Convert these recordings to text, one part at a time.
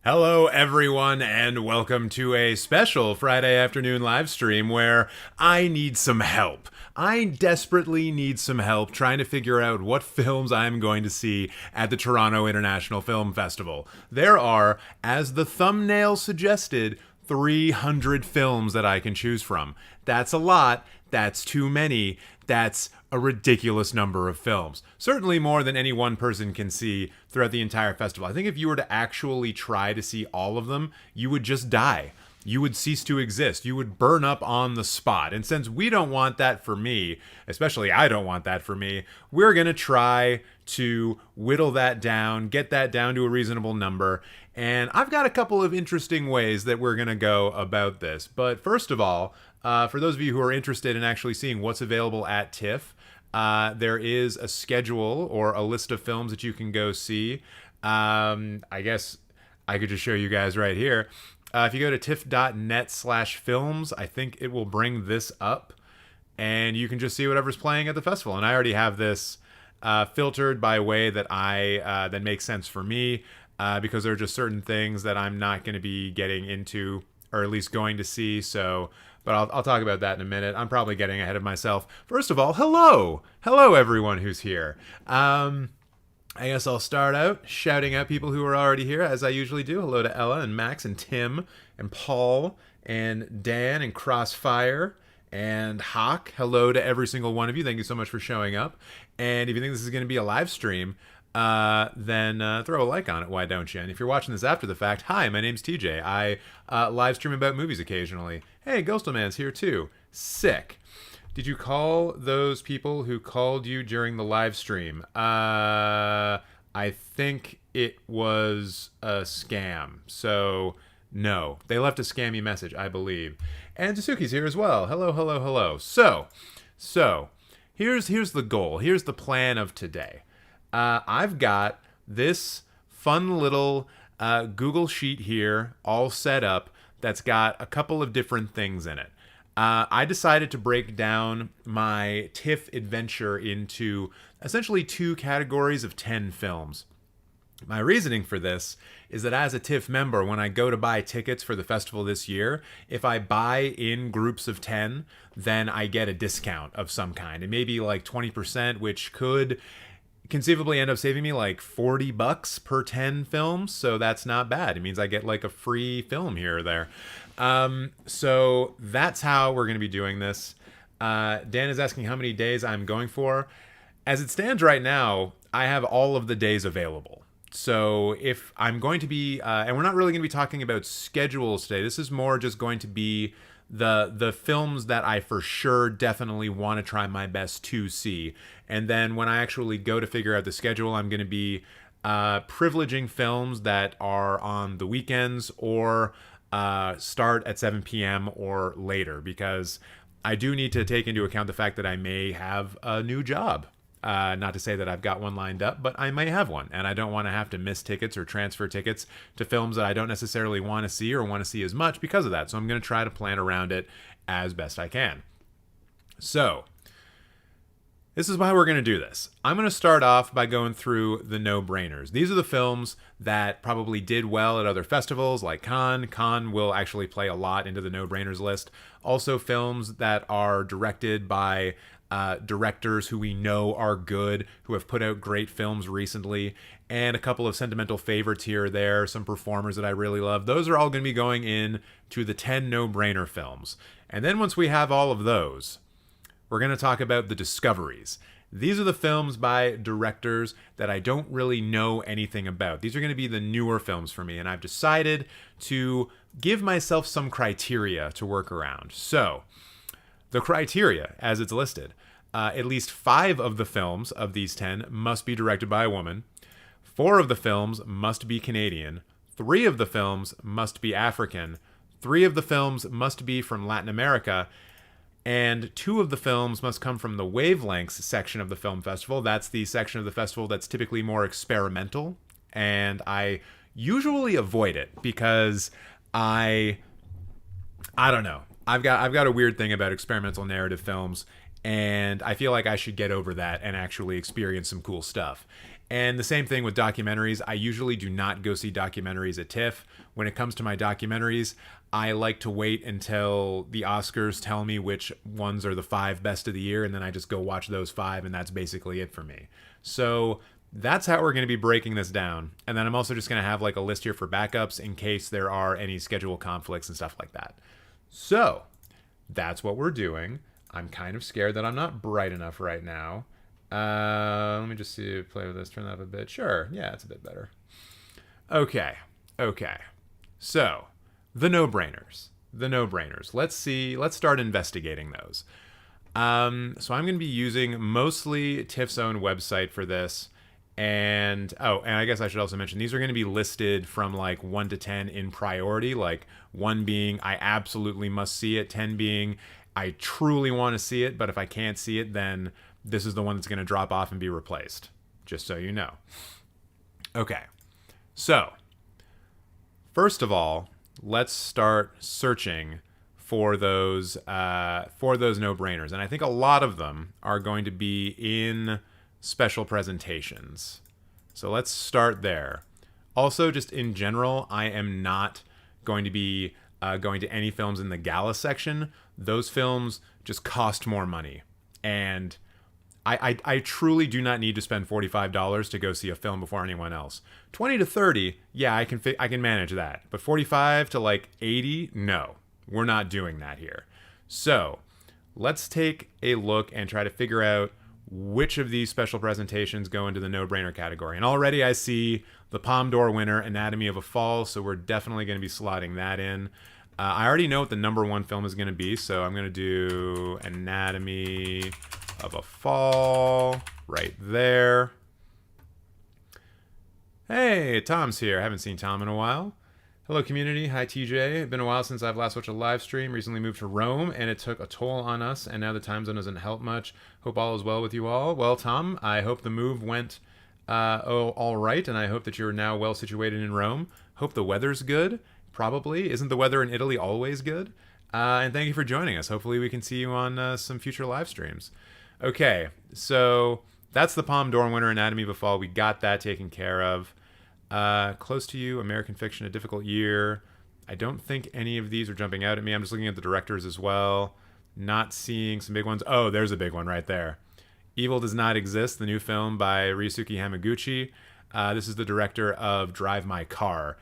Hello, everyone, and welcome to a special Friday afternoon live stream where I need some help. I desperately need some help trying to figure out what films I'm going to see at the Toronto International Film Festival. There are, as the thumbnail suggested, 300 films that I can choose from. That's a lot. That's too many. That's a ridiculous number of films. Certainly more than any one person can see throughout the entire festival. I think if you were to actually try to see all of them, you would just die. You would cease to exist. You would burn up on the spot. And since we don't want that for me, especially I don't want that for me, we're going to try to whittle that down, get that down to a reasonable number. And I've got a couple of interesting ways that we're going to go about this. But first of all, for those of you who are interested in actually seeing what's available at TIFF, there is a schedule or a list of films that you can go see. I guess I could just show you guys right here. If you go to tiff.net/films, I think it will bring this up, and you can just see whatever's playing at the festival. And I already have this filtered by a way that that makes sense for me, because there are just certain things that I'm not going to be getting into, or at least going to see. But I'll talk about that in a minute. I'm probably getting ahead of myself. First of all, hello everyone who's here. I guess I'll start out shouting out people who are already here, as I usually do. Hello to Ella and Max and Tim and Paul and Dan and Crossfire and Hawk. Hello to every single one of you. Thank you so much for showing up. And if you think this is going to be a live stream, then throw a like on it. Why don't you? And if you're watching this after the fact, hi, my name's TJ. I live stream about movies occasionally. Hey, Ghostoman's here too. Sick. Did you call those people who called you during the live stream? I think it was a scam. So, no. They left a scammy message, I believe. And Tasuki's here as well. Hello. So, here's the goal. Here's the plan of today. I've got this fun little Google Sheet here all set up that's got a couple of different things in it. I decided to break down my TIFF adventure into essentially two categories of 10 films. My reasoning for this is that as a TIFF member, when I go to buy tickets for the festival this year, if I buy in groups of 10, then I get a discount of some kind. It may be like 20%, which could conceivably end up saving me like $40 per 10 films, so that's not bad. It means I get like a free film here or there. So that's how we're going to be doing this. Dan is asking how many days I'm going for. As it stands right now, I have all of the days available. So if I'm going to be, and we're not really going to be talking about schedules today. This is more just going to be the films that I for sure definitely want to try my best to see. And then when I actually go to figure out the schedule, I'm going to be privileging films that are on the weekends or start at 7 p.m. or later, because I do need to take into account the fact that I may have a new job. Not to say that I've got one lined up, but I may have one, and I don't want to have to miss tickets or transfer tickets to films that I don't necessarily want to see or want to see as much because of that. So I'm going to try to plan around it as best I can. So this is why we're going to do this. I'm going to start off by going through the no-brainers. These are the films that probably did well at other festivals like Cannes. Cannes will actually play a lot into the no-brainers list. Also films that are directed by directors who we know are good, who have put out great films recently, and a couple of sentimental favorites here or there, some performers that I really love. Those are all going to be going in to the 10 no-brainer films. And then once we have all of those, we're going to talk about the discoveries. These are the films by directors that I don't really know anything about. These are going to be the newer films for me, and I've decided to give myself some criteria to work around. So, the criteria, as it's listed, at least 5 of the films of these 10 must be directed by a woman. 4 of the films must be Canadian. 3 of the films must be African. 3 of the films must be from Latin America. And 2 of the films must come from the wavelengths section of the film festival. That's the section of the festival that's typically more experimental. And I usually avoid it because I don't know. I've got a weird thing about experimental narrative films, and I feel like I should get over that and actually experience some cool stuff. And the same thing with documentaries. I usually do not go see documentaries at TIFF. When it comes to my documentaries, I like to wait until the Oscars tell me which ones are the 5 best of the year, and then I just go watch those 5, and that's basically it for me. So that's how we're going to be breaking this down. And then I'm also just going to have like a list here for backups in case there are any schedule conflicts and stuff like that. So that's what we're doing. I'm kind of scared that I'm not bright enough right now. Let me just see, play with this, turn that up a bit. Sure, yeah, it's a bit better. Okay. So, the no-brainers. Let's start investigating those. So I'm going to be using mostly TIFF's own website for this. And I guess I should also mention, these are going to be listed from like 1 to 10 in priority, like 1 being I absolutely must see it, 10 being I truly want to see it, but if I can't see it, then this is the one that's going to drop off and be replaced, just so you know. Okay, so first of all, let's start searching for those no-brainers, and I think a lot of them are going to be in special presentations. So let's start there. Also, just in general, I am not going to be going to any films in the gala section. Those films just cost more money, and I truly do not need to spend $45 to go see a film before anyone else. 20 to 30, yeah, I can manage that. But 45 to like 80, no, we're not doing that here. So let's take a look and try to figure out which of these special presentations go into the no-brainer category. And already I see the Palme d'Or winner, Anatomy of a Fall, so we're definitely going to be slotting that in. I already know what the number 1 film is going to be, so I'm going to do Anatomy of a Fall right there. Hey, Tom's here. I haven't seen Tom in a while. Hello, community. Hi, TJ. Been a while since I've last watched a live stream. Recently moved to Rome, and it took a toll on us, and now the time zone doesn't help much. Hope all is well with you all. Well, Tom, I hope the move went all right, and I hope that you're now well situated in Rome. Hope the weather's good. Probably. Isn't the weather in Italy always good? And thank you for joining us. Hopefully we can see you on some future live streams. Okay, so that's the Palme d'Or winner, Anatomy of a Fall. We got that taken care of. Close to You, American Fiction, A Difficult Year. I don't think any of these are jumping out at me. I'm just looking at the directors as well. Not seeing some big ones. Oh, there's a big one right there. Evil Does Not Exist, the new film by Ryusuke Hamaguchi. This is the director of Drive My Car,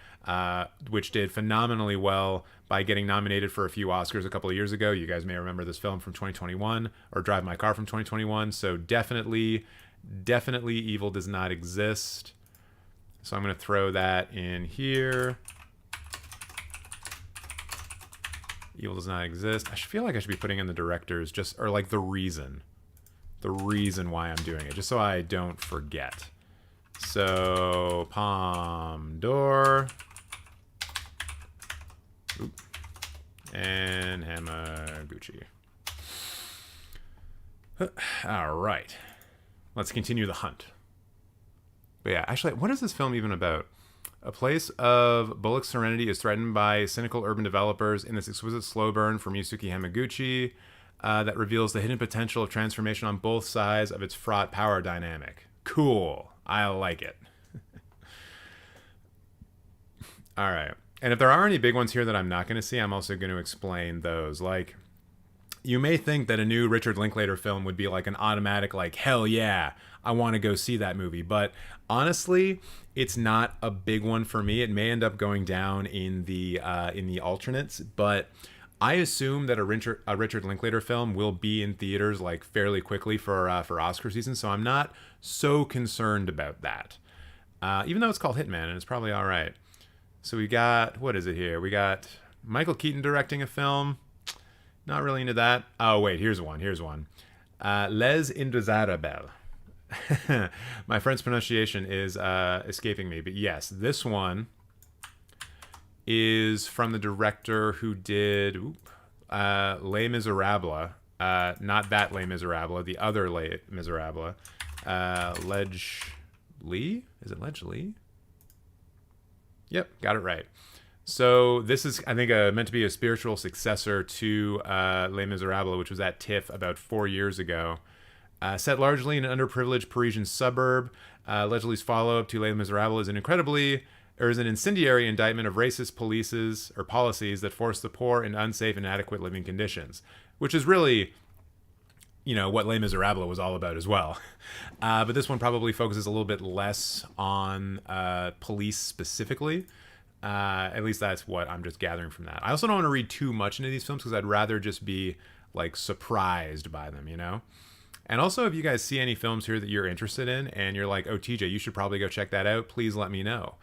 which did phenomenally well by getting nominated for a few Oscars a couple of years ago. You guys may remember this film from 2021, or Drive My Car from 2021. So definitely Evil Does Not Exist. So I'm going to throw that in here. Evil Does Not Exist. I feel like I should be putting in the directors, or like the reason why I'm doing it, just so I don't forget. So, Palme d'Or. And Hamaguchi. All right. Let's continue the hunt. But yeah, actually, what is this film even about? A place of Bullock's serenity is threatened by cynical urban developers in this exquisite slow burn from Yusuke Hamaguchi that reveals the hidden potential of transformation on both sides of its fraught power dynamic. Cool. I like it. All right. And if there are any big ones here that I'm not going to see, I'm also going to explain those. Like, you may think that a new Richard Linklater film would be like an automatic, like, hell yeah, I want to go see that movie. But honestly, it's not a big one for me. It may end up going down in the alternates, but I assume that a Richard Linklater film will be in theaters like fairly quickly for Oscar season, so I'm not so concerned about that. Even though it's called Hitman, and it's probably all right. So we got, what is it here? We got Michael Keaton directing a film. Not really into that. Oh, wait, here's one. Les Indésirables. My friend's pronunciation is escaping me, but yes, this one is from the director who did Les Miserables. Not that Les Miserables, the other Les Miserables. Ledge Lee? Is it Ledge Lee? Yep, got it right. So this is, I think, meant to be a spiritual successor to Les Miserables, which was at TIFF about 4 years ago. Set largely in an underprivileged Parisian suburb, Allegedly's follow-up to Les Miserables is an incendiary indictment of racist policies that force the poor into unsafe and inadequate living conditions, which is really, what Les Miserables was all about as well. But this one probably focuses a little bit less on police specifically. At least that's what I'm just gathering from that. I also don't want to read too much into these films because I'd rather just be like surprised by them, And also, if you guys see any films here that you're interested in and you're like, oh, TJ, you should probably go check that out, please let me know.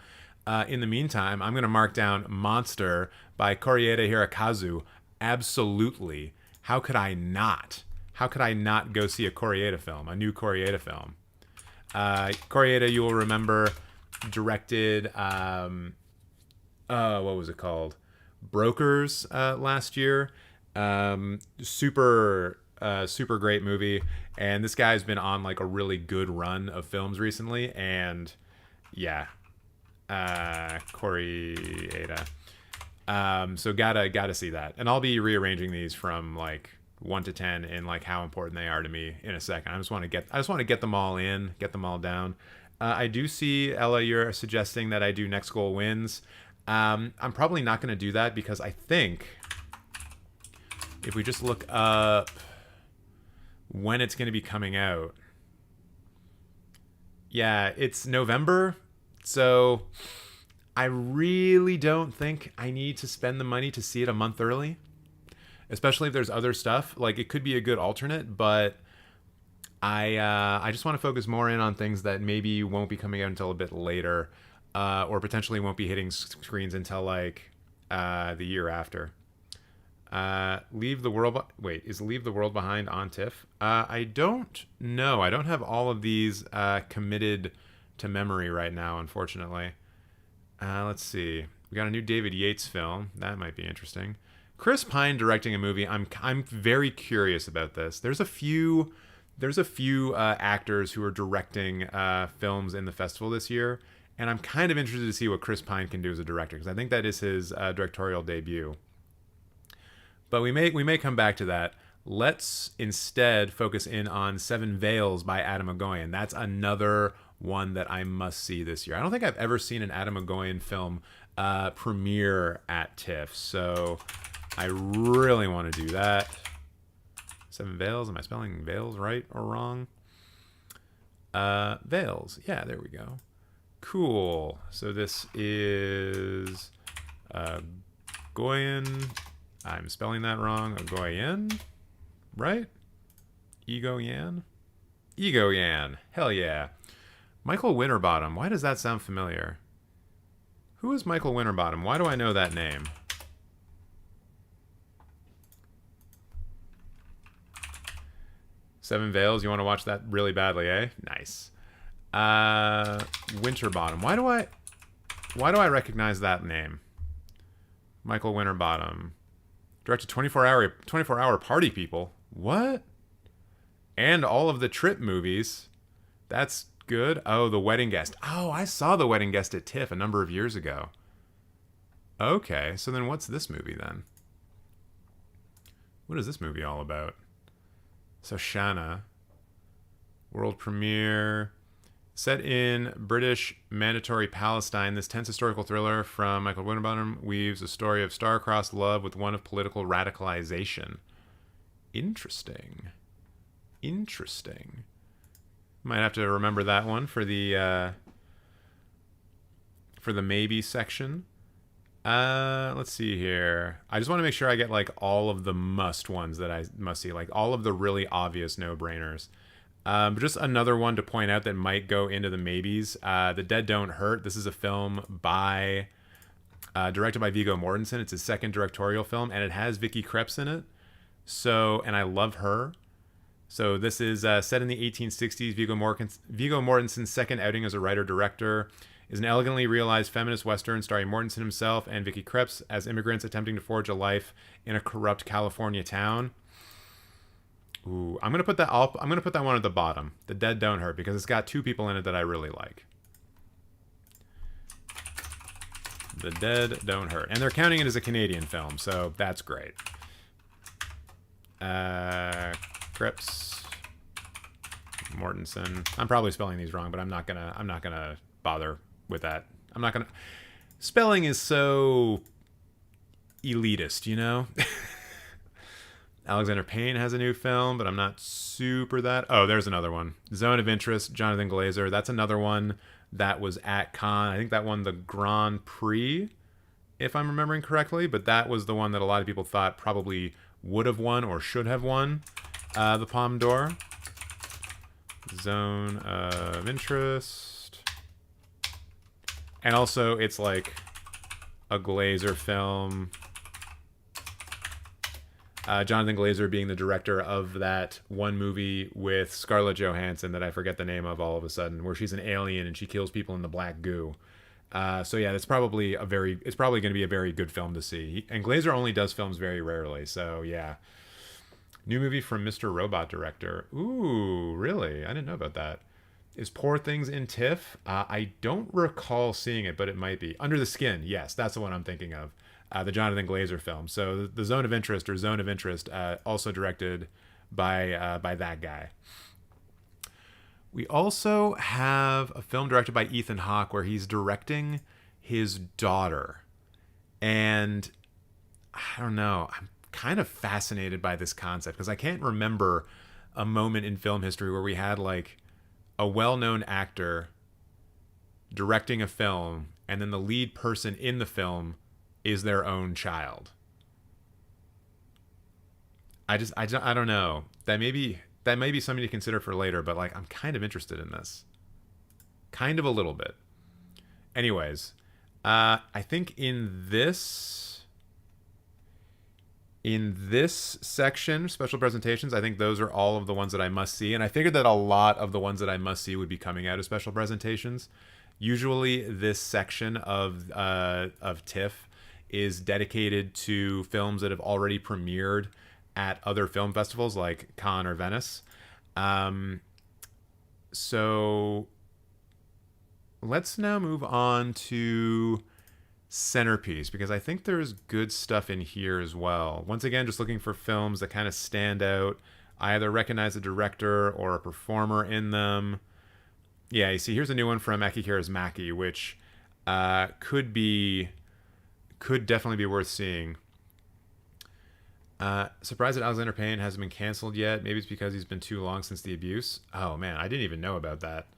In the meantime, I'm going to mark down Monster by Koreeda Hirokazu. Absolutely. How could I not? How could I not go see a Koreeda film, a new Koreeda film? Koreeda, you will remember, directed, what was it called? Brokers last year. Super great movie. And this guy's been on like a really good run of films recently. And yeah, Koreeda. So gotta see that. And I'll be rearranging these from like 1 to 10 in like how important they are to me in a second. I just want to get them all in, get them all down. I do see, Ella, you're suggesting that I do Next Goal Wins. I'm probably not going to do that because I think if we just look up when it's going to be coming out, yeah, it's November. So I really don't think I need to spend the money to see it a month early, especially if there's other stuff. Like, it could be a good alternate, but I just want to focus more in on things that maybe won't be coming out until a bit later, or potentially won't be hitting screens until like the year after. Leave the World... Wait, is Leave the World Behind on TIFF? I don't know. I don't have all of these committed to memory right now, unfortunately. Let's see. We got a new David Yates film. That might be interesting. Chris Pine directing a movie. I'm very curious about this. There's a few actors who are directing films in the festival this year, and I'm kind of interested to see what Chris Pine can do as a director, because I think that is his directorial debut. But we may come back to that. Let's instead focus in on Seven Veils by Adam Egoyan. That's another one that I must see this year. I don't think I've ever seen an Adam Egoyan film premiere at TIFF, so I really want to do that. Seven Veils. Am I spelling Veils right or wrong? Veils. Yeah, there we go. Cool. So this is Goyen. I'm spelling that wrong. Egoyan, right? Egoyan? Egoyan. Hell yeah. Michael Winterbottom. Why does that sound familiar? Who is Michael Winterbottom? Why do I know that name? Seven Veils. You want to watch that really badly, eh? Nice. Winterbottom. Why do I recognize that name? Michael Winterbottom. Directed 24-hour Party People. What? And all of the Trip movies. That's good. Oh, The Wedding Guest. Oh, I saw The Wedding Guest at TIFF a number of years ago. Okay, so then what's this movie then? What is this movie all about? So Shanna. World premiere. Set in British Mandatory Palestine, this tense historical thriller from Michael Winterbottom weaves a story of star-crossed love with one of political radicalization. Interesting. Interesting. Might have to remember that one for the maybe section. Let's see here. I just want to make sure I get like all of the must ones that I must see, like all of the really obvious no-brainers. Just another one to point out that might go into the maybes. The Dead Don't Hurt. This is a film by directed by Viggo Mortensen. It's his second directorial film, and it has Vicky Krieps in it. So, and I love her. So this is set in the 1860s. Viggo Mortensen's second outing as a writer-director is an elegantly realized feminist western starring Mortensen himself and Vicky Krieps as immigrants attempting to forge a life in a corrupt California town. Ooh, I'm gonna put that one at the bottom. The Dead Don't Hurt, because it's got two people in it that I really like. The Dead Don't Hurt, and they're counting it as a Canadian film, so that's great. Krieps, Mortensen. I'm probably spelling these wrong, but I'm not gonna bother with that. I'm not gonna. Spelling is so elitist, you know. Alexander Payne has a new film, but I'm not super that. Oh, there's another one. Zone of Interest, Jonathan Glazer. That's another one that was at Cannes. I think that won the Grand Prix, if I'm remembering correctly. But that was the one that a lot of people thought probably would have won or should have won the Palme d'Or. Zone of Interest. And also, it's like a Glazer film. Jonathan Glazer being the director of that one movie with Scarlett Johansson that I forget the name of all of a sudden, where she's an alien and she kills people in the black goo. So yeah, it's probably going to be a very good film to see. And Glazer only does films very rarely, so yeah. New movie from Mr. Robot director. Ooh, really? I didn't know about that. Is Poor Things in TIFF? I don't recall seeing it, but it might be. Under the Skin, yes, that's the one I'm thinking of. The Jonathan Glazer film. So the Zone of Interest, also directed by that guy. We also have a film directed by Ethan Hawke where he's directing his daughter. And I don't know, I'm kind of fascinated by this concept because I can't remember a moment in film history where we had like a well-known actor directing a film and then the lead person in the film is their own child. I don't know. That may be something to consider for later, but like I'm kind of interested in this. Kind of a little bit. Anyways, I think in this section, special presentations, I think those are all of the ones that I must see, and I figured that a lot of the ones that I must see would be coming out of special presentations. Usually this section of TIFF is dedicated to films that have already premiered at other film festivals like Cannes or Venice. So let's now move on to Centerpiece, because I think there's good stuff in here as well. Once again, just looking for films that kind of stand out. I either recognize a director or a performer in them. Yeah, you see, here's a new one from Aki Kaurismäki, which could definitely be worth seeing. Surprised that Alexander Payne hasn't been canceled yet. Maybe it's because he's been too long since the abuse. Oh man, I didn't even know about that.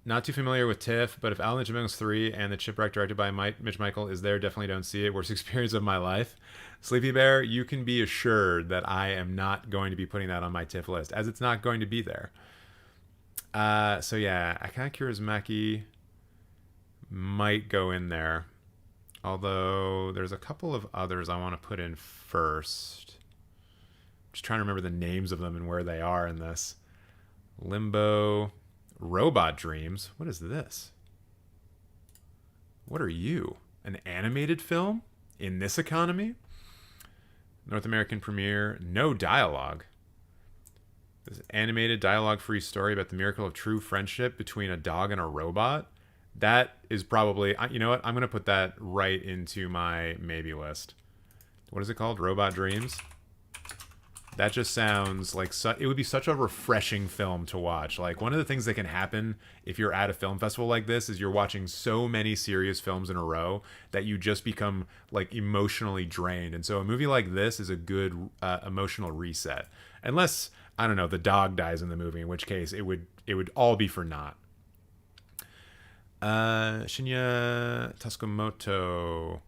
Not too familiar with TIFF, but if Alan Chimingos 3 and The Shipwreck directed by Mitch Michael is there, definitely don't see it. Worst experience of my life. Sleepy Bear, you can be assured that I am not going to be putting that on my TIFF list, as it's not going to be there. So yeah, Aki Kaurismäki might go in there. Although there's a couple of others I want to put in first. Just trying to remember the names of them and where they are in this. Limbo, Robot Dreams. What is this? What are you? An animated film in this economy? North American premiere, no dialogue. This animated dialogue-free story about the miracle of true friendship between a dog and a robot. That is probably, you know what? I'm going to put that right into my maybe list. What is it called? Robot Dreams? That just sounds like it would be such a refreshing film to watch. Like, one of the things that can happen if you're at a film festival like this is you're watching so many serious films in a row that you just become like emotionally drained. And so a movie like this is a good emotional reset. Unless, I don't know, the dog dies in the movie, in which case it would all be for naught. Shinya Tasukamoto.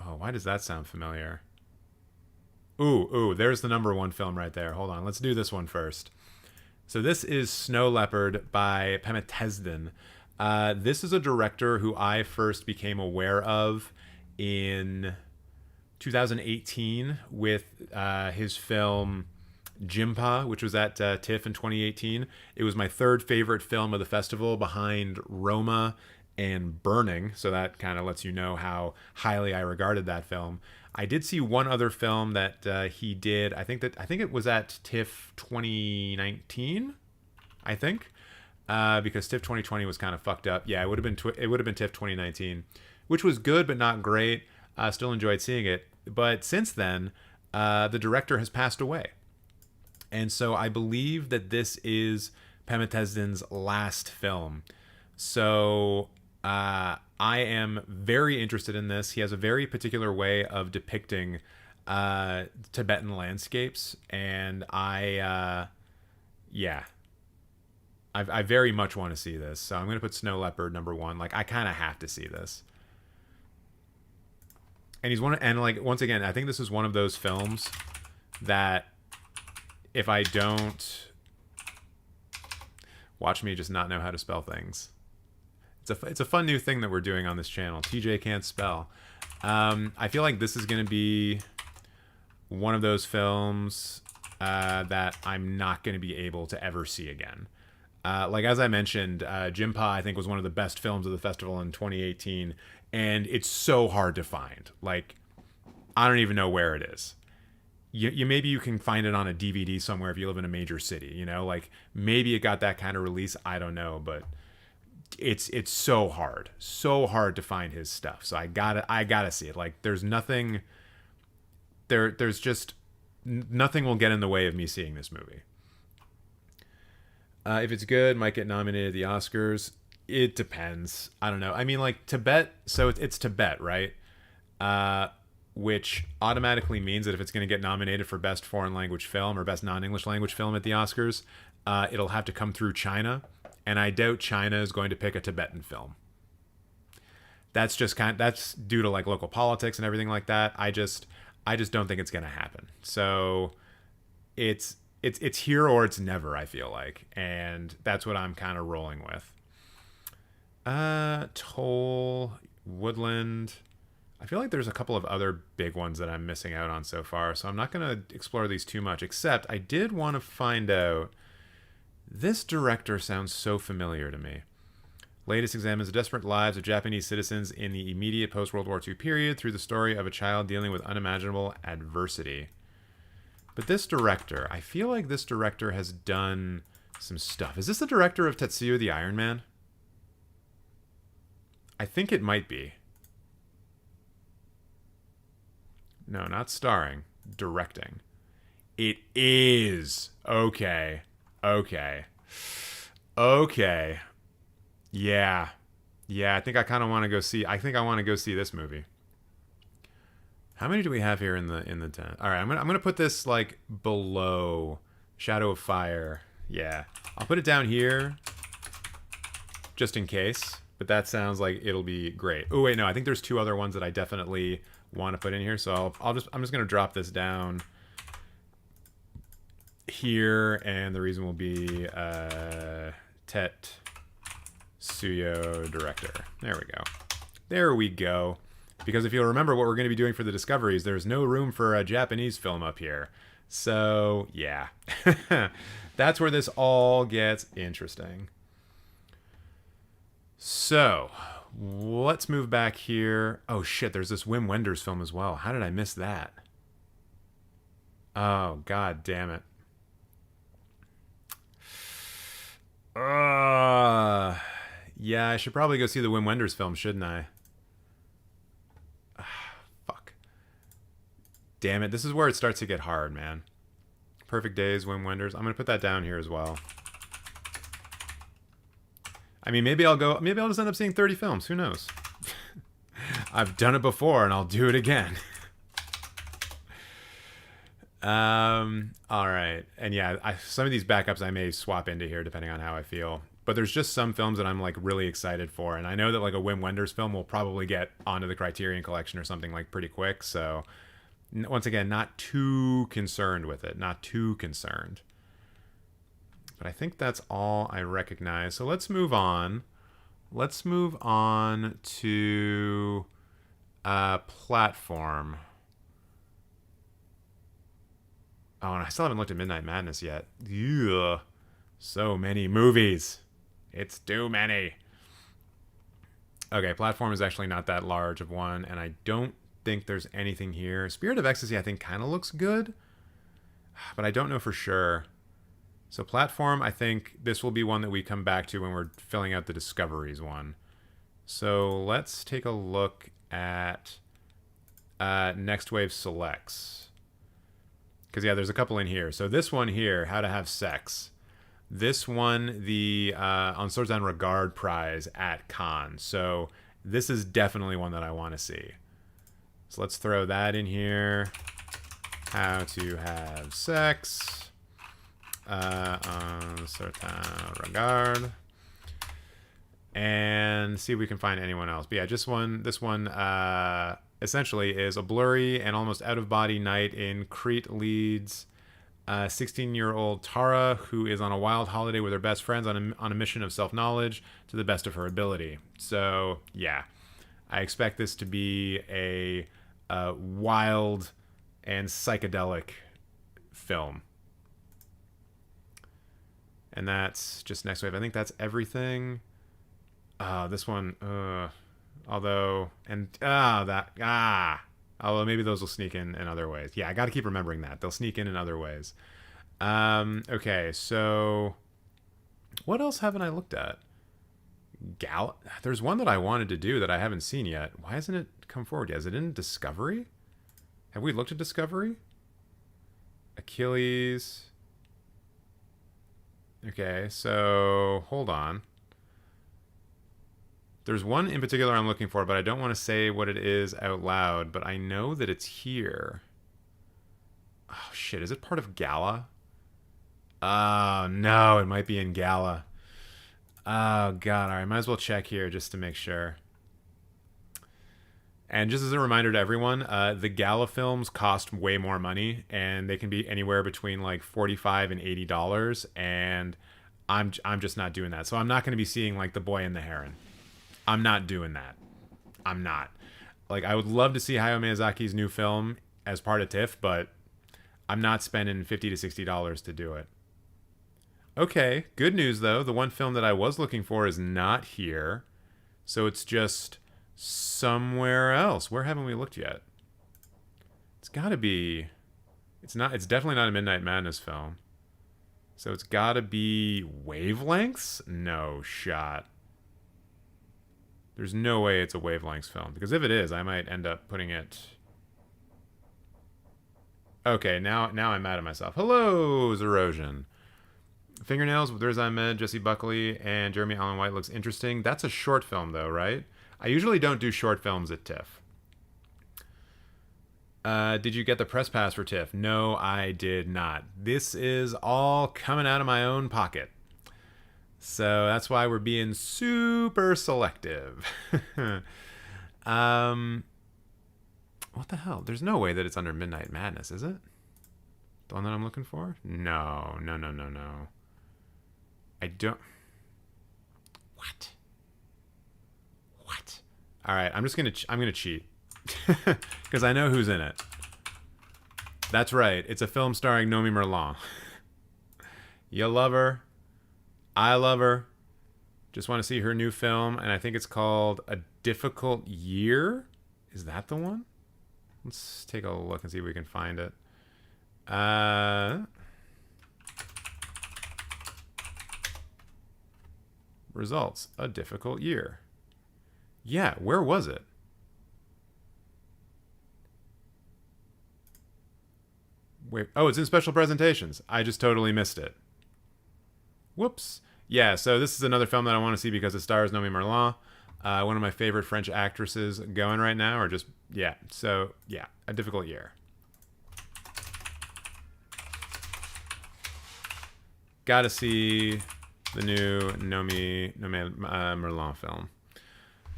Oh, why does that sound familiar? Ooh, there's the number one film right there. Hold on, let's do this one first. So this is Snow Leopard by Pematezden. This is a director who I first became aware of in 2018 with his film Jimpa, which was at TIFF in 2018. It was my third favorite film of the festival behind Roma and Burning, so that kind of lets you know how highly I regarded that film. I did see one other film that he did. I think it was at TIFF 2019. I think because TIFF 2020 was kind of fucked up. Yeah, it would have been TIFF 2019, which was good but not great. Still enjoyed seeing it, but since then, the director has passed away, and so I believe that this is Pematezden's last film. So I am very interested in this. He has a very particular way of depicting Tibetan landscapes, and yeah, I very much want to see this. So I'm going to put Snow Leopard number one. Like, I kind of have to see this. And he's one, and like, once again, I think this is one of those films that if I don't watch me just not know how to spell things. It's a fun new thing that we're doing on this channel. TJ can't spell. I feel like this is going to be one of those films that I'm not going to be able to ever see again. Like, as I mentioned, Jimpa, I think, was one of the best films of the festival in 2018, and it's so hard to find. Like, I don't even know where it is. You maybe you can find it on a DVD somewhere if you live in a major city, you know? Like, maybe it got that kind of release, I don't know, but it's so hard to find his stuff. So I gotta see it. Like, there's nothing there's just nothing will get in the way of me seeing this movie. If it's good, might get nominated at the Oscars. It depends. I don't know. I mean, like, Tibet, so it's Tibet, right? Which automatically means that if it's going to get nominated for Best Foreign Language Film or Best Non-English Language Film at the Oscars, it'll have to come through China, and I doubt China is going to pick a Tibetan film. That's just that's due to, like, local politics and everything like that. I just don't think it's going to happen. So it's here or it's never, I feel like, and that's what I'm kind of rolling with. Toll, Woodland. I feel like there's a couple of other big ones that I'm missing out on so far, so I'm not going to explore these too much, except I did want to find out, this director sounds so familiar to me. Latest examines the desperate lives of Japanese citizens in the immediate post-World War II period through the story of a child dealing with unimaginable adversity. But this director, I feel like this director has done some stuff. Is this the director of Tetsuya the Iron Man? I think it might be. No, not starring. Directing. It is. Okay. Yeah, I think I kind of want to go see. I think I want to go see this movie. How many do we have here in the 10? All right, I'm gonna put this, like, below Shadow of Fire. Yeah, I'll put it down here just in case. But that sounds like it'll be great. Oh wait, no, I think there's two other ones that I definitely want to put in here. So I'm just gonna drop this down here, and the reason will be Tet Suyo director. There we go. Because if you'll remember what we're going to be doing for the discoveries, there's no room for a Japanese film up here. So yeah, that's where this all gets interesting. So let's move back here. Oh shit, there's this Wim Wenders film as well. How did I miss that? Oh, god damn it. Yeah, I should probably go see the Wim Wenders film, shouldn't I? Fuck. Damn it, this is where it starts to get hard, man. Perfect Days, Wim Wenders. I'm gonna put that down here as well. I mean, maybe I'll just end up seeing 30 films. Who knows? I've done it before, and I'll do it again. All right. And yeah, some of these backups I may swap into here depending on how I feel. But there's just some films that I'm, like, really excited for. And I know that, like, a Wim Wenders film will probably get onto the Criterion Collection or something, like, pretty quick. So, once again, not too concerned with it. Not too concerned. But I think that's all I recognize. So let's move on. Let's move on to platform. Oh, and I still haven't looked at Midnight Madness yet. Ugh. So many movies. It's too many. Okay, platform is actually not that large of one, and I don't think there's anything here. Spirit of Ecstasy, I think, kind of looks good, but I don't know for sure. So platform, I think this will be one that we come back to when we're filling out the Discoveries one. So let's take a look at Next Wave Selects. Because, yeah, there's a couple in here. So this one here, How to Have Sex. This won the On Swords and Regard prize at Cannes. So this is definitely one that I want to see. So let's throw that in here. How to Have Sex. On Swords and Regard. And see if we can find anyone else. But yeah, just this one essentially is a blurry and almost out-of-body night in Crete leads 16-year-old Tara, who is on a wild holiday with her best friends on a mission of self-knowledge to the best of her ability. So, yeah. I expect this to be a wild and psychedelic film. And that's just next wave. I think that's everything. This one, although maybe those will sneak in other ways. Yeah, I got to keep remembering that. They'll sneak in other ways. Okay, so what else haven't I looked at? There's one that I wanted to do that I haven't seen yet. Why hasn't it come forward yet? Is it in Discovery? Have we looked at Discovery? Achilles. Okay, so hold on. There's one in particular I'm looking for, but I don't want to say what it is out loud, but I know that it's here. Oh, shit. Is it part of Gala? Oh, no. It might be in Gala. Oh, God. All right. Might as well check here just to make sure. And just as a reminder to everyone, the Gala films cost way more money, and they can be anywhere between like $45 and $80, and I'm just not doing that. So I'm not going to be seeing like The Boy and the Heron. I'm not doing that. I'm not. Like, I would love to see Hayao Miyazaki's new film as part of TIFF, but I'm not spending $50 to $60 to do it. Okay, good news, though. The one film that I was looking for is not here. So it's just somewhere else. Where haven't we looked yet? It's got to be... It's definitely not a Midnight Madness film. So it's got to be Wavelengths? No shot. There's no way it's a Wavelengths film. Because if it is, I might end up putting it... Okay, now I'm mad at myself. Hello, Zerosion. Fingernails with Riz Ahmed, Jesse Buckley, and Jeremy Allen White looks interesting. That's a short film, though, right? I usually don't do short films at TIFF. Did you get the press pass for TIFF? No, I did not. This is all coming out of my own pocket. So that's why we're being super selective. What the hell? There's no way that it's under Midnight Madness, is it? The one that I'm looking for? No. I don't... What? All right, I'm gonna cheat. Because I know who's in it. That's right. It's a film starring Nomi Merlan. You love her. I love her. Just want to see her new film, and I think it's called A Difficult Year. Is that the one? Let's take a look and see if we can find it. Results. A Difficult Year. Yeah, where was it? Wait, oh, it's in special presentations. I just totally missed it. Whoops. Yeah, so this is another film that I want to see because it stars Nomi Merlan, one of my favorite French actresses going right now, or just, yeah. So, yeah, A Difficult Year. Gotta see the new Nomi Merlan film.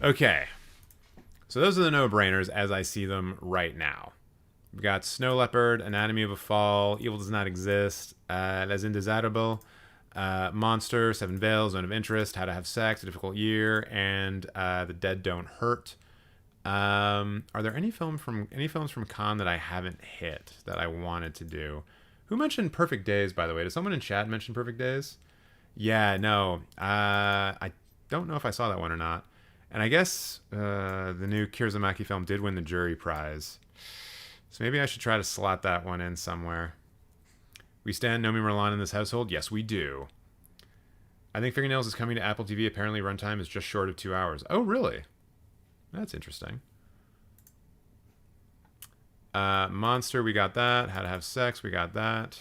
Okay. So those are the no-brainers as I see them right now. We've got Snow Leopard, Anatomy of a Fall, Evil Does Not Exist, Les Indesirables, Monster, Seven Veils, Zone of Interest, How to Have Sex, A Difficult Year, and The Dead Don't Hurt. Are there any films from Cannes that I haven't hit that I wanted to do? Who mentioned Perfect Days, by the way? Did someone in chat mention Perfect Days? Yeah, no. I don't know if I saw that one or not. And I guess the new Kirzamaki film did win the jury prize. So maybe I should try to slot that one in somewhere. We stand Nomi Merlan in this household? Yes, we do. I think Fingernails is coming to Apple TV. Apparently runtime is just short of 2 hours. Oh, really? That's interesting. Monster, we got that. How to Have Sex, we got that.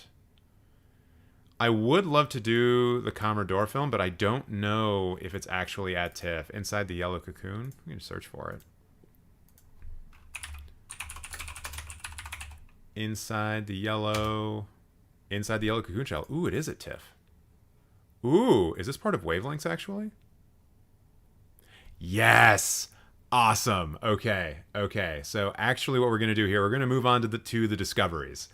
I would love to do the Commodore film, but I don't know if it's actually at TIFF. Inside the Yellow Cocoon. I'm going to search for it. Inside the Yellow Cocoon Shell. Ooh, it is at TIFF. Ooh, is this part of Wavelengths, actually? Yes! Awesome. Okay. So actually what we're going to do here, we're going to move on to the discoveries.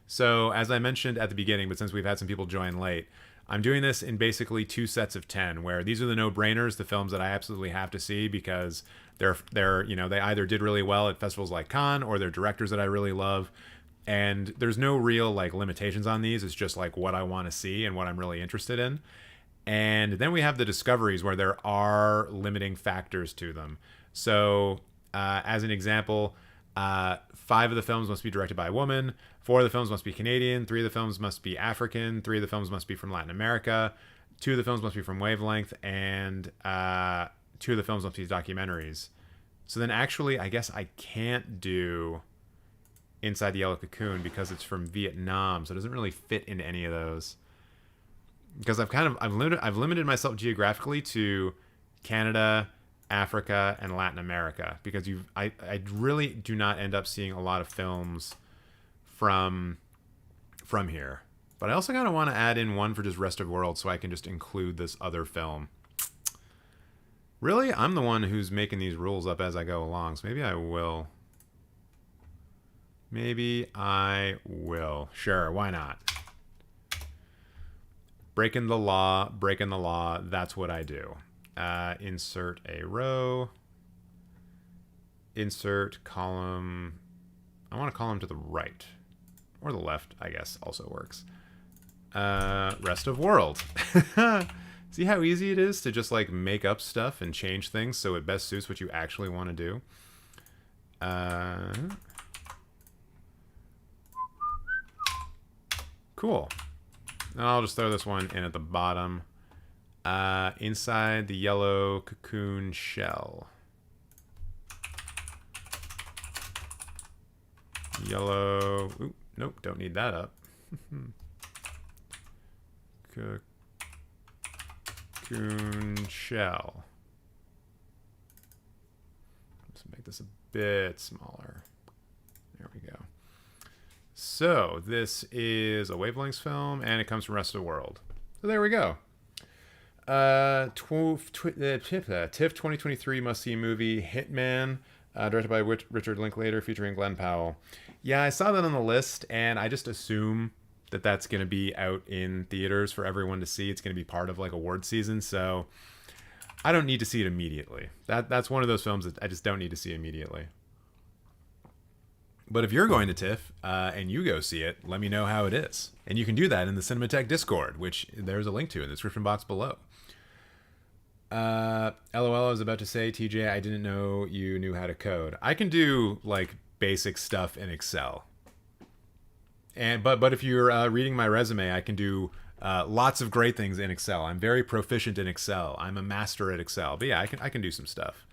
So as I mentioned at the beginning, but since we've had some people join late, I'm doing this in basically 2 sets of 10, where these are the no-brainers, the films that I absolutely have to see because they're they either did really well at festivals like Cannes, or they're directors that I really love. And there's no real like limitations on these. It's just like what I want to see and what I'm really interested in. And then we have the discoveries where there are limiting factors to them. So as an example, 5 of the films must be directed by a woman, 4 of the films must be Canadian, 3 of the films must be African, 3 of the films must be from Latin America, 2 of the films must be from Wavelength, and 2 of the films must be documentaries. So then actually, I guess I can't do Inside the Yellow Cocoon because it's from Vietnam, so it doesn't really fit into any of those. Because I've limited myself geographically to Canada, Africa, and Latin America, because I really do not end up seeing a lot of films from here. But I also kind of want to add in one for just rest of world, so I can just include this other film. Really, I'm the one who's making these rules up as I go along, so maybe I will. Sure, why not? Breaking the law, that's what I do. Insert a row. Insert column. I want a column to the right. Or the left, I guess, also works. Rest of world. See how easy it is to just like make up stuff and change things so it best suits what you actually want to do? Cool. And I'll just throw this one in at the bottom. Inside the Yellow Cocoon Shell. Yellow... Ooh, nope, don't need that up. Cocoon Shell. Let's make this a bit smaller. There we go. So this is a Wavelengths film, and it comes from Rest of the World. So there we go. TIFF 2023 must-see movie, Hitman, directed by Richard Linklater, featuring Glenn Powell. Yeah, I saw that on the list, and I just assume that that's going to be out in theaters for everyone to see. It's going to be part of like award season, so I don't need to see it immediately. That's one of those films that I just don't need to see immediately. But if you're going to TIFF and you go see it, let me know how it is. And you can do that in the Cinemateq Discord, which there's a link to in the description box below. LOL, I was about to say, TJ, I didn't know you knew how to code. I can do like basic stuff in Excel. But if you're reading my resume, I can do lots of great things in Excel. I'm very proficient in Excel. I'm a master at Excel. But yeah, I can do some stuff.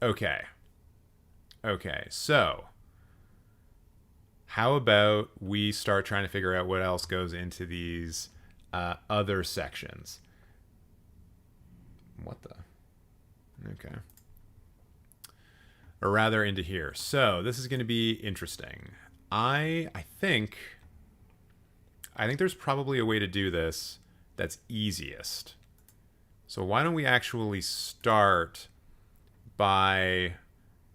Okay, so how about we start trying to figure out what else goes into these other sections? What the? Okay. Or rather into here. So this is going to be interesting. I think there's probably a way to do this that's easiest. So why don't we actually start by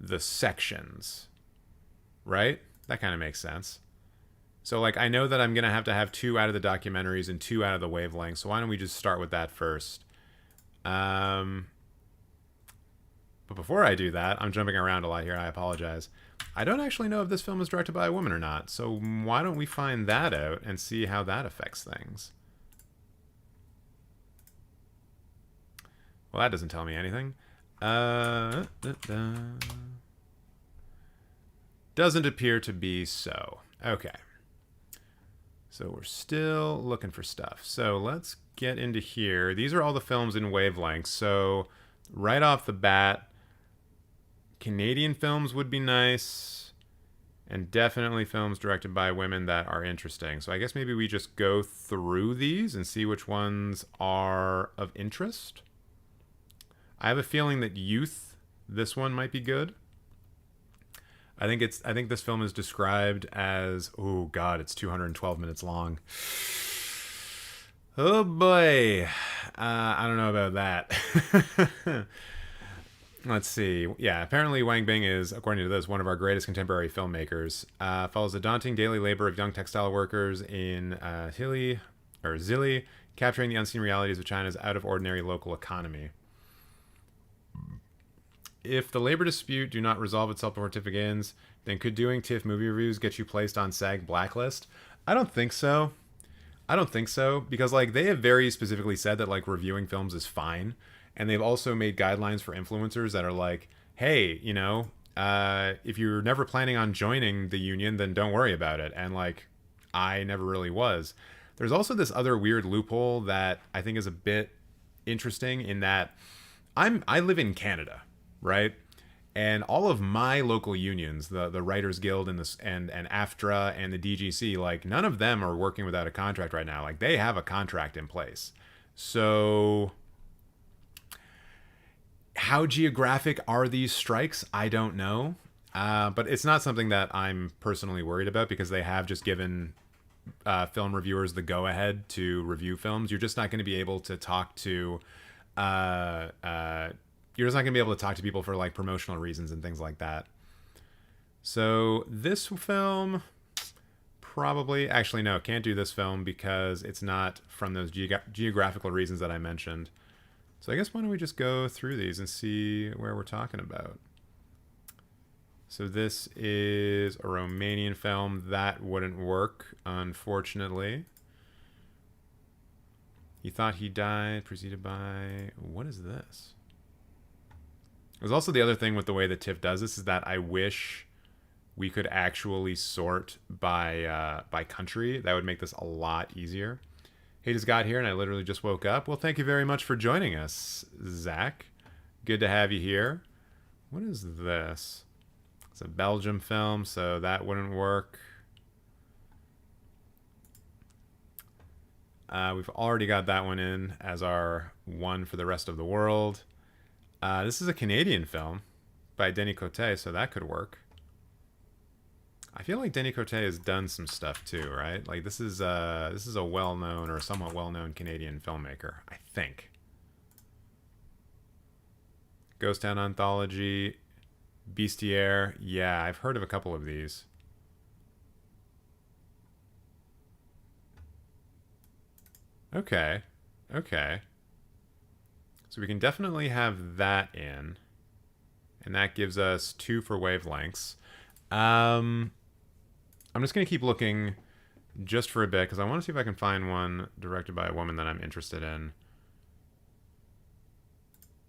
the sections, right? That kind of makes sense. So like I know that I'm going to have 2 out of the documentaries and 2 out of the Wavelengths, so why don't we just start with that first? But before I do that, I'm jumping around a lot here, I apologize. I don't actually know if this film is directed by a woman or not, so why don't we find that out and see how that affects things? Well, that doesn't tell me anything. Doesn't appear to be so. Okay. So we're still looking for stuff. So let's get into here. These are all the films in Wavelengths. So right off the bat, Canadian films would be nice. And definitely films directed by women that are interesting. So I guess maybe we just go through these and see which ones are of interest. I have a feeling that Youth, this one might be good. I think this film is described as, oh god, it's 212 minutes long. Oh boy. I don't know about that. Let's see. Yeah, apparently Wang Bing is, according to this, one of our greatest contemporary filmmakers. Follows the daunting daily labor of young textile workers in Zili, capturing the unseen realities of China's out-of-ordinary local economy. If the labor dispute do not resolve itself before TIFF begins, then could doing TIFF movie reviews get you placed on SAG blacklist? I don't think so. Because like they have very specifically said that like reviewing films is fine. And they've also made guidelines for influencers that are like, hey, if you're never planning on joining the union, then don't worry about it. And like, I never really was. There's also this other weird loophole that I think is a bit interesting in that I live in Canada, right? And all of my local unions, the Writers Guild and AFTRA and the DGC, like none of them are working without a contract right now. Like they have a contract in place. So how geographic are these strikes? I don't know. But it's not something that I'm personally worried about because they have just given film reviewers the go-ahead to review films. You're just not going to be able to talk to... you're just not going to be able to talk to people for like promotional reasons and things like that. So this film... Probably... Actually, no, can't do this film because it's not from those geographical reasons that I mentioned. So I guess why don't we just go through these and see where we're talking about. So this is a Romanian film. That wouldn't work, unfortunately. He thought he died, preceded by... What is this? There's also the other thing with the way that TIFF does this is that I wish we could actually sort by country. That would make this a lot easier. He just got here and I literally just woke up. Well, thank you very much for joining us, Zach. Good to have you here. What is this? It's a Belgium film, so that wouldn't work. We've already got that one in as our one for the rest of the world. This is a Canadian film by Denis Coté, so that could work. I feel like Denis Coté has done some stuff too, right? Like this is a well-known or somewhat well-known Canadian filmmaker, I think. Ghost Town Anthology, Bestiaire. Yeah, I've heard of a couple of these. Okay. So we can definitely have that in. And that gives us 2 for wavelengths. I'm just going to keep looking just for a bit because I want to see if I can find one directed by a woman that I'm interested in.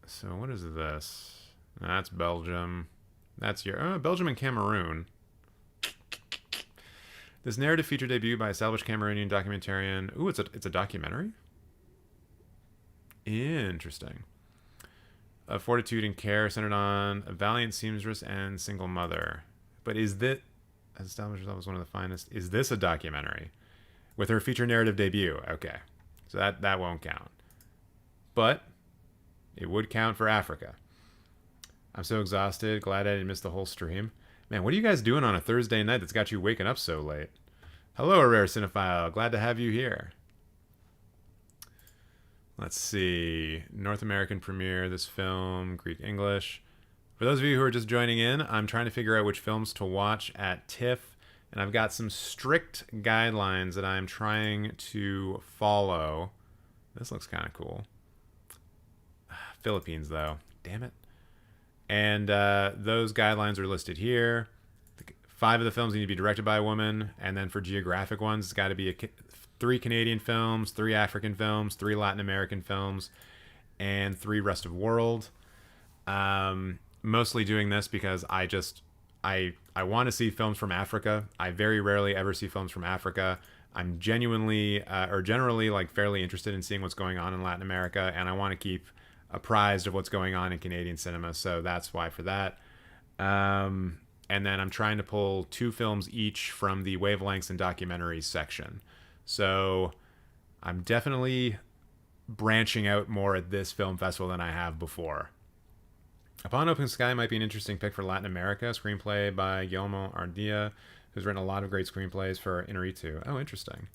So what is this? That's Belgium. That's Belgium and Cameroon. This narrative feature debut by established Cameroonian documentarian. Ooh, it's a documentary? Interesting. Fortitude and care centered on a valiant seamstress and single mother. But is that... Has established herself as one of the finest. Is this a documentary? With her feature narrative debut. Okay. So that won't count. But it would count for Africa. I'm so exhausted. Glad I didn't miss the whole stream. Man, what are you guys doing on a Thursday night that's got you waking up so late? Hello, a rare cinephile. Glad to have you here. Let's see. North American premiere, this film, Greek English. For those of you who are just joining in, I'm trying to figure out which films to watch at TIFF, and I've got some strict guidelines that I'm trying to follow. This looks kind of cool. Philippines, though. Damn it. And those guidelines are listed here. 5 of the films need to be directed by a woman, and then for geographic ones, it's got to be 3 Canadian films, 3 African films, 3 Latin American films, and 3 rest of world. Mostly doing this because I want to see films from Africa. I very rarely ever see films from Africa. I'm genuinely or generally like fairly interested in seeing what's going on in Latin America, and I want to keep apprised of what's going on in Canadian cinema. So that's why for that. and then I'm trying to pull 2 films each from the wavelengths and documentaries section. So I'm definitely branching out more at this film festival than I have before. Upon Open Sky might be an interesting pick for Latin America. Screenplay by Guillermo Ardilla, who's written a lot of great screenplays for Inarritu. Oh, interesting.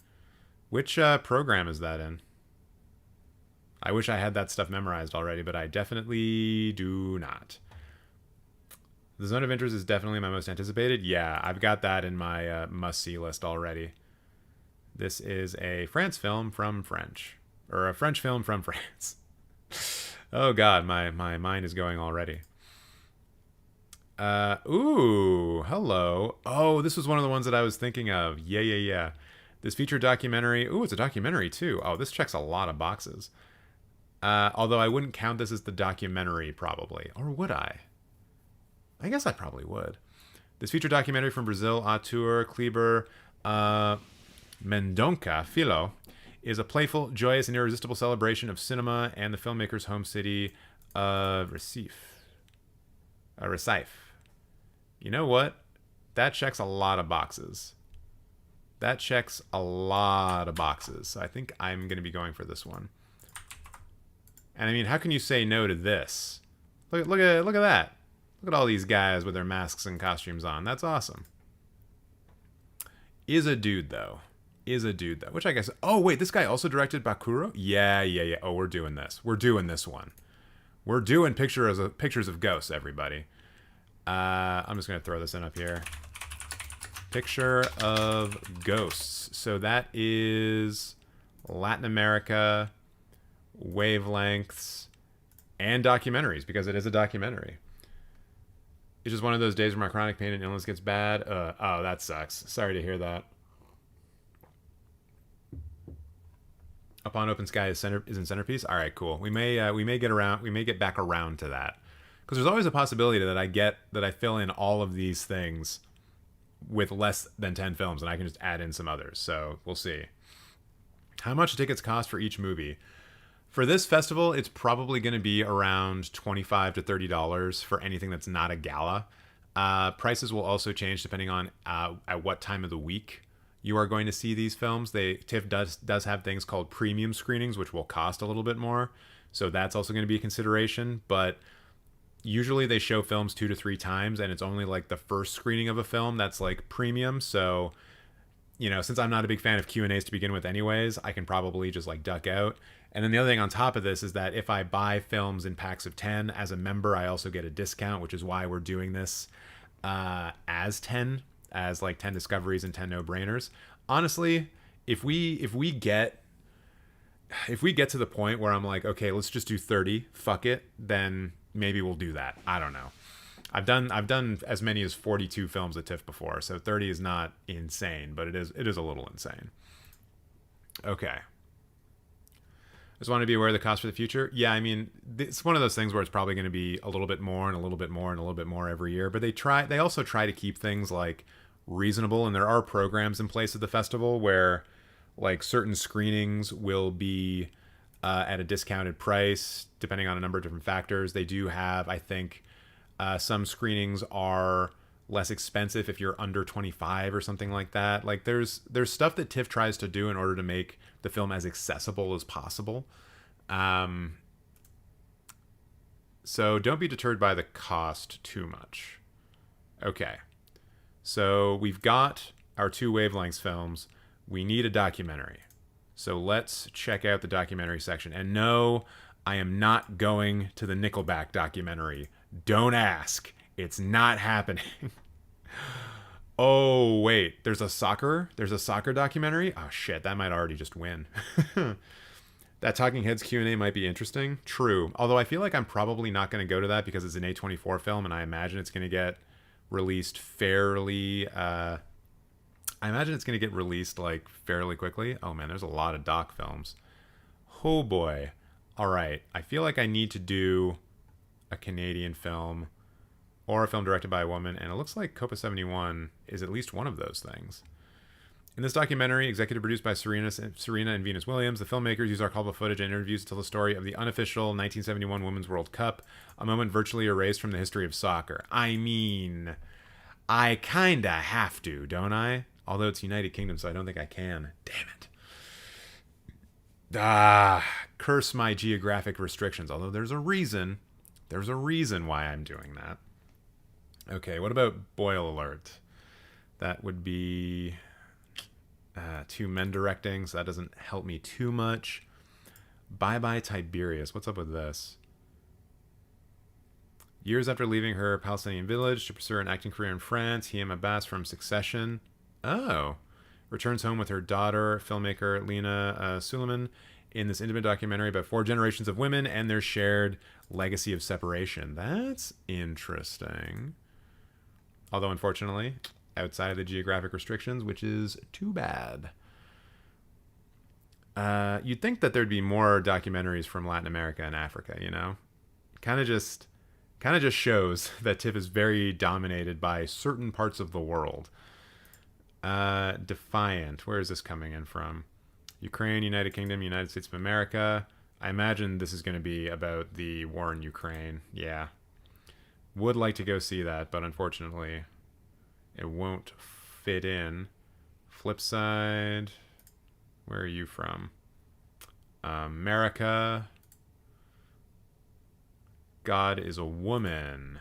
Which program is that in? I wish I had that stuff memorized already, but I definitely do not. The Zone of Interest is definitely my most anticipated. Yeah, I've got that in my must-see list already. This is a France film from French. Or a French film from France. Oh god, my mind is going already. Ooh, hello. Oh, this was one of the ones that I was thinking of. Yeah. This feature documentary. Ooh, it's a documentary too. Oh, this checks a lot of boxes. Although I wouldn't count this as the documentary, probably. Or would I? I guess I probably would. This feature documentary from Brazil, Arthur Kleber Mendonça Filho, is a playful, joyous, and irresistible celebration of cinema and the filmmaker's home city of Recife. You know what? That checks a lot of boxes. So I think I'm going to be going for this one. And I mean, how can you say no to this? Look at that. Look at all these guys with their masks and costumes on. That's awesome. Is a dude though. Which I guess. Oh wait, this guy also directed Bakuro. Yeah. Oh, we're doing this. We're doing this one. We're doing pictures of ghosts, everybody. I'm just gonna throw this in up here. Picture of ghosts. So that is Latin America, wavelengths, and documentaries, because it is a documentary. It's just one of those days where my chronic pain and illness gets bad. Oh, that sucks. Sorry to hear that. Upon Open Sky is in Centerpiece. All right, cool. We may get back around to that, because there's always a possibility that I fill in all of these things with less than 10 films, and I can just add in some others. So we'll see. How much tickets cost for each movie? For this festival, it's probably going to be around $25 to $30 for anything that's not a gala. Prices will also change depending on at what time of the week you are going to see these films. TIFF does have things called premium screenings, which will cost a little bit more. So that's also going to be a consideration. But usually they show films 2 to 3 times, and it's only like the first screening of a film that's like premium. So, you know, since I'm not a big fan of Q&As to begin with anyways, I can probably just like duck out. And then the other thing on top of this is that if I buy films in packs of 10 as a member, I also get a discount, which is why we're doing this as 10, as like 10 discoveries and 10 no-brainers. Honestly, if we get to the point where I'm like, okay, let's just do 30, fuck it, then maybe we'll do that. I don't know. I've done as many as 42 films at TIFF before, so 30 is not insane, but it is a little insane. Okay. Just want to be aware of the cost for the future. Yeah, I mean, it's one of those things where it's probably going to be a little bit more and a little bit more and a little bit more every year. But they also try to keep things like reasonable, and there are programs in place at the festival where like certain screenings will be at a discounted price depending on a number of different factors. They do have, I think, some screenings are less expensive if you're under 25 or something like that. Like there's stuff that TIFF tries to do in order to make the film as accessible as possible. So don't be deterred by the cost too much. Okay. So we've got our 2 wavelengths films. We need a documentary. So let's check out the documentary section. And no, I am not going to the Nickelback documentary. Don't ask. It's not happening. Oh, wait. There's a soccer documentary? Oh, shit. That might already just win. That Talking Heads Q&A might be interesting. True. Although I feel like I'm probably not going to go to that because it's an A24 film, and I imagine it's going to get released fairly... I imagine it's going to get released, like, fairly quickly. Oh, man. There's a lot of doc films. Oh, boy. All right. I feel like I need to do a Canadian film or a film directed by a woman, and it looks like Copa 71 is at least one of those things. In this documentary, executive produced by Serena and Venus Williams, the filmmakers use archival footage and interviews to tell the story of the unofficial 1971 Women's World Cup, a moment virtually erased from the history of soccer. I mean, I kinda have to, don't I? Although it's United Kingdom, so I don't think I can. Damn it. Curse my geographic restrictions. Although there's a reason. There's a reason why I'm doing that. Okay, what about Boil Alert? That would be two men directing, so that doesn't help me too much. Bye Bye Tiberius. What's up with this? Years after leaving her Palestinian village to pursue an acting career in France, Hiem Abbas from Succession. Oh. Returns home with her daughter, filmmaker Lena Suleiman, in this intimate documentary about 4 generations of women and their shared legacy of separation. That's interesting. Although, unfortunately, outside of the geographic restrictions, which is too bad. You'd think that there'd be more documentaries from Latin America and Africa, you know? Kind of just shows that TIFF is very dominated by certain parts of the world. Defiant. Where is this coming in from? Ukraine, United Kingdom, United States of America. I imagine this is going to be about the war in Ukraine. Yeah. Would like to go see that, but unfortunately it won't fit in. Flip side. Where are you from? America. God is a Woman.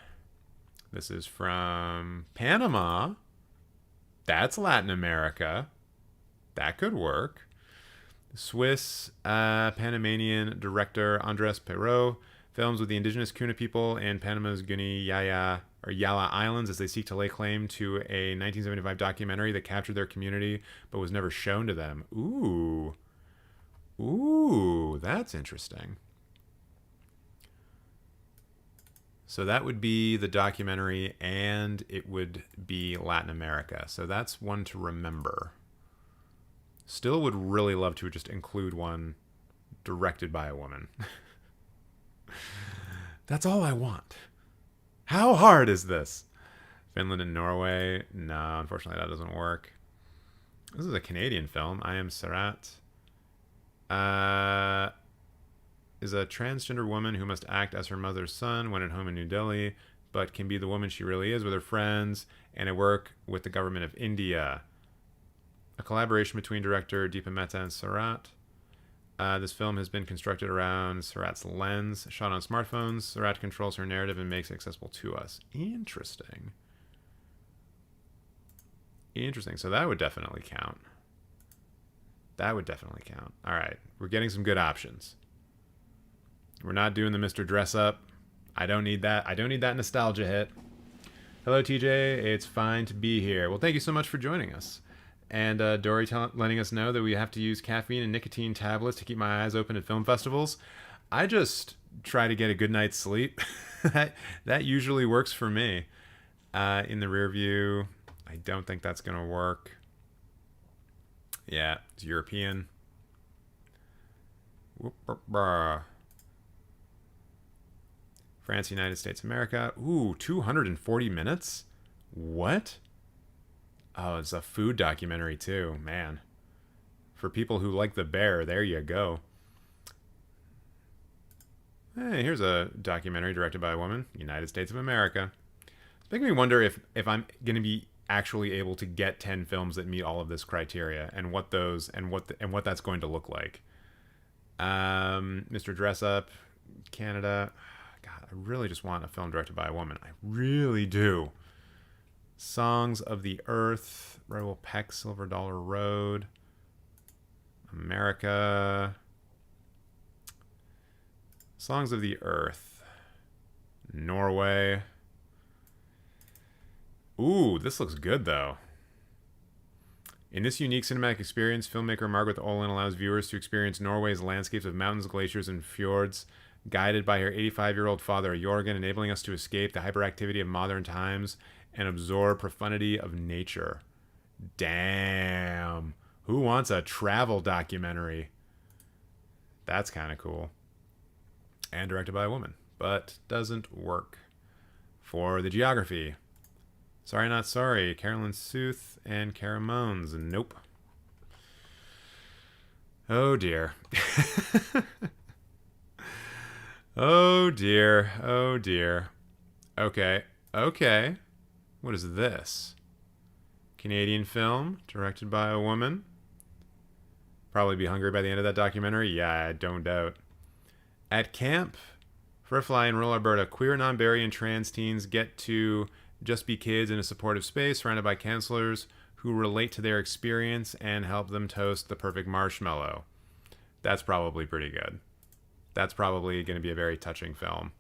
This is from Panama. That's Latin America. That could work. Swiss Panamanian director Andres Perot films with the indigenous Kuna people in Panama's Yala Islands as they seek to lay claim to a 1975 documentary that captured their community but was never shown to them. Ooh, that's interesting. So that would be the documentary, and it would be Latin America. So that's one to remember. Still would really love to just include one directed by a woman. That's all I want. How hard is this? Finland and Norway. No, unfortunately that doesn't work. This is a Canadian film. I Am Sarat. Is a transgender woman who must act as her mother's son when at home in New Delhi, but can be the woman she really is with her friends and at work with the government of India. A collaboration between director Deepa Mehta and Sarat. This film has been constructed around Sarat's lens. Shot on smartphones, Sarat controls her narrative and makes it accessible to us. Interesting. So that would definitely count. All right, we're getting some good options. We're not doing the Mr. Dress Up. I don't need that. I don't need that nostalgia hit. Hello, TJ. It's fine to be here. Well, thank you so much for joining us. And Dory letting us know that we have to use caffeine and nicotine tablets to keep my eyes open at film festivals. I just try to get a good night's sleep. that usually works for me. In the rear view, I don't think that's going to work. Yeah, it's European. France, United States, America. Ooh, 240 minutes? What? Oh, it's a food documentary too, man. For people who like the bear, there you go. Hey, here's a documentary directed by a woman, United States of America. It's making me wonder if I'm going to be actually able to get 10 films that meet all of this criteria and what that's going to look like. Mr. Dress Up, Canada. God, I really just want a film directed by a woman. I really do. Songs of the Earth, Raoul Peck, Silver Dollar Road, America. Songs of the Earth, Norway. Ooh, this looks good though. In this unique cinematic experience, filmmaker Margaret Olin allows viewers to experience Norway's landscapes of mountains, glaciers, and fjords, guided by her 85-year-old father, Jorgen, enabling us to escape the hyperactivity of modern times and absorb profundity of nature. Damn. Who wants a travel documentary? That's kind of cool. And directed by a woman, but doesn't work. For the geography. Sorry Not Sorry, Carolyn Sooth and Cara Mones. Nope. Oh dear. Oh dear. Okay. What is this? Canadian film, directed by a woman. Probably be hungry by the end of that documentary. Yeah, I don't doubt. At camp, for a fly in rural Alberta, queer, non-binary, and trans teens get to just be kids in a supportive space surrounded by counselors who relate to their experience and help them toast the perfect marshmallow. That's probably pretty good. That's probably going to be a very touching film.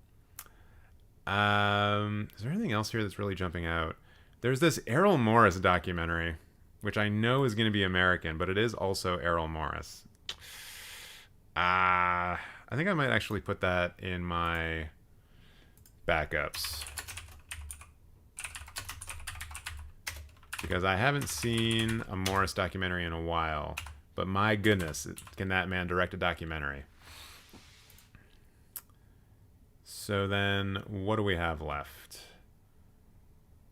Is there anything else here that's really jumping out? There's this Errol Morris documentary, which I know is going to be American, but it is also Errol Morris. I think I might actually put that in my backups. Because I haven't seen a Morris documentary in a while. But my goodness, can that man direct a documentary? So then, what do we have left?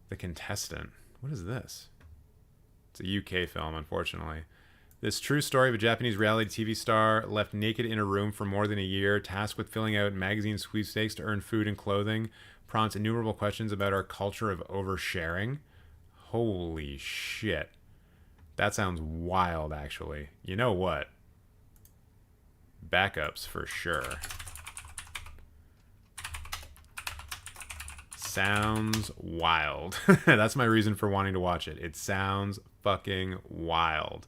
The Contestant. What is this? It's a UK film, unfortunately. This true story of a Japanese reality TV star left naked in a room for more than a year, tasked with filling out magazine sweepstakes to earn food and clothing, prompts innumerable questions about our culture of oversharing. Holy shit. That sounds wild, actually. You know what? Backups for sure. Sounds wild. That's my reason for wanting to watch it. It sounds fucking wild.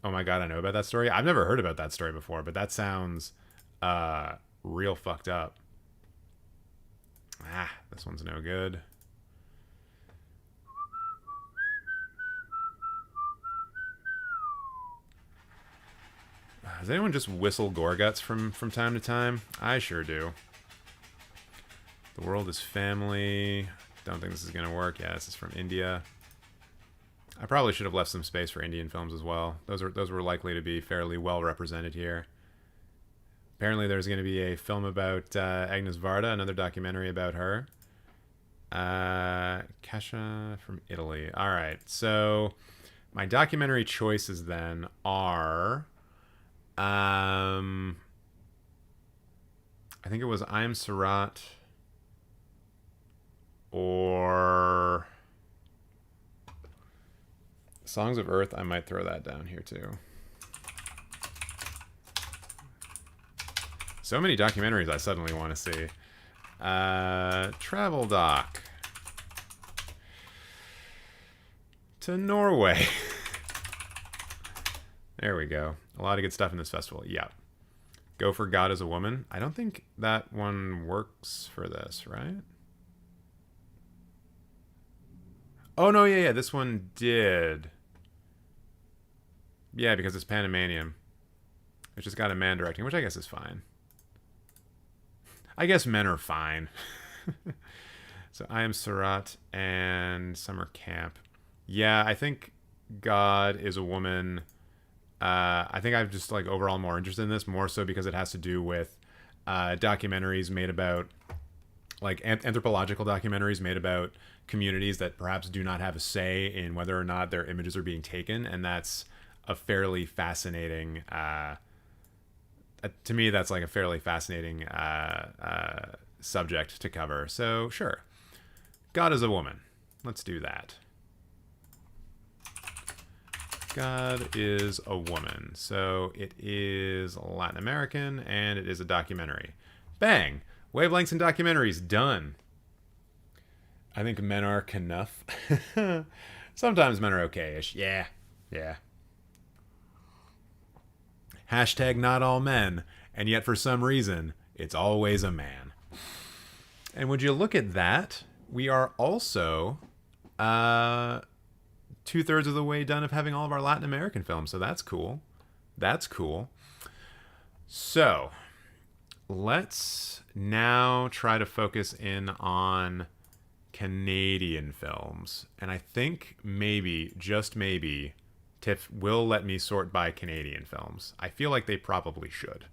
Oh my god, I know about that story. I've never heard about that story before, but that sounds real fucked up. This one's no good. Does anyone just whistle Gorguts from time to time? I sure do. The World is Family. Don't think this is going to work. Yeah, this is from India. I probably should have left some space for Indian films as well. Those were likely to be fairly well represented here. Apparently there's going to be a film about Agnes Varda, another documentary about her. Kasha from Italy. All right, so my documentary choices then are... I think it was I Am Surat or Songs of Earth. I might throw that down here too. So many documentaries I suddenly want to see. Travel doc to Norway. There we go. A lot of good stuff in this festival. Yeah. Go for God as a Woman. I don't think that one works for this, right? Oh, no, yeah. This one did. Yeah, because it's Panamanian. It's just got a man directing, which I guess is fine. I guess men are fine. So I Am Surat and Summer Camp. Yeah, I think God is a Woman... I think I'm just like overall more interested in this, more so because it has to do with documentaries made about, like anthropological documentaries made about communities that perhaps do not have a say in whether or not their images are being taken, and that's a fairly fascinating. To me, that's like a fairly fascinating subject to cover. So sure, God is a Woman. Let's do that. God is a Woman. So it is Latin American and it is a documentary. Bang! Wavelengths and documentaries done. I think men are enough. Sometimes men are okay-ish. Yeah. Hashtag not all men. And yet for some reason, it's always a man. And would you look at that? We are also... 2/3 of the way done of having all of our Latin American films, so that's cool. That's cool. So, let's now try to focus in on Canadian films. And I think maybe, just maybe, TIFF will let me sort by Canadian films. I feel like they probably should.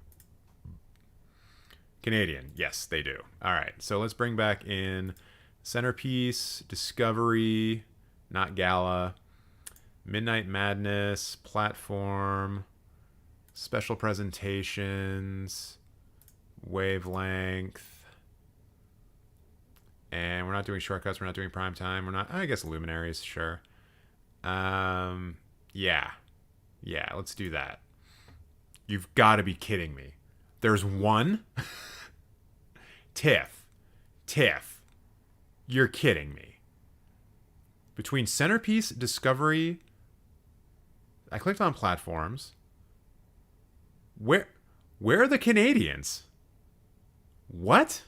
Canadian, yes, they do. All right, so let's bring back in Centerpiece, Discovery... Not Gala, Midnight Madness, Platform, Special Presentations, Wavelength, And we're not doing shortcuts. We're not doing prime time. We're not, I guess, luminaries, sure. Yeah. Yeah, let's do that. You've got to be kidding me. There's one? TIFF. TIFF. You're kidding me. Between Centerpiece, Discovery... I clicked on platforms. Where are the Canadians? What?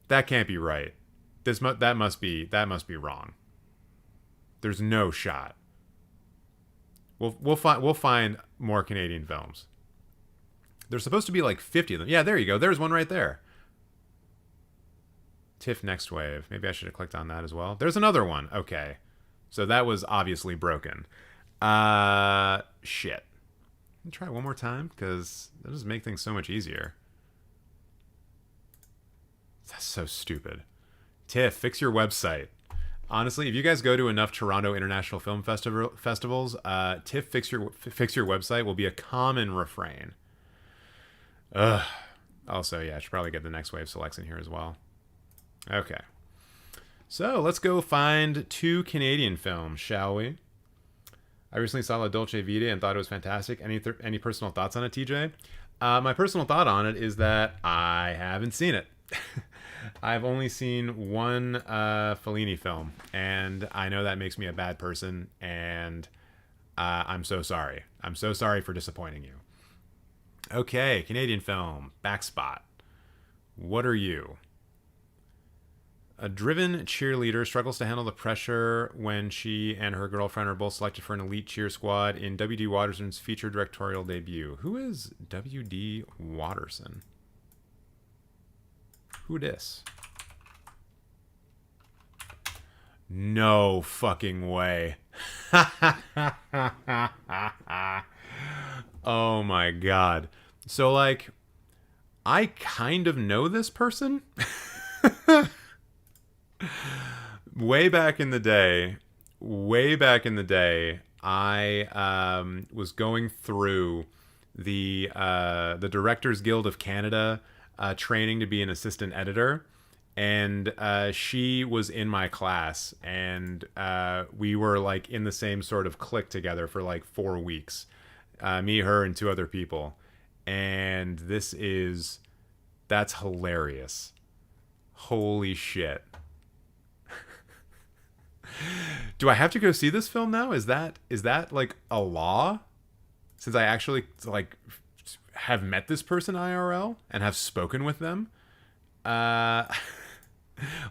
That can't be right. That must be wrong. There's no shot. We'll find more Canadian films. There's supposed to be like 50 of them. Yeah, there you go. There's one right there. TIFF Next Wave. Maybe I should have clicked on that as well. There's another one. Okay. So that was obviously broken. Shit. Let me try it one more time because that'll just make things so much easier. That's so stupid. TIFF, fix your website. Honestly, if you guys go to enough Toronto International Film Festivals, TIFF, fix your website will be a common refrain. Ugh. Also, yeah, I should probably get the Next Wave selects in here as well. Okay. So let's go find 2 Canadian films, shall we? I recently saw La Dolce Vita and thought it was fantastic. Any personal thoughts on it, TJ? My personal thought on it is that I haven't seen it. I've only seen one Fellini film, and I know that makes me a bad person, and I'm so sorry. I'm so sorry for disappointing you. Okay, Canadian film, Backspot. What are you? A driven cheerleader struggles to handle the pressure when she and her girlfriend are both selected for an elite cheer squad in W.D. Watterson's feature directorial debut. Who is W.D. Watterson? Who dis? No fucking way. Oh my god. So, like, I kind of know this person. way back in the day, I was going through the Directors Guild of Canada training to be an assistant editor, and she was in my class, and we were like in the same sort of clique together for like 4 weeks, me, her, and 2 other people, and that's hilarious. Holy shit. Do I have to go see this film now? Is that like a law? Since I actually like have met this person IRL and have spoken with them.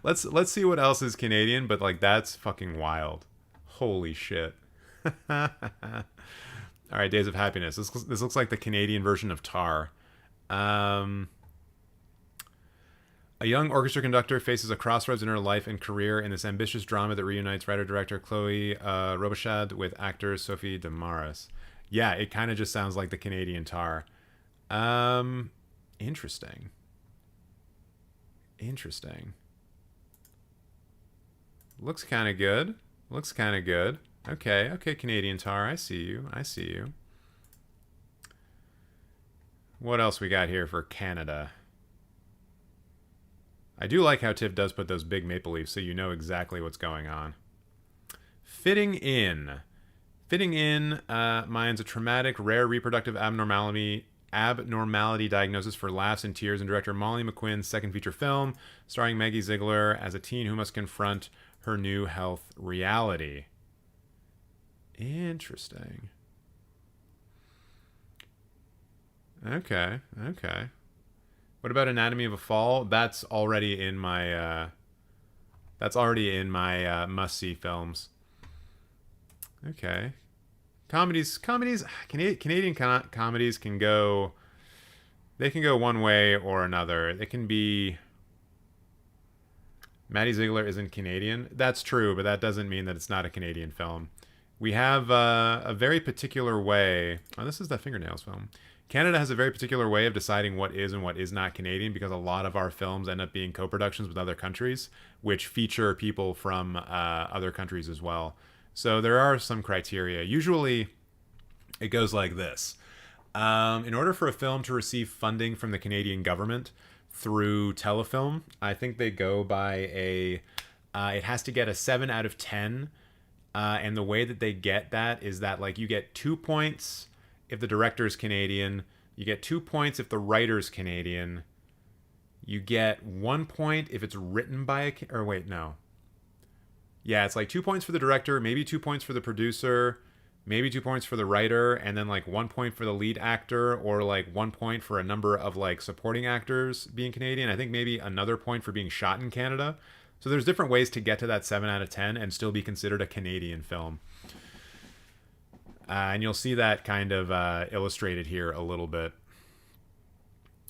Let's see what else is Canadian, but like that's fucking wild. Holy shit. All right, Days of Happiness. This looks like the Canadian version of Tar. A young orchestra conductor faces a crossroads in her life and career in this ambitious drama that reunites writer-director Chloe Robichaud with actor Sophie Damaris. Yeah, it kind of just sounds like the Canadian Tar. Interesting. Looks kind of good. Okay, Canadian Tar. I see you. What else we got here for Canada? I do like how TIFF does put those big maple leaves so you know exactly what's going on. Fitting in. Mine's a traumatic, rare reproductive abnormality diagnosis for laughs and tears in director Molly McQuinn's second feature film, starring Maggie Ziegler as a teen who must confront her new health reality. Interesting. Okay. What about Anatomy of a Fall? That's already in my must-see films. Okay. Comedies. Canadian comedies can go. They can go one way or another. It can be. Maddie Ziegler isn't Canadian. That's true, but that doesn't mean that it's not a Canadian film. We have a very particular way. Oh, this is that Fingernails film. Canada has a very particular way of deciding what is and what is not Canadian, because a lot of our films end up being co-productions with other countries, which feature people from other countries as well. So there are some criteria. Usually it goes like this. In order for a film to receive funding from the Canadian government through Telefilm. I think they go by it has to get a 7 out of 10. And the way that they get that is that, like, you get 2 points if the director is Canadian. You get 2 points if the writer's Canadian. You get 1 point if it's written by a... Or wait, no. Yeah, it's like 2 points for the director, maybe 2 points for the producer, maybe 2 points for the writer, and then like 1 point for the lead actor, or like 1 point for a number of like supporting actors being Canadian. I think maybe another point for being shot in Canada. So there's different ways to get to that 7 out of 10 and still be considered a Canadian film. And you'll see that kind of illustrated here a little bit.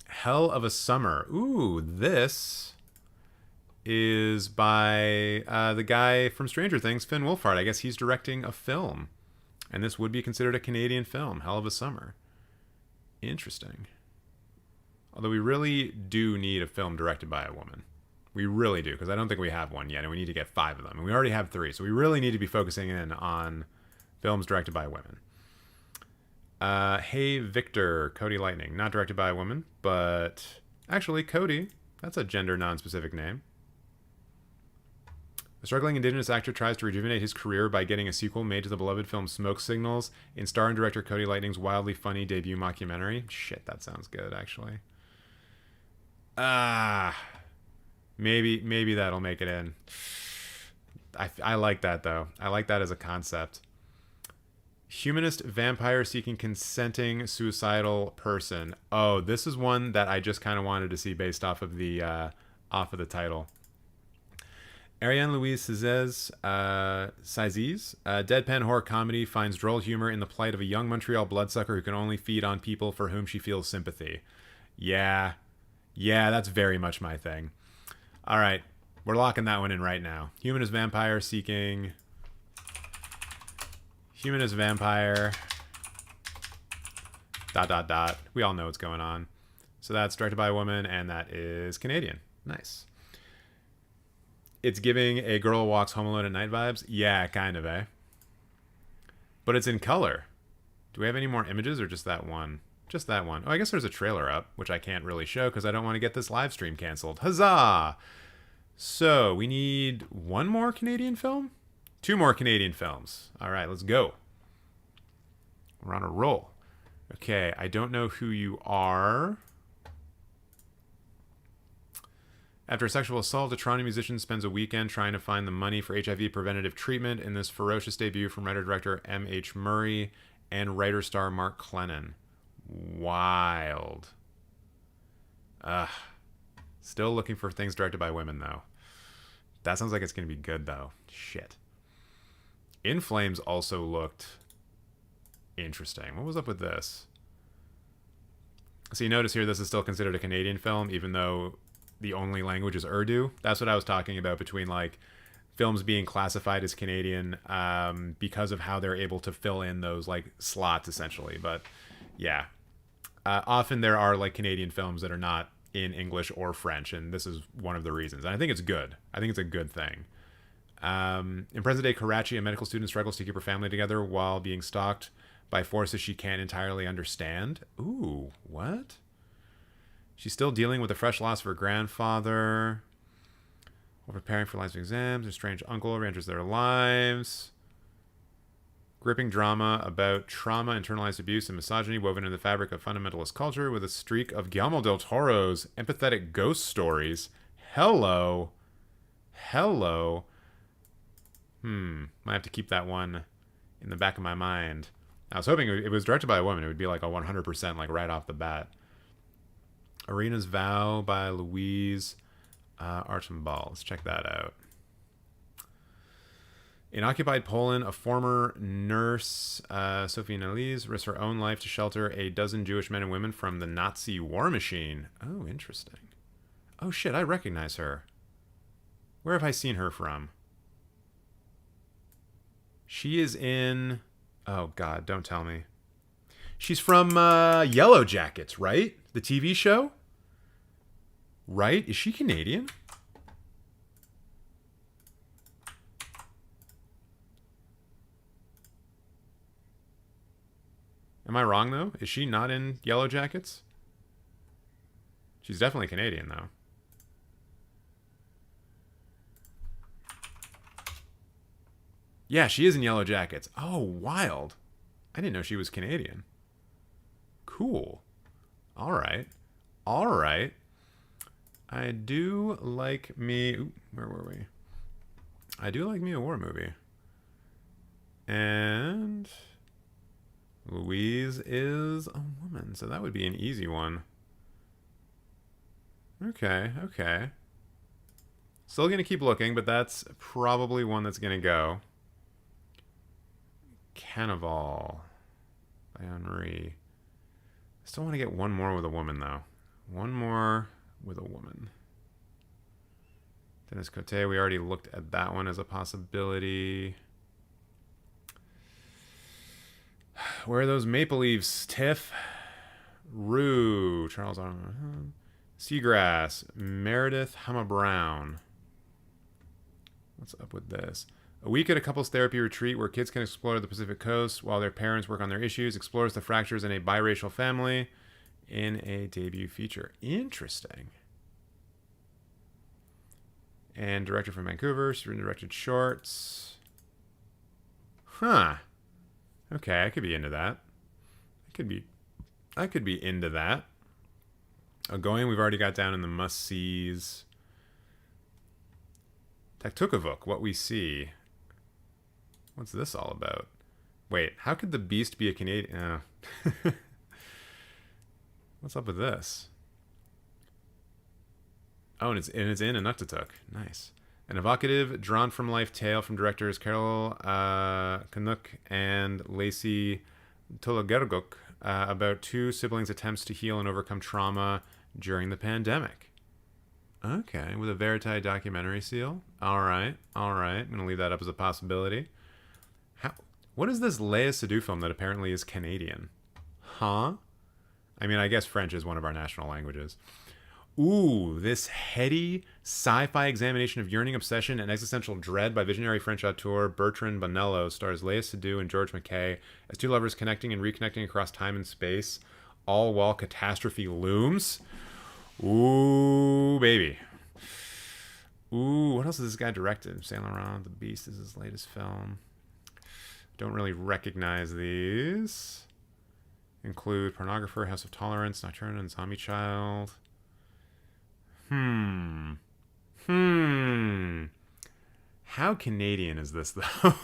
Hell of a Summer. Ooh, this is by the guy from Stranger Things, Finn Wolfhard. I guess he's directing a film. And this would be considered a Canadian film, Hell of a Summer. Interesting. Although we really do need a film directed by a woman. We really do, because I don't think we have one yet, and we need to get 5 of them. And we already have 3, so we really need to be focusing in on films directed by women. Hey Victor, Cody Lightning. Not directed by a woman, but actually Cody, that's a gender non-specific name. A struggling Indigenous actor tries to rejuvenate his career by getting a sequel made to the beloved film Smoke Signals in star and director Cody Lightning's wildly funny debut mockumentary. Shit, that sounds good, actually. Maybe that'll make it in. I like that, though. I like that as a concept. Humanist vampire seeking consenting suicidal person. Oh, this is one that I just kind of wanted to see based off of the title. Ariane Louise Saziz, deadpan horror comedy, finds droll humor in the plight of a young Montreal bloodsucker who can only feed on people for whom she feels sympathy. Yeah, that's very much my thing. All right, we're locking that one in right now. Humanist vampire seeking... Humanist vampire... ... We all know what's going on. So that's directed by a woman, and that is Canadian. Nice. It's giving a girl walks home alone at night vibes. Yeah, kind of, eh? But it's in color. Do we have any more images, or just that one? Just that one. Oh, I guess there's a trailer up, which I can't really show because I don't want to get this live stream canceled. Huzzah! So, we need 1 more Canadian film? 2 more Canadian films. All right, let's go. We're on a roll. Okay, I don't know who you are. After a sexual assault, a Toronto musician spends a weekend trying to find the money for HIV preventative treatment in this ferocious debut from writer-director M.H. Murray and writer-star Mark Clennon. Wild. Still looking for things directed by women, though. That sounds like it's going to be good, though. Shit. In Flames also looked interesting. What was up with this? So you notice here this is still considered a Canadian film, even though the only language is Urdu. That's what I was talking about between, like, films being classified as Canadian because of how they're able to fill in those, like, slots, essentially. But, yeah. Often there are, like, Canadian films that are not in English or French, and this is one of the reasons. And I think it's good. I think it's a good thing. In present-day Karachi, a medical student struggles to keep her family together while being stalked by forces she can't entirely understand. Ooh, what? She's still dealing with the fresh loss of her grandfather. While preparing for life's exams, her strange uncle re-enters their lives. Gripping drama about trauma, internalized abuse, and misogyny woven into the fabric of fundamentalist culture with a streak of Guillermo del Toro's empathetic ghost stories. Hello. Might have to keep that one in the back of my mind. I was hoping it was directed by a woman. It would be like a 100%, like, right off the bat. Arena's Vow by Louise Archambault. Let's check that out. In occupied Poland, a former nurse, Sophie Nélise, risks her own life to shelter a dozen Jewish men and women from the Nazi war machine. Oh, interesting. Oh, shit, I recognize her. Where have I seen her from? She is in... Oh, God, don't tell me. She's from Yellow Jackets, right? The TV show? Right? Is she Canadian? Am I wrong, though? Is she not in Yellow Jackets? She's definitely Canadian, though. Yeah, she is in Yellow Jackets. Oh, wild. I didn't know she was Canadian. Cool. All right. All right. I do like me... Ooh, where were we? I do like me a war movie. And... Louise is a woman, so that would be an easy one. Okay, okay. Still gonna keep looking, but that's probably one that's gonna go. Carnival by Henri. I still want to get one more with a woman, though. One more with a woman. Dennis Cote, we already looked at that one as a possibility. Where are those maple leaves, Tiff? Rue, Charles Arnold. Seagrass, Meredith Hama Brown. What's up with this? A week at a couples therapy retreat where kids can explore the Pacific Coast while their parents work on their issues, explores the fractures in a biracial family in a debut feature. Interesting. And director from Vancouver, she directed shorts. Huh. Okay, I could be into that. I could be into that. Going, we've already got down in the must-sees. Taktukavuk, What We See. What's this all about? Wait, how could the Beast be a Canadian? Oh. What's up with this? Oh, and it's in Inuktitut. Nice. An evocative, drawn-from-life tale from directors Carol Canuck and Lacey Tulagerguk about two siblings' attempts to heal and overcome trauma during the pandemic. Okay, with a Verite documentary seal. All right. I'm going to leave that up as a possibility. What is this Léa Seydoux film that apparently is Canadian? Huh? I mean, I guess French is one of our national languages. Ooh, this heady sci-fi examination of yearning, obsession, and existential dread by visionary French auteur Bertrand Bonello stars Léa Seydoux and George Mackay as two lovers connecting and reconnecting across time and space, all while catastrophe looms. Ooh, baby. Ooh, what else has this guy directed? Saint Laurent, The Beast is his latest film. Don't really recognize these. Include Pornographer, House of Tolerance, Nocturne, and Zombie Child. How Canadian is this, though?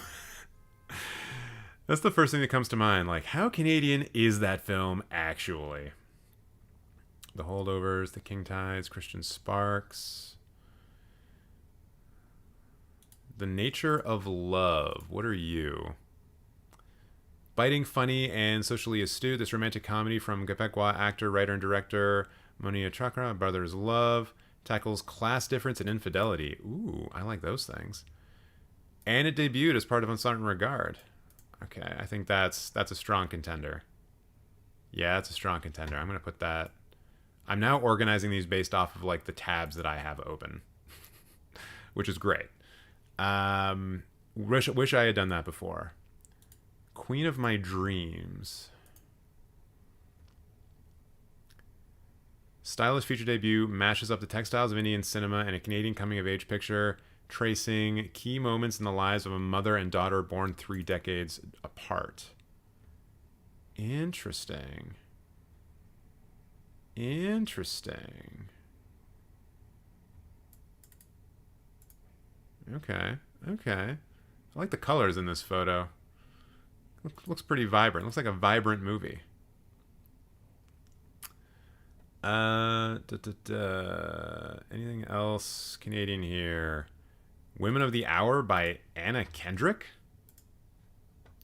That's the first thing that comes to mind. Like, how Canadian is that film actually? The Holdovers, The King Tides, Christian Sparks. The Nature of Love. What are you? Biting, funny, and socially astute, this romantic comedy from Quebecois actor, writer, and director Monia Chakra, Brothers Love, tackles class difference and infidelity. Ooh, I like those things. And it debuted as part of Uncertain Regard. Okay, I think that's a strong contender. Yeah, it's a strong contender. I'm going to put that... I'm now organizing these based off of, like, the tabs that I have open. Which is great. Wish I had done that before. Queen of My Dreams. Stylish feature debut mashes up the textiles of Indian cinema and a Canadian coming-of-age picture, tracing key moments in the lives of a mother and daughter born 3 decades apart. Interesting. Okay. I like the colors in this photo. Looks pretty vibrant. Looks like a vibrant movie. Anything else Canadian here? Women of the Hour by Anna Kendrick.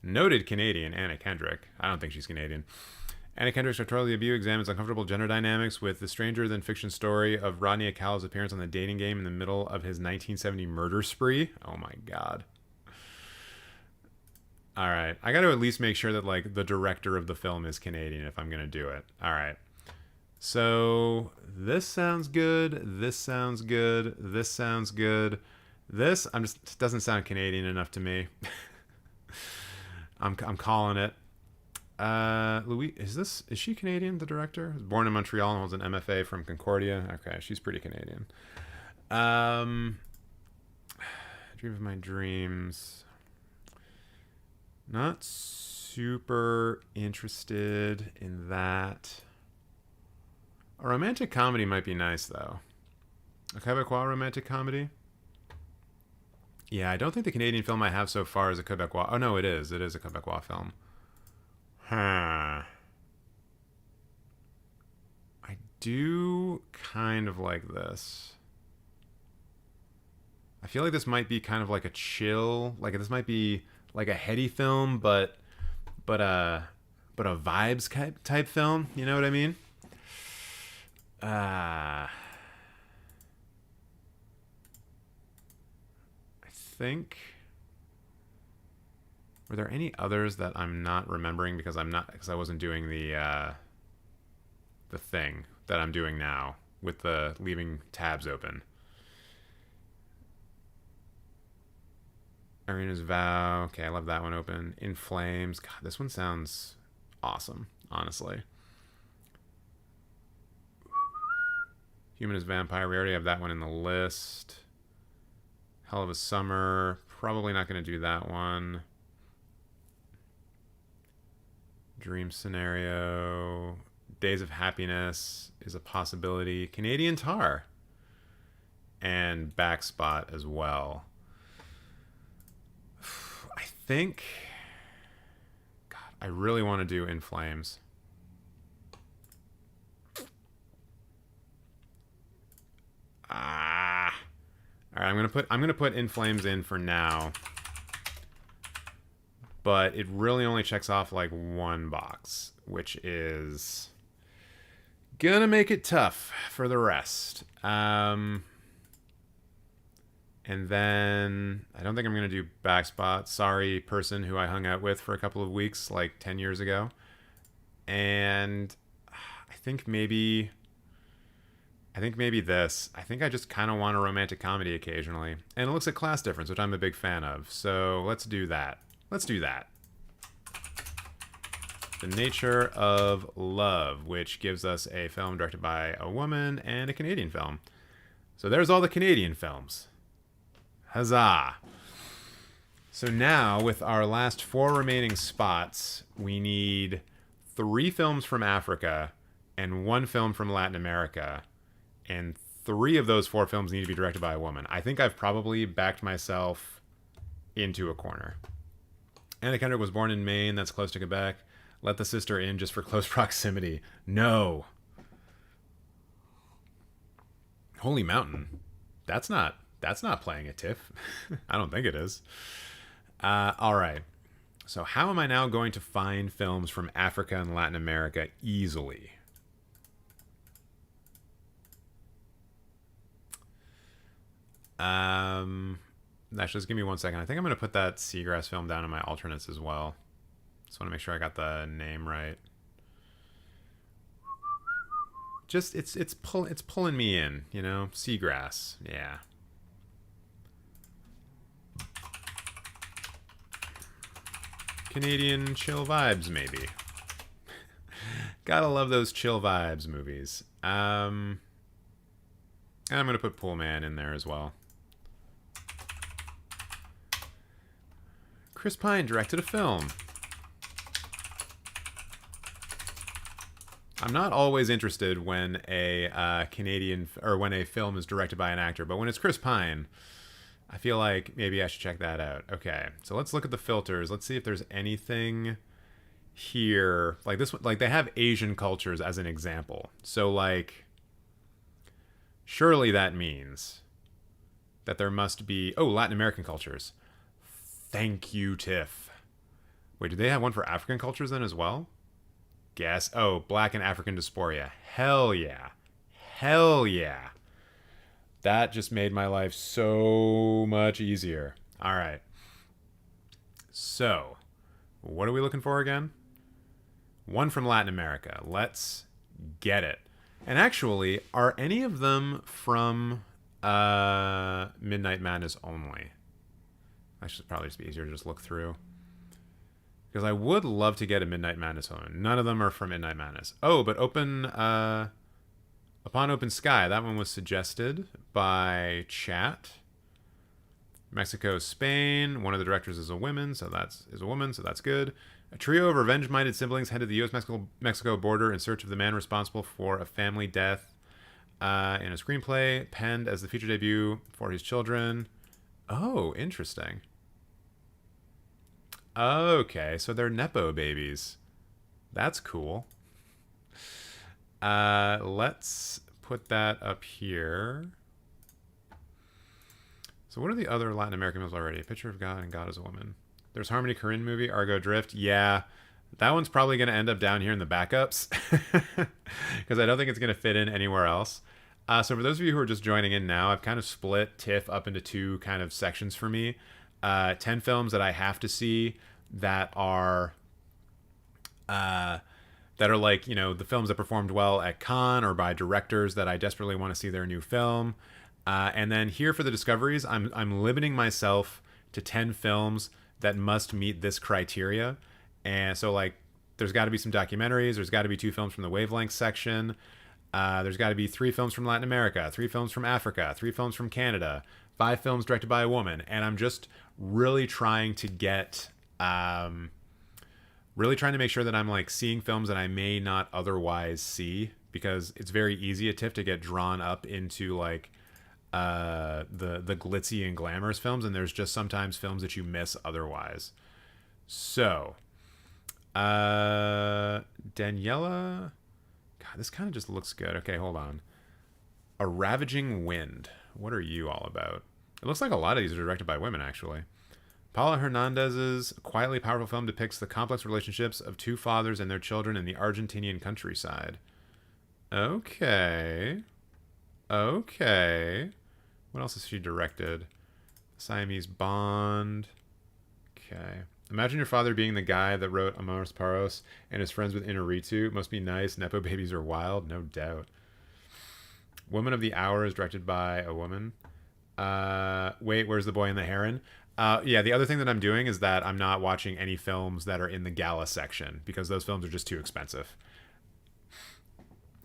Noted Canadian Anna Kendrick. I don't think she's Canadian. Anna Kendrick's directorial debut examines uncomfortable gender dynamics with the stranger-than-fiction story of Rodney Acal's appearance on the dating game in the middle of his 1970 murder spree. Oh my god. All right. I got to at least make sure that, like, the director of the film is Canadian if I'm going to do it. All right. So this sounds good. This doesn't sound Canadian enough to me. I'm calling it. Is she Canadian, the director? Was born in Montreal and holds an MFA from Concordia. Okay, she's pretty Canadian. Dream of my dreams. Not super interested in that. A romantic comedy might be nice, though. A Quebecois romantic comedy? Yeah, I don't think the Canadian film I have so far is a Quebecois. Oh, no, it is. It is a Quebecois film. Huh. I do kind of like this. I feel like this might be kind of like a chill, like this might be like a heady film, but a vibes type film. You know what I mean? I think. Were there any others that I'm not remembering because I wasn't doing the thing that I'm doing now with the leaving tabs open. Irina's Vow. Okay, I love that one open. In Flames. God, this one sounds awesome, honestly. Humanist Vampire. We already have that one in the list. Hell of a Summer. Probably not going to do that one. Dream Scenario. Days of Happiness is a possibility. Canadian Tar. And Backspot as well. I think... God, I really want to do In Flames. All right, I'm gonna put In Flames in for now. But it really only checks off like one box, which is gonna make it tough for the rest. And then I don't think I'm going to do Backspot. Sorry, person who I hung out with for a couple of weeks, like 10 years ago. And I think maybe this. I think I just kind of want a romantic comedy occasionally. And it looks at Class Difference, which I'm a big fan of. So let's do that. Let's do that. The Nature of Love, which gives us a film directed by a woman and a Canadian film. So there's all the Canadian films. Huzzah! So now, with our last 4 remaining spots, we need 3 films from Africa and 1 film from Latin America. And 3 of those 4 films need to be directed by a woman. I think I've probably backed myself into a corner. Anna Kendrick was born in Maine, that's close to Quebec. Let the Sister in just for close proximity. No. Holy Mountain. That's not playing at TIFF. I don't think it is. All right. So how am I now going to find films from Africa and Latin America easily? Actually, just give me 1 second. I think I'm going to put that Seagrass film down in my alternates as well. Just want to make sure I got the name right. Just it's pulling me in, you know? Seagrass. Yeah. Canadian chill vibes, maybe. Gotta love those chill vibes movies. And I'm gonna put Pool Man in there as well. Chris Pine directed a film. I'm not always interested when a when a film is directed by an actor, but when it's Chris Pine, I feel like maybe I should check that out. Okay, so let's look at the filters. Let's see if there's anything here like this. Like they have Asian cultures as an example. So like, surely that means that there must be Latin American cultures. Thank you, TIFF. Wait, do they have one for African cultures then as well? Guess. Black and African dysphoria. Hell yeah. Hell yeah. That just made my life so much easier. All right. So, what are we looking for again? One from Latin America. Let's get it. And actually, are any of them from Midnight Madness only? That should probably just be easier to just look through. Because I would love to get a Midnight Madness one. None of them are from Midnight Madness. Oh, but Upon Open Sky, that one was suggested by chat. Mexico, Spain. One of the directors is a woman, so that's good. A trio of revenge-minded siblings head to the U.S.-Mexico border in search of the man responsible for a family death in a screenplay penned as the feature debut for his children. Oh, interesting. Okay, so they're Nepo babies. That's cool. Let's put that up here. So what are the other Latin American films already? A Picture of God and God is a Woman. There's Harmony Korine movie, Argo Drift. Yeah, that one's probably going to end up down here in the backups because I don't think it's going to fit in anywhere else. So for those of you who are just joining in now, I've kind of split TIFF up into two kind of sections for me. 10 films that I have to see that are like, you know, the films that performed well at Cannes or by directors that I desperately want to see their new film. And then here for the discoveries, I'm limiting myself to 10 films that must meet this criteria. And so, like, there's got to be some documentaries. There's got to be 2 films from the wavelength section. There's got to be 3 films from Latin America, 3 films from Africa, 3 films from Canada, 5 films directed by a woman. And I'm just really trying to get, really trying to make sure that I'm like seeing films that I may not otherwise see, because it's very easy at TIFF to get drawn up into like the glitzy and glamorous films, and there's just sometimes films that you miss otherwise. So Daniela, God, this kind of just looks good. Okay, hold on. A Ravaging Wind. What are you all about? It looks like a lot of these are directed by women, actually. Paula Hernandez's quietly powerful film depicts the complex relationships of 2 fathers and their children in the Argentinian countryside. Okay. What else has she directed? Siamese Bond. Okay. Imagine your father being the guy that wrote Amores Paros and is friends with Inarritu. Must be nice. Nepo babies are wild. No doubt. Woman of the Hour is directed by a woman. Wait, Where's the Boy and the Heron? Yeah, the other thing that I'm doing is that I'm not watching any films that are in the gala section because those films are just too expensive.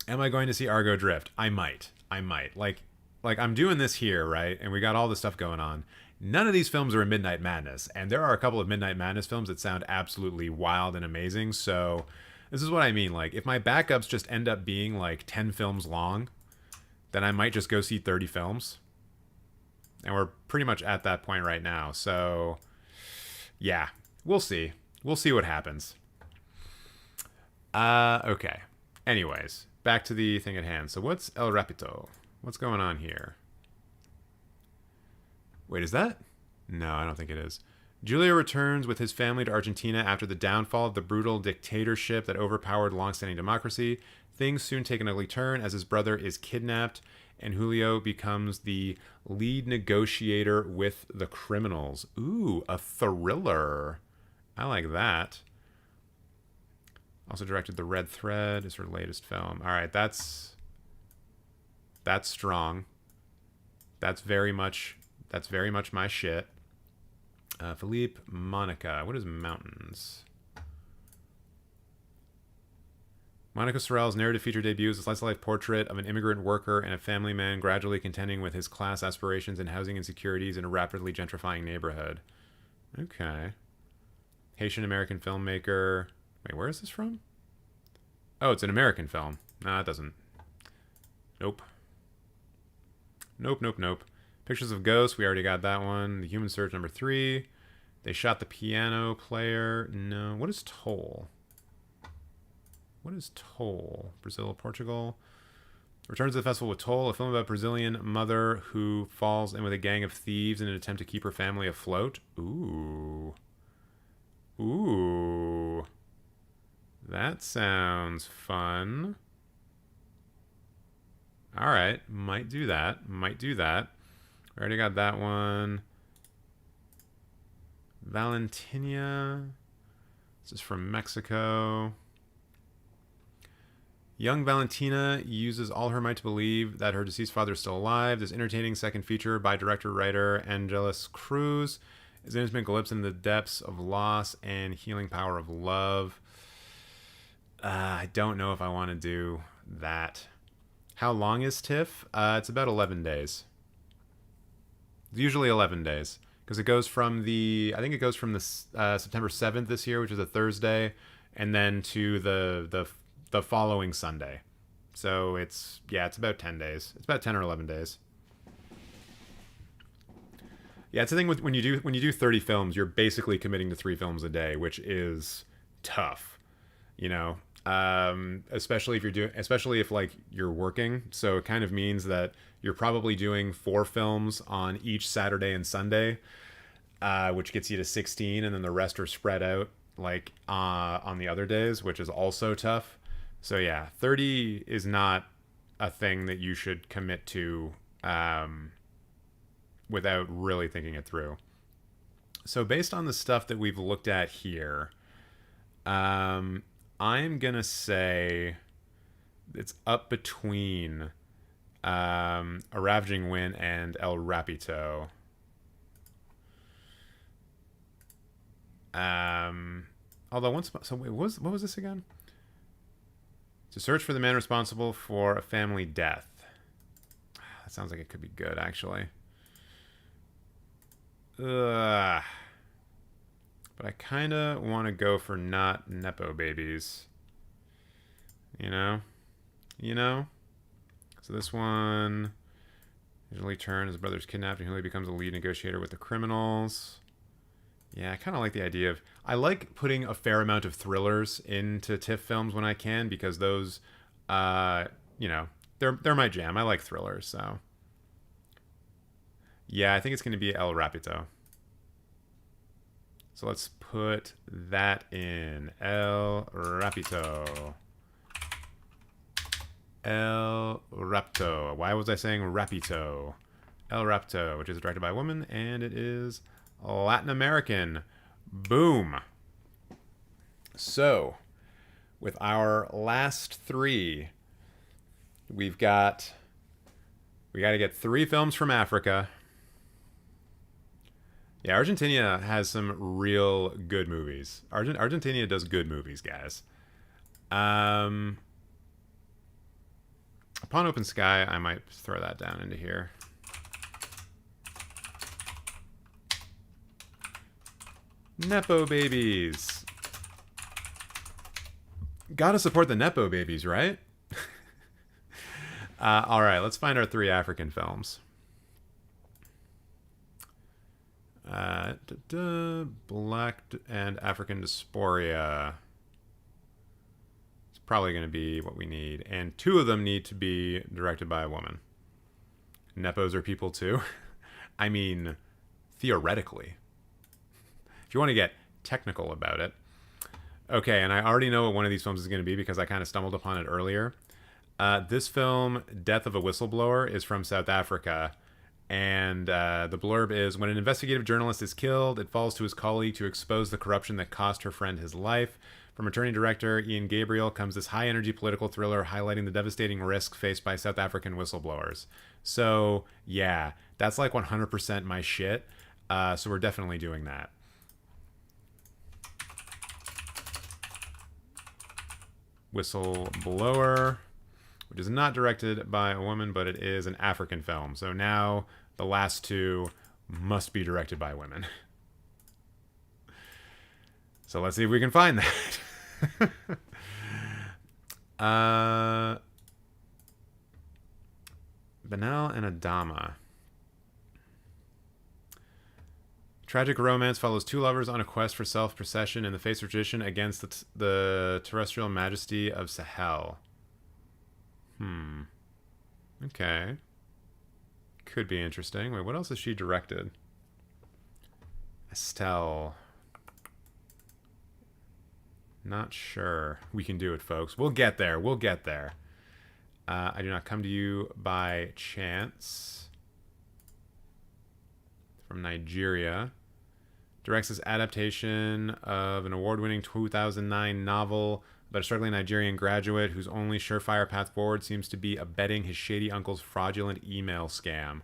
Am I going to see Argo Drift? I might. Like I'm doing this here, right? And we got all this stuff going on. None of these films are in Midnight Madness, and there are a couple of Midnight Madness films that sound absolutely wild and amazing. So this is what I mean. Like, if my backups just end up being like 10 films long, then I might just go see 30 films. And we're pretty much at that point right now. So yeah, we'll see. We'll see what happens. Okay. Anyways, back to the thing at hand. So what's El Rapito? What's going on here? Wait, is that? No, I don't think it is. Julio returns with his family to Argentina after the downfall of the brutal dictatorship that overpowered long-standing democracy. Things soon take an ugly turn as his brother is kidnapped, and Julio becomes the lead negotiator with the criminals. Ooh, a thriller. I like that. Also directed The Red Thread, is her latest film. All right, that's strong. That's very much my shit. Philippe Monica. What is Mountains? Monica Sorrell's narrative feature debut is a slice-of-life portrait of an immigrant worker and a family man gradually contending with his class aspirations and housing insecurities in a rapidly gentrifying neighborhood. Okay. Haitian-American filmmaker. Wait, where is this from? Oh, it's an American film. Nah, it doesn't. Nope. Nope. Pictures of Ghosts, we already got that one. The Human Surge, number 3. They shot the piano player. No. What is Toll? Brazil, Portugal. Returns to the festival with Toll, a film about a Brazilian mother who falls in with a gang of thieves in an attempt to keep her family afloat. Ooh. That sounds fun. All right, might do that. We already got that one. Valentina. This is from Mexico. Young Valentina uses all her might to believe that her deceased father is still alive. This entertaining second feature by director-writer Angeles Cruz His intimate glimpse in the depths of loss and healing power of love. I don't know if I want to do that. How long is TIFF? It's about 11 days. Usually 11 days. Because it goes from I think it goes from the September 7th this year, which is a Thursday, and then to the following Sunday. So it's about 10 days. It's about 10 or 11 days. Yeah, it's the thing with when you do 30 films, you're basically committing to 3 films a day, which is tough, you know. Especially if like you're working. So it kind of means that you're probably doing 4 films on each Saturday and Sunday, which gets you to 16, and then the rest are spread out like on the other days, which is also tough. So yeah, 30 is not a thing that you should commit to without really thinking it through. So based on the stuff that we've looked at here, I'm going to say it's up between A Ravaging Wind and El Rapito. Although what was this again? To search for the man responsible for a family death. That sounds like it could be good, actually. Ugh. But I kind of want to go for not Nepo babies. You know? So this one usually turns his brother's kidnapped and he becomes a lead negotiator with the criminals. Yeah, I kind of like the idea of... I like putting a fair amount of thrillers into TIFF films when I can, because those, they're my jam. I like thrillers, so... Yeah, I think it's going to be El Rapito. So let's put that in. El Rapito. El Rapto. Why was I saying Rapito? El Rapto, which is directed by a woman, and it is Latin American. Boom. So, with our last 3, we got to get 3 films from Africa. Yeah, Argentina has some real good movies. Argentina does good movies, guys. Upon Open Sky, I might throw that down into here. Nepo babies. Gotta support the Nepo babies, right? All right, let's find our 3 African films. Black and African Dysphoria. It's probably going to be what we need. And 2 of them need to be directed by a woman. Nepos are people too. I mean, theoretically. If you want to get technical about it. Okay, and I already know what one of these films is going to be because I kind of stumbled upon it earlier. This film, Death of a Whistleblower, is from South Africa. And the blurb is, when an investigative journalist is killed, it falls to his colleague to expose the corruption that cost her friend his life. From attorney director Ian Gabriel comes this high-energy political thriller highlighting the devastating risk faced by South African whistleblowers. So, yeah, that's like 100% my shit. So we're definitely doing that. Whistleblower, which is not directed by a woman, but it is an African film. So now the last 2 must be directed by women. So let's see if we can find that. Benel and Adama. Tragic romance follows 2 lovers on a quest for self-possession in the face of tradition against the terrestrial majesty of Sahel. Okay. Could be interesting. Wait, what else has she directed? Estelle. Not sure. We can do it, folks. We'll get there. We'll get there. I do not come to you by chance. From Nigeria. Directs this adaptation of an award-winning 2009 novel about a struggling Nigerian graduate whose only surefire path forward seems to be abetting his shady uncle's fraudulent email scam.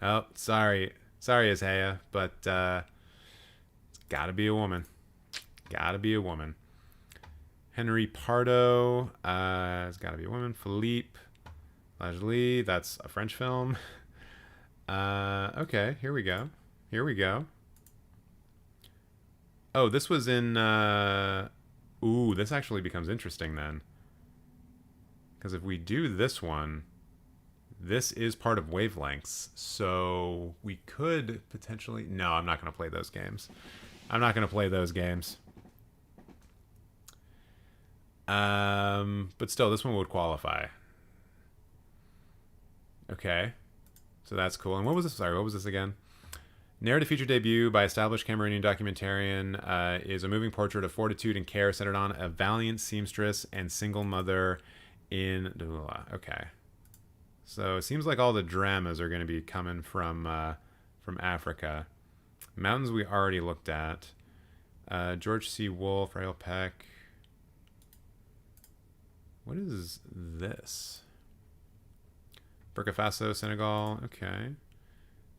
Oh, sorry, Isaiah, but Gotta be a woman. Gotta be a woman. Henry Pardo. It's gotta be a woman. Philippe Lajli. That's a French film. Okay, here we go. Here we go. Oh, this was in... Ooh, this actually becomes interesting then. Because if we do this one, this is part of Wavelengths. So we could potentially... No, I'm not going to play those games. I'm not going to play those games. But still, this one would qualify. Okay. So that's cool. And what was this? Sorry, what was this again? Narrative feature debut by established Cameroonian documentarian is a moving portrait of fortitude and care centered on a valiant seamstress and single mother in Douala. Okay. So it seems like all the dramas are going to be coming from Africa. Mountains we already looked at. George C. Wolfe, Rael Peck. What is this? Burkina Faso, Senegal. Okay.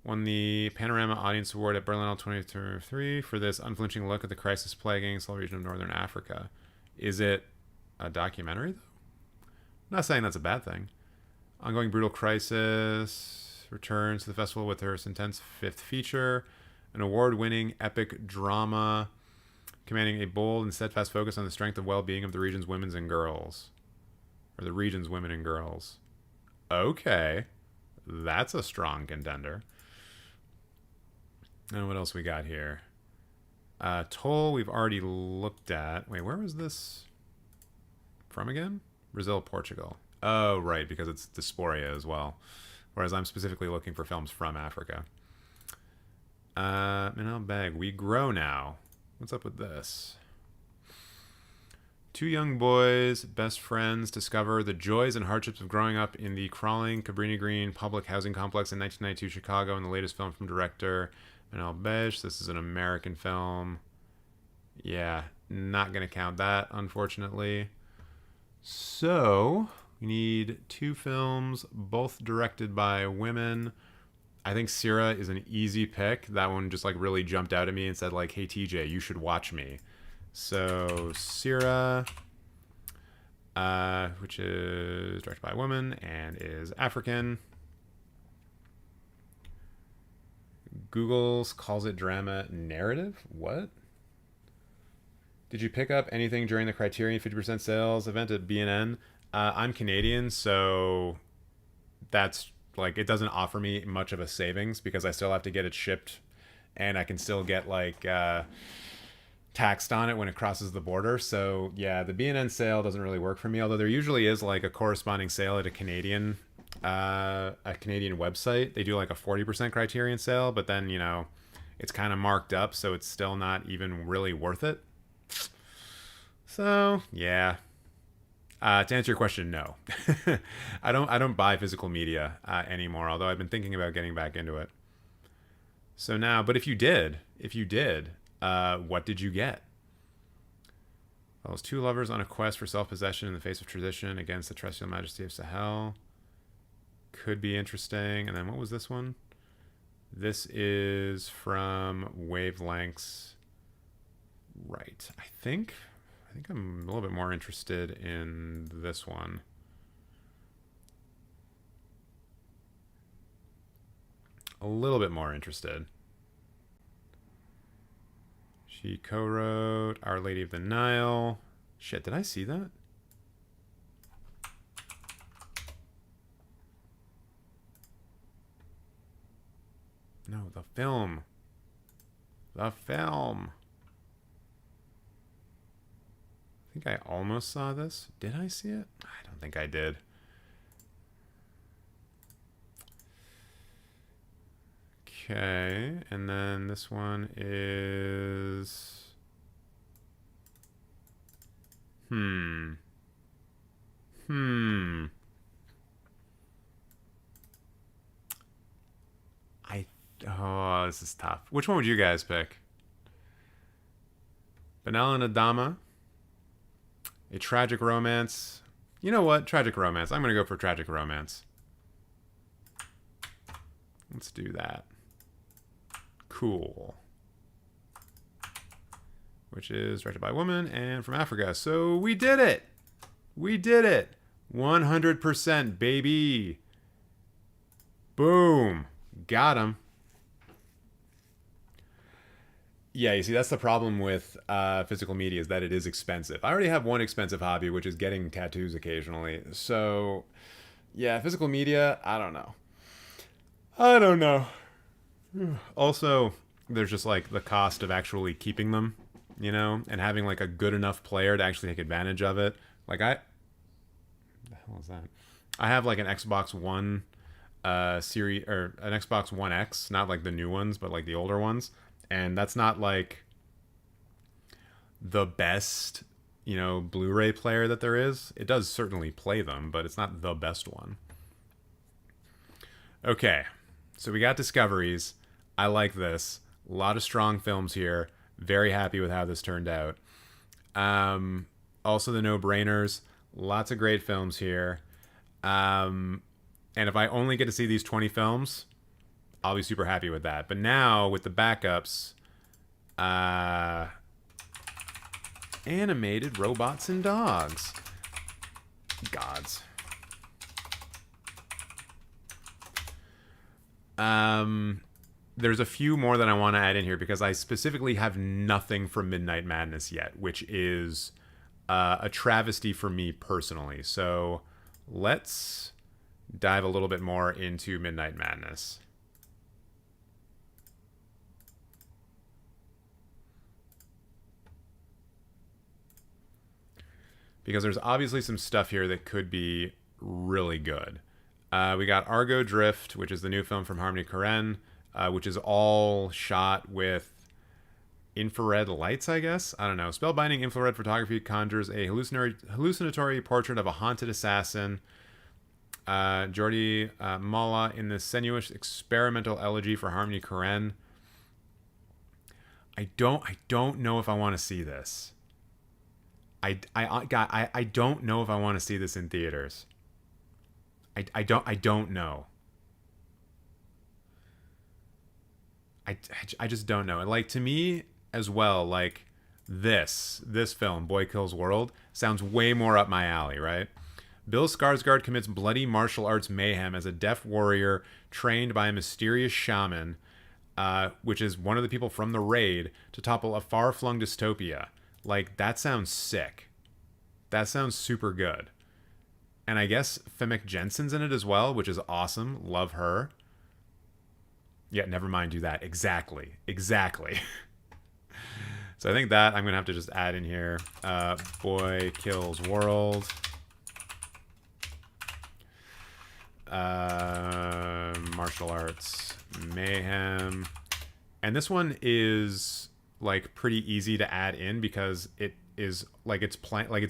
Won the Panorama Audience Award at Berlinale 2023 for this unflinching look at the crisis plaguing the region of Northern Africa. Is it a documentary, though? I'm not saying that's a bad thing. Ongoing brutal crisis returns to the festival with her intense fifth feature, an award-winning epic drama commanding a bold and steadfast focus on the strength and well-being of the region's women and girls. Or the region's women and girls. Okay. That's a strong contender. And what else we got here? Toll, we've already looked at. Wait, where was this from again? Brazil, Portugal. Oh, right, because it's dysphoria as well. Whereas I'm specifically looking for films from Africa. Manal Beg, We Grow Now. What's up with this? Two young boys, best friends, discover the joys and hardships of growing up in the crawling Cabrini Green public housing complex in 1992 Chicago in the latest film from director Manal Beg. This is an American film. Yeah, not going to count that, unfortunately. So, we need two films, both directed by women. I think Sira is an easy pick. That one just like really jumped out at me and said like, hey TJ, you should watch me. So, Sira, which is directed by a woman and is African. Google's calls it drama narrative. What? Did you pick up anything during the Criterion 50% sales event at B&N? I'm Canadian, so that's like, it doesn't offer me much of a savings because I still have to get it shipped and I can still get like taxed on it when it crosses the border. So yeah, the B&N sale doesn't really work for me, although there usually is like a corresponding sale at a Canadian website. They do like a 40% Criterion sale, but then, you know, it's kind of marked up, so it's still not even really worth it. So yeah, to answer your question, no. I don't buy physical media anymore, although I've been thinking about getting back into it. So now, but if you did, what did you get? Follows two lovers on a quest for self-possession in the face of tradition against the terrestrial majesty of Sahel. Could be interesting. And then what was this one? This is from Wavelengths. Right. I think I'm a little bit more interested in this one. A little bit more interested. She co-wrote Our Lady of the Nile. Shit, did I see that? No, the film. The film. I think I almost saw this. Did I see it? I don't think I did. Okay, and then this one is... Oh, this is tough. Which one would you guys pick? Benalla and Adama. A tragic romance. You know what? Tragic romance. I'm going to go for tragic romance. Let's do that. Cool. which is directed by a woman and from Africa. So we did it. We did it. 100%, baby. Boom. Got him. Yeah, you see, that's the problem with physical media, is that it is expensive. I already have one expensive hobby, which is getting tattoos occasionally. So, yeah, physical media, I don't know. I don't know. Also, there's just like the cost of actually keeping them, you know, and having like a good enough player to actually take advantage of it. Like what the hell is that? I have like an Xbox One series, or an Xbox One X, not like the new ones, but like the older ones. And that's not like the best, you know, Blu-ray player that there is. It does certainly play them, but it's not the best one. Okay, so we got discoveries. I like this. A lot of strong films here. Very happy with how this turned out. Also the no-brainers. Lots of great films here. And if I only get to see these 20 films, I'll be super happy with that. But now, with the backups, animated robots and dogs. Gods. There's a few more that I want to add in here because I specifically have nothing from Midnight Madness yet, which is a travesty for me personally. So let's dive a little bit more into Midnight Madness. Because there's obviously some stuff here that could be really good. We got Argo Drift, which is the new film from Harmony Korine, which is all shot with infrared lights, I guess? I don't know. Spellbinding infrared photography conjures a hallucinatory portrait of a haunted assassin. Jordi Molla in the sensuous experimental elegy for Harmony Korine. I don't know if I want to see this. I don't know if I want to see this in theaters. I don't know. I just don't know. And like, to me as well, like this film, Boy Kills World, sounds way more up my alley, right? Bill Skarsgård commits bloody martial arts mayhem as a deaf warrior trained by a mysterious shaman, which is one of the people from The Raid, to topple a far-flung dystopia. Like, that sounds sick. That sounds super good. And I guess Femke Jensen's in it as well, which is awesome. Love her. Yeah, never mind, do that. Exactly. So I think that I'm going to have to just add in here. Boy Kills World. Martial arts mayhem. And this one is like pretty easy to add in because it is like it's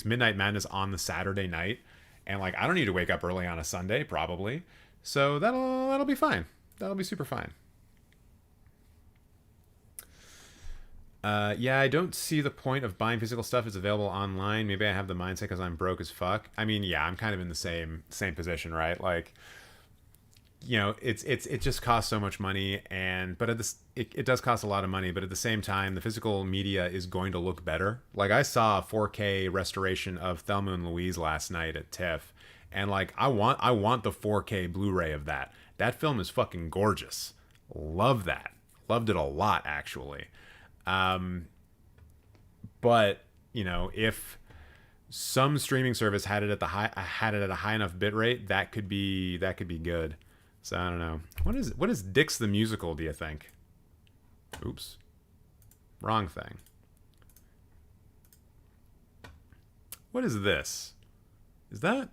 Midnight Madness on the Saturday night, and like I don't need to wake up early on a Sunday probably, so that'll be fine. That'll be super fine. Yeah, I don't see the point of buying physical stuff. It's available online. Maybe I have the mindset because I'm broke as fuck. I mean, yeah, I'm kind of in the same position, right? Like, you know, it just costs so much money, but it does cost a lot of money, but at the same time, the physical media is going to look better. Like, I saw a 4K restoration of Thelma and Louise last night at TIFF, and like I want the 4K Blu-ray of that. That film is fucking gorgeous. Love that. Loved it a lot, actually. But you know, if some streaming service had it at a high enough bit rate, that could be good. So I don't know. What is Dix the Musical, do you think? Oops. Wrong thing. What is this? Is that?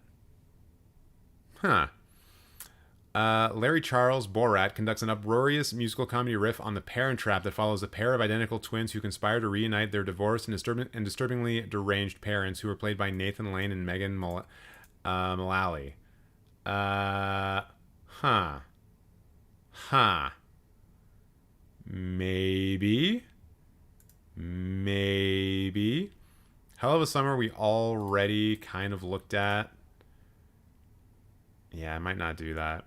Huh. Larry Charles Borat conducts an uproarious musical comedy riff on the Parent Trap that follows a pair of identical twins who conspire to reunite their divorced and disturbingly deranged parents, who are played by Nathan Lane and Megan Mullally. Maybe. Hell of a Summer we already kind of looked at. Yeah, I might not do that.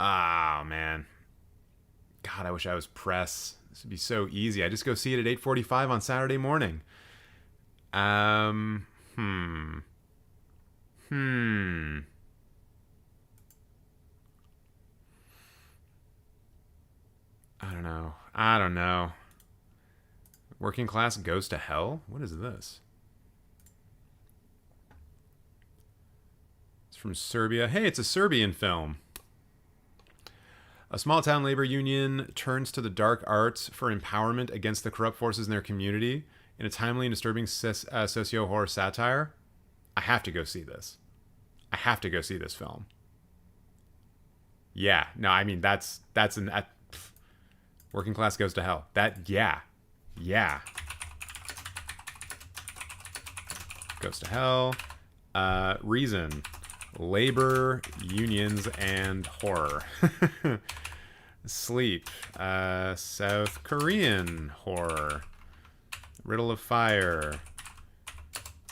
Ah, man. God, I wish I was press. This would be so easy. I just go see it at 8:45 on Saturday morning. Um, hmm. Hmm. I don't know. I don't know. Working Class Goes to Hell? What is this? It's from Serbia. Hey, it's a Serbian film. A small town labor union turns to the dark arts for empowerment against the corrupt forces in their community in a timely and disturbing socio horror satire. I have to go see this. I have to go see this film. Yeah, no, I mean Working Class Goes to Hell. Yeah, Goes to Hell. Reason: labor, unions, and horror. Sleep. South Korean horror. Riddle of Fire.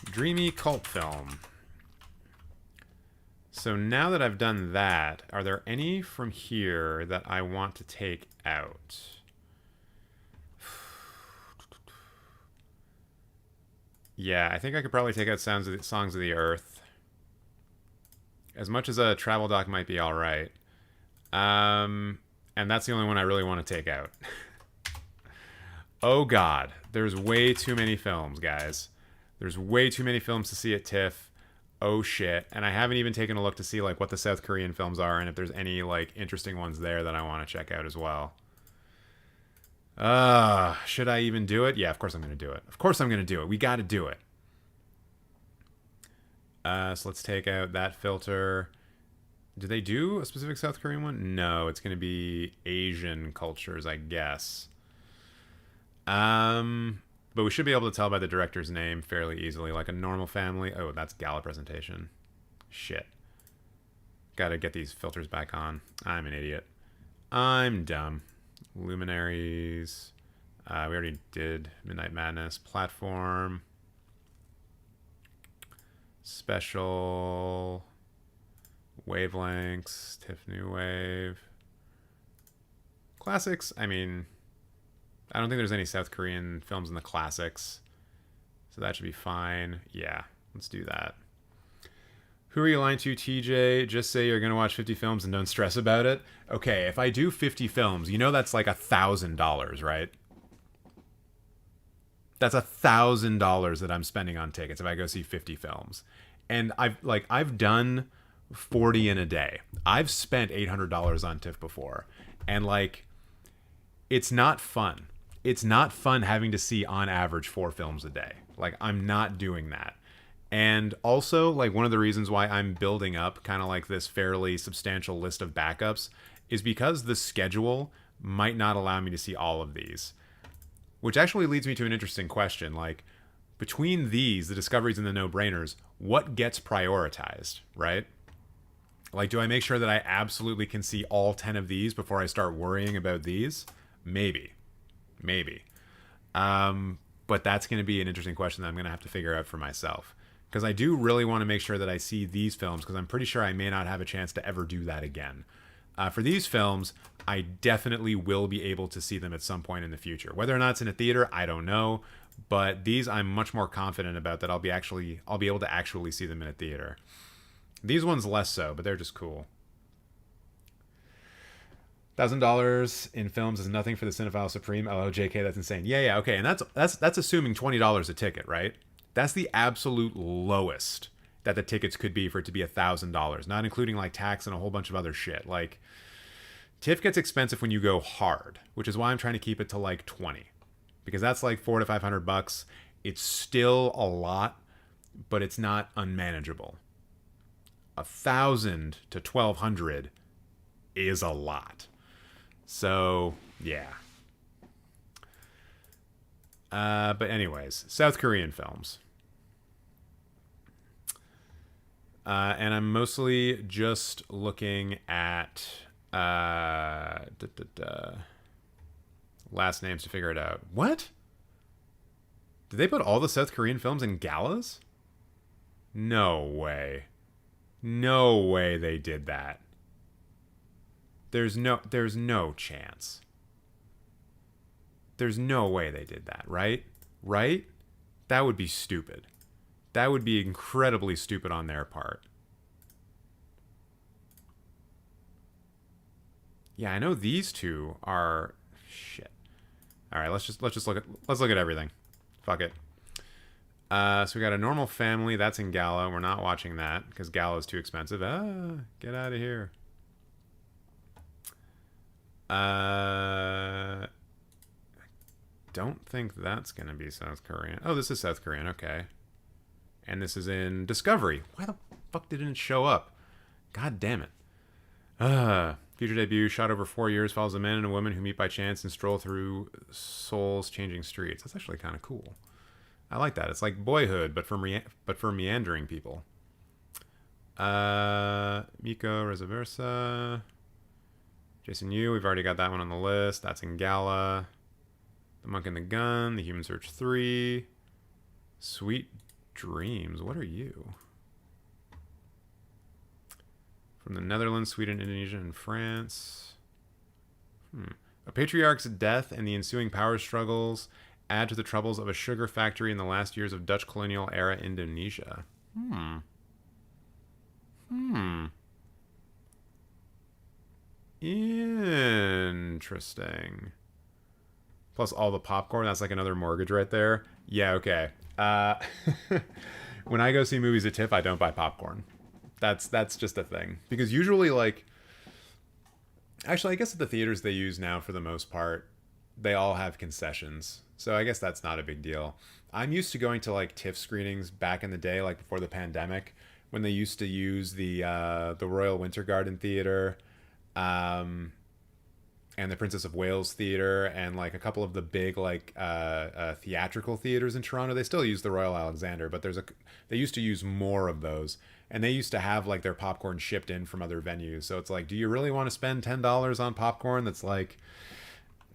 Dreamy cult film. So now that I've done that, are there any from here that I want to take out? Yeah, I think I could probably take out Songs of the Earth. As much as a travel doc might be alright. And that's the only one I really want to take out. Oh god, there's way too many films, guys. There's way too many films to see at TIFF. Oh shit. And I haven't even taken a look to see like what the South Korean films are and if there's any like interesting ones there that I want to check out as well. Should I even do it? Yeah, of course I'm going to do it. Of course I'm going to do it. We got to do it. So let's take out that filter. Do they do a specific South Korean one? No, it's going to be Asian cultures, I guess. But we should be able to tell by the director's name fairly easily, like A Normal Family. Oh, that's gala presentation. Shit. Gotta get these filters back on. I'm an idiot. I'm dumb. Luminaries. We already did Midnight Madness. Platform. Special. Wavelengths. TIFF New Wave. Classics. I mean, I don't think there's any South Korean films in the classics. So that should be fine. Yeah, let's do that. Who are you lying to, TJ? Just say you're going to watch 50 films and don't stress about it. Okay, if I do 50 films, you know that's like $1,000, right? That's $1,000 that I'm spending on tickets if I go see 50 films. And I've done 40 in a day. I've spent $800 on TIFF before. And like, it's not fun. It's not fun having to see on average 4 films a day. Like, I'm not doing that. And also, like, one of the reasons why I'm building up kind of like this fairly substantial list of backups is because the schedule might not allow me to see all of these. Which actually leads me to an interesting question. Like, between these, the discoveries and the no-brainers, what gets prioritized, right? Like, do I make sure that I absolutely can see all 10 of these before I start worrying about these? Maybe. But that's going to be an interesting question that I'm going to have to figure out for myself. Because I do really want to make sure that I see these films, because I'm pretty sure I may not have a chance to ever do that again. For these films, I definitely will be able to see them at some point in the future. Whether or not it's in a theater, I don't know. But these I'm much more confident about that I'll be able to actually see them in a theater. These ones less so, but they're just cool. $1,000 in films is nothing for the cinephile supreme. Oh, JK, that's insane. Yeah, okay, and that's assuming $20 a ticket, right? That's the absolute lowest that the tickets could be for it to be $1,000, not including like tax and a whole bunch of other shit. Like, TIFF gets expensive when you go hard, which is why I'm trying to keep it to like 20, because that's like $400 to $500. It's still a lot, but it's not unmanageable. 1,000 to 1,200 is a lot. So, yeah. But anyways, South Korean films. And I'm mostly just looking at last names to figure it out. What? Did they put all the South Korean films in galas? No way. No way they did that. There's no chance. There's no way they did that, right? Right? That would be stupid. That would be incredibly stupid on their part. Yeah, I know these two are shit. All right, let's look at everything. Fuck it. So we got a normal family. That's in Gala. We're not watching that because Gala is too expensive. Get out of here. Don't think that's gonna be South Korean. Oh, this is South Korean. Okay. And this is in Discovery. Why the fuck didn't it show up? God damn it. Future debut, shot over 4 years, follows a man and a woman who meet by chance and stroll through Seoul's changing streets. That's actually kind of cool. I like that. It's like Boyhood, but for meandering people. Miko, Vice Versa. Jason Yu, we've already got that one on the list. That's in Gala. The Monk and the Gun, The Human Search 3. Sweet Dreams. What are you? From the Netherlands, Sweden, Indonesia, and France. A patriarch's death and the ensuing power struggles add to the troubles of a sugar factory in the last years of Dutch colonial era Indonesia. Interesting. Plus all the popcorn. That's like another mortgage right there. Yeah, okay. When I go see movies at TIFF, I don't buy popcorn. That's just a thing. Because usually, like... Actually, I guess at the theaters they use now, for the most part, they all have concessions. So I guess that's not a big deal. I'm used to going to, like, TIFF screenings back in the day, like before the pandemic, when they used to use the Royal Winter Garden Theater, and the Princess of Wales Theater, and like a couple of the big like theatrical theaters in Toronto. They still use the Royal Alexander, but they used to use more of those, and they used to have like their popcorn shipped in from other venues. So it's like, do you really want to spend $10 on popcorn that's like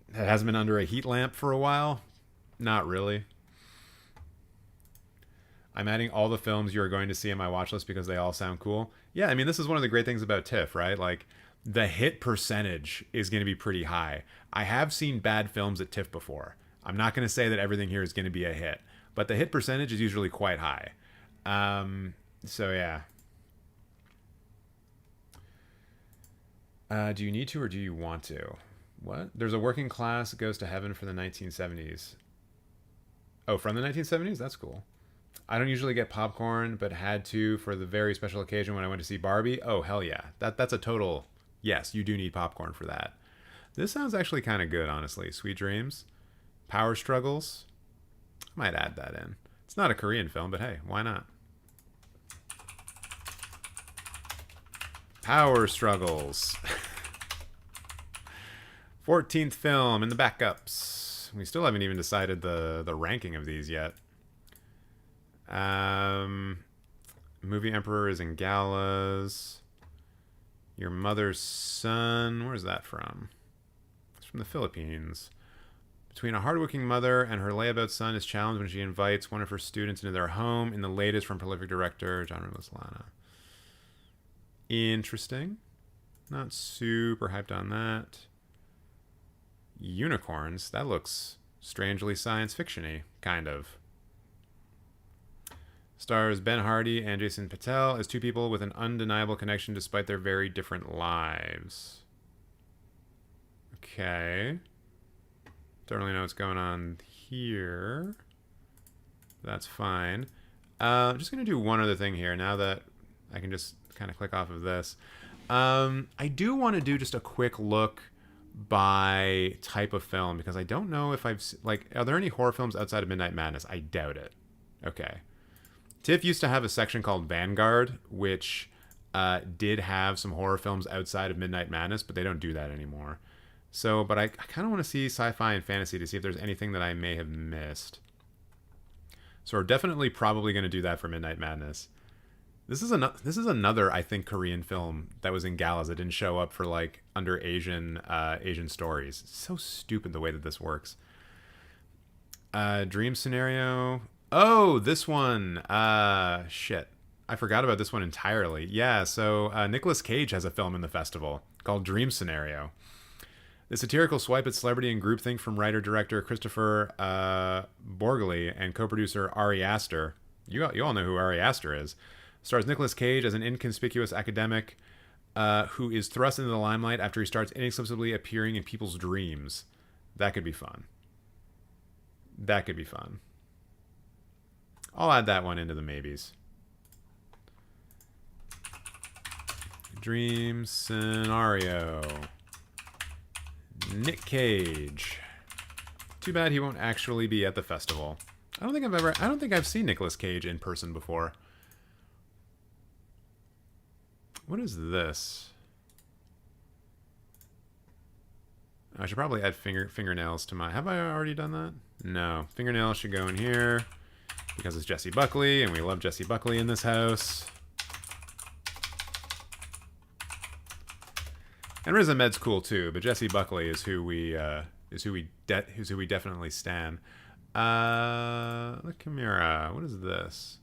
that hasn't been under a heat lamp for a while? Not really. I'm adding all the films you are going to see on my watch list because they all sound cool. Yeah, I mean, this is one of the great things about TIFF, right? Like, the hit percentage is going to be pretty high. I have seen bad films at TIFF before. I'm not going to say that everything here is going to be a hit, but the hit percentage is usually quite high. So yeah. Do you need to or do you want to? What? There's a working class goes to heaven for the 1970s. Oh, from the 1970s? That's cool. I don't usually get popcorn, but had to for the very special occasion when I went to see Barbie. Oh, hell yeah. That's a total... Yes, you do need popcorn for that. This sounds actually kind of good, honestly. Sweet Dreams. Power Struggles. I might add that in. It's not a Korean film, but hey, why not? Power Struggles. 14th film in the backups. We still haven't even decided the ranking of these yet. Movie Emperor is in Galas. Your Mother's Son. Where's that from? It's from the Philippines. Between a hardworking mother and her layabout son is challenged when she invites one of her students into their home in the latest from prolific director John Ruslana. Interesting. Not super hyped on that. Unicorns. That looks strangely science fiction-y, kind of. Stars Ben Hardy and Jason Patel as two people with an undeniable connection despite their very different lives. Okay. Don't really know what's going on here. That's fine. Just going to do one other thing here now that I can just kind of click off of this. I do want to do just a quick look by type of film because I don't know if I've... Like, are there any horror films outside of Midnight Madness? I doubt it. Okay. TIFF used to have a section called Vanguard, which did have some horror films outside of Midnight Madness, but they don't do that anymore. So, but I kind of want to see sci-fi and fantasy to see if there's anything that I may have missed. So we're definitely probably going to do that for Midnight Madness. This is another, I think, Korean film that was in Galas that didn't show up for like under Asian stories. It's so stupid the way that this works. Dream Scenario. Oh, this one. Shit. I forgot about this one entirely. Yeah, so Nicolas Cage has a film in the festival called Dream Scenario. The satirical swipe at celebrity and groupthink from writer-director Christopher Borgli and co-producer Ari Aster. You all know who Ari Aster is. Stars Nicolas Cage as an inconspicuous academic who is thrust into the limelight after he starts inexplicably appearing in people's dreams. That could be fun. That could be fun. I'll add that one into the maybes. Dream Scenario. Nick Cage. Too bad he won't actually be at the festival. I don't think I've seen Nicolas Cage in person before. What is this? I should probably add fingernails to my... Have I already done that? No. Fingernails should go in here because it's Jessie Buckley, and we love Jessie Buckley in this house. And Riz Ahmed's cool too, but Jessie Buckley is who we definitely stan. The Chimera. What is this?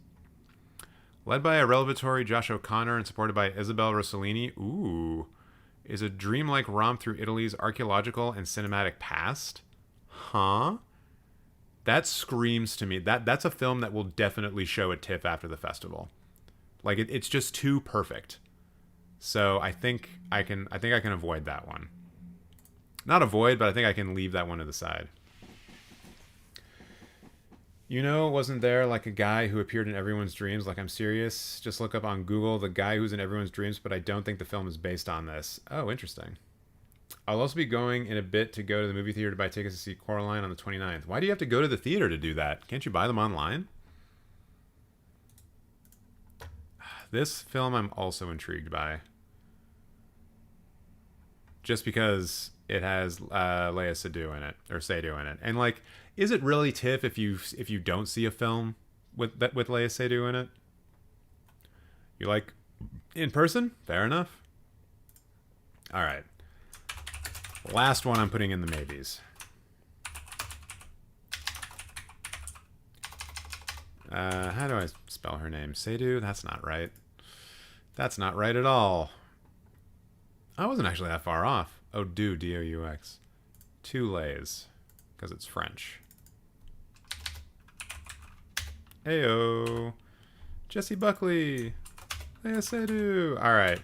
Led by a revelatory Josh O'Connor and supported by Isabel Rossellini. Ooh. Is a dreamlike romp through Italy's archaeological and cinematic past? Huh? That screams to me. That's a film that will definitely show at TIFF after the festival. Like it's just too perfect. So I think I can avoid that one. Not avoid, but I think I can leave that one to the side. You know, wasn't there like a guy who appeared in everyone's dreams? Like, I'm serious. Just look up on Google the guy who's in everyone's dreams, but I don't think the film is based on this. Oh, interesting. I'll also be going in a bit to go to the movie theater to buy tickets to see Coraline on the 29th. Why do you have to go to the theater to do that? Can't you buy them online? This film I'm also intrigued by. Just because it has Léa Seydoux in it, or Seydoux in it. And like, is it really TIFF if you don't see a film with Léa Seydoux in it? You like in person? Fair enough. All right. Last one I'm putting in the maybes. How do I spell her name? Seydoux? That's not right. That's not right at all. I wasn't actually that far off. Oh, D-O-U-X. Two lays. Because it's French. Heyo. Jessie Buckley. Léa Seydoux. All right.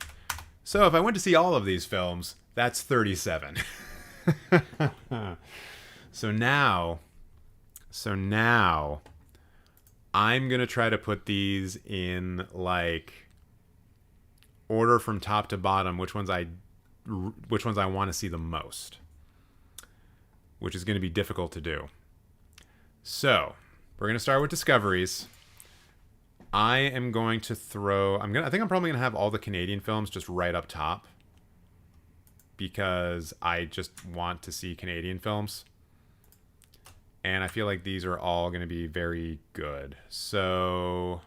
So if I went to see all of these films, that's 37. So now I'm going to try to put these in like order from top to bottom, which ones I want to see the most, which is going to be difficult to do. So we're going to start with discoveries. I am going to throw, I think I'm probably going to have all the Canadian films just right up top because I just want to see Canadian films. And I feel like these are all going to be very good. So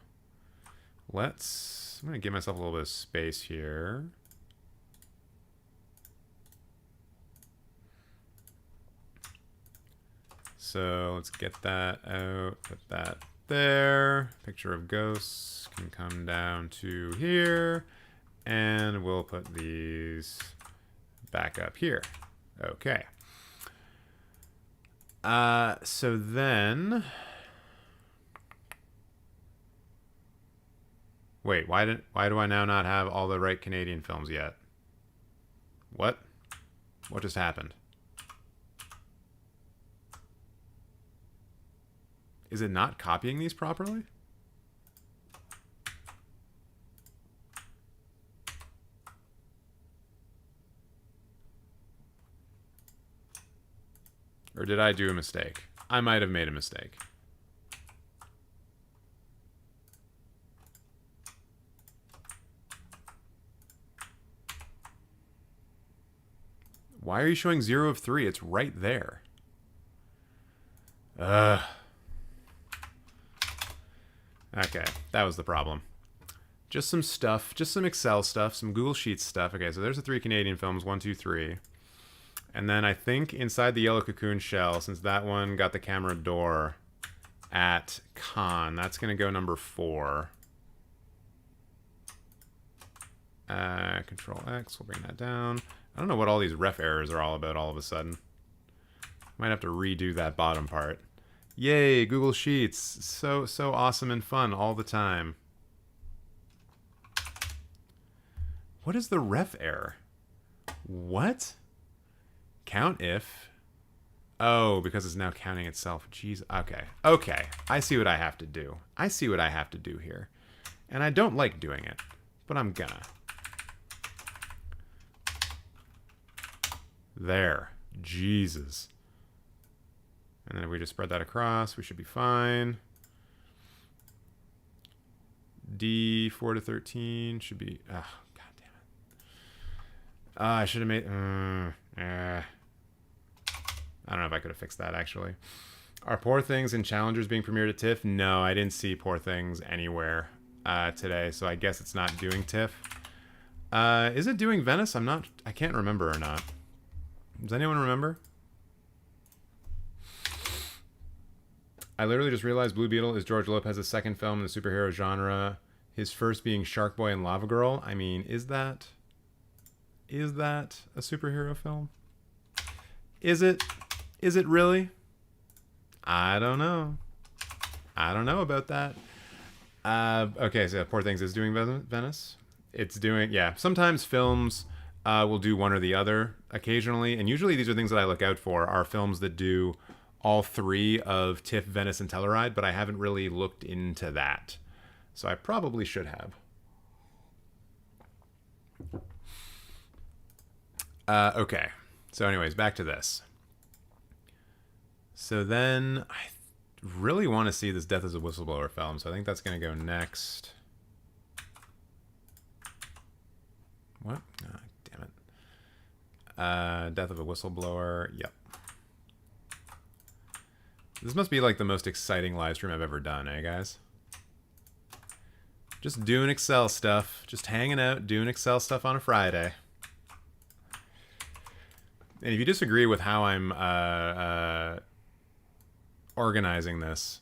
I'm going to give myself a little bit of space here. So let's get that out, put that there. Picture of ghosts can come down to here. And we'll put these back up here. Okay. So then... Wait, why do I now not have all the right Canadian films yet? What? What just happened? Is it not copying these properly? Or did I do a mistake? I might have made a mistake. Why are you showing 0 of 3? It's right there. Okay, that was the problem. Just some stuff, just some Excel stuff, some Google Sheets stuff. Okay, so there's the 3 Canadian films, 1, 2, 3. And then I think inside the Yellow Cocoon Shell, since that one got the camera door at Cannes, that's going to go number 4. Control X, we'll bring that down. I don't know what all these ref errors are all about all of a sudden. Might have to redo that bottom part. Yay, Google Sheets. So awesome and fun all the time. What is the ref error? What? Count if. Oh, because it's now counting itself. Jeez. Okay. Okay. I see what I have to do. I see what I have to do here. And I don't like doing it, but I'm gonna. There. Jesus. And then if we just spread that across, we should be fine. D 4 to 13 should be. Oh, god damn it. I should have made. I don't know if I could have fixed that actually. Are Poor Things and Challengers being premiered at TIFF? No, I didn't see Poor Things anywhere today, so I guess it's not doing TIFF. Is it doing Venice? I can't remember or not. Does anyone remember? I literally just realized Blue Beetle is George Lopez's second film in the superhero genre. His first being Shark Boy and Lava Girl. I mean, is that a superhero film? Is it? Is it really? I don't know. I don't know about that. Okay, so Poor Things is doing Venice. It's doing, yeah. Sometimes films will do one or the other occasionally, and usually these are things that I look out for, are films that do all three of TIFF, Venice, and Telluride, but I haven't really looked into that. So I probably should have. Okay. So anyways, back to this. So then I really want to see this Death as a Whistleblower film, so I think that's going to go next. What? Oh, damn it. Death of a Whistleblower. Yep. This must be like the most exciting live stream I've ever done, eh, guys? Just doing Excel stuff. Just hanging out, doing Excel stuff on a Friday. And if you disagree with how I'm organizing this,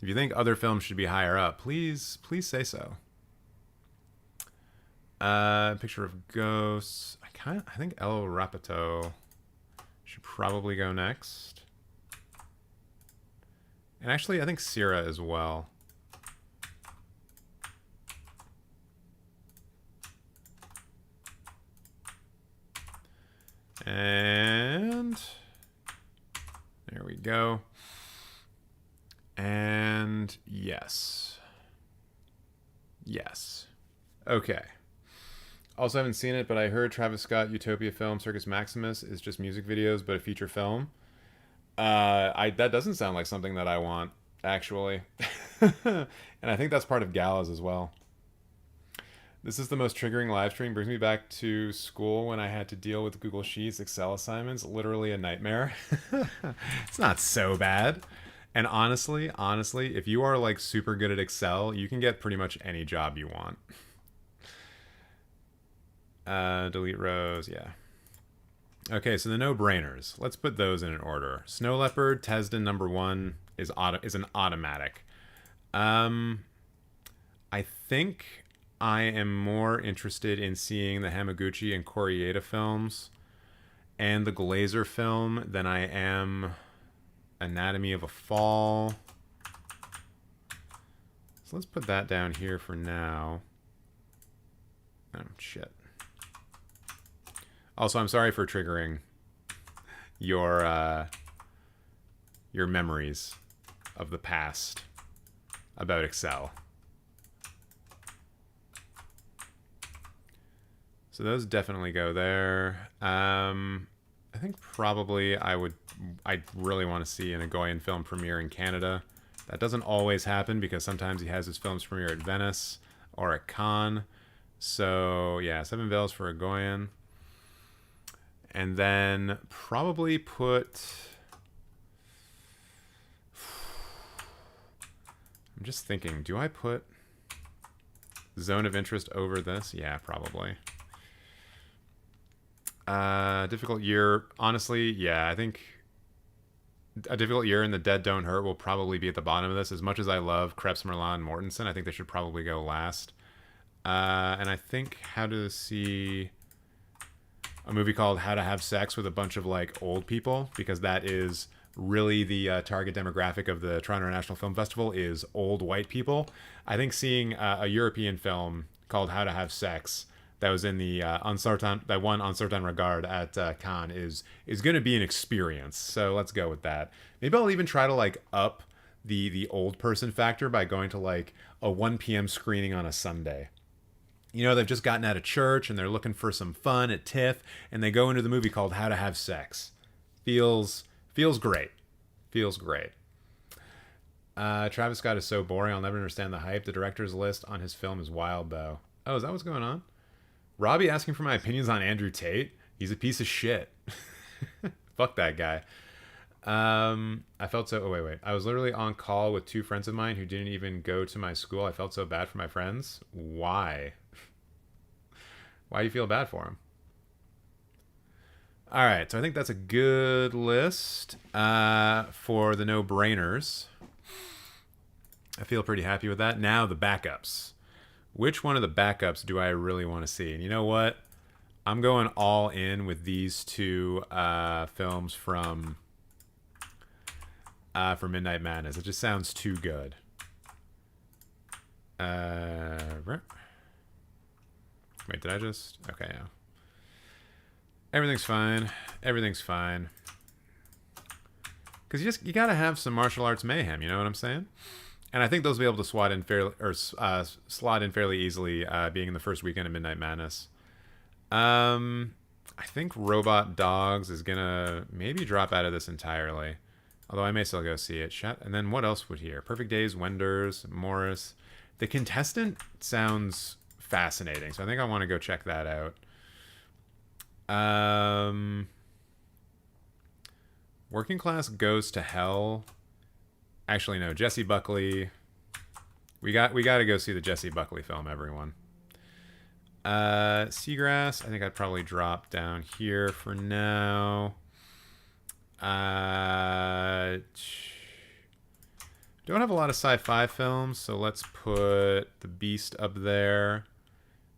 if you think other films should be higher up, please say so. Picture of Ghosts. I think El Rapato should probably go next. And actually, I think Sierra as well. And there we go. And yes. Yes. Okay. Also haven't seen it, but I heard Travis Scott Utopia film Circus Maximus is just music videos, but a feature film. That doesn't sound like something that I want, actually. And I think that's part of galas as well. This is the most triggering live stream. Brings me back to school when I had to deal with Google Sheets, Excel assignments. Literally a nightmare. It's not so bad. And honestly, if you are like super good at Excel, you can get pretty much any job you want. Delete rows, yeah. Okay, so the no-brainers. Let's put those in an order. Snow Leopard, Tesden #1 is an automatic. I think I am more interested in seeing the Hamaguchi and Koreeda films and the Glazer film than I am Anatomy of a Fall. So let's put that down here for now. Oh, shit. Also, I'm sorry for triggering your memories of the past about Excel. So those definitely go there. I think probably I'd really want to see an Agoyan film premiere in Canada. That doesn't always happen because sometimes he has his films premiere at Venice or at Cannes. So yeah, 7 Veils for Agoyan. And then probably put... I'm just thinking, do I put Zone of Interest over this? Yeah, probably. Difficult Year. Honestly, yeah, I think A Difficult Year and The Dead Don't Hurt will probably be at the bottom of this. As much as I love Krebs, Merlan, and Mortensen, I think they should probably go last. And I think how to see a movie called How to Have Sex with a bunch of like old people, because that is really the target demographic of the Toronto International Film Festival is old white people. I think seeing a European film called How to Have Sex that was in the that won Un Certain Regard at Cannes is going to be an experience. So let's go with that. Maybe I'll even try to like up the old person factor by going to like a 1 p.m. screening on a Sunday. You know, they've just gotten out of church and they're looking for some fun at TIFF, and they go into the movie called How to Have Sex. Feels great. Feels great. Travis Scott is so boring. I'll never understand the hype. The director's list on his film is wild, though. Oh, is that what's going on? Robbie asking for my opinions on Andrew Tate. He's a piece of shit. Fuck that guy. I felt so... Oh, wait. I was literally on call with 2 friends of mine who didn't even go to my school. I felt so bad for my friends. Why? Why do you feel bad for him? All right, so I think that's a good list for the no-brainers. I feel pretty happy with that. Now the backups. Which one of the backups do I really want to see? And you know what? I'm going all in with these 2 films from Midnight Madness. It just sounds too good. Wait, did I just... Okay, yeah. Everything's fine. Everything's fine. Because you gotta have some martial arts mayhem, you know what I'm saying? And I think those will be able to slot in fairly easily, being in the first weekend of Midnight Madness. I think Robot Dogs is gonna maybe drop out of this entirely. Although I may still go see it. And then what else would here? Perfect Days, Wenders, Morris. The Contestant sounds fascinating, so I think I want to go check that out. Working Class Goes to Hell. Actually, no. Jesse Buckley. We got to go see the Jesse Buckley film, everyone. Seagrass. I think I'd probably drop down here for now. Don't have a lot of sci-fi films, so let's put The Beast up there.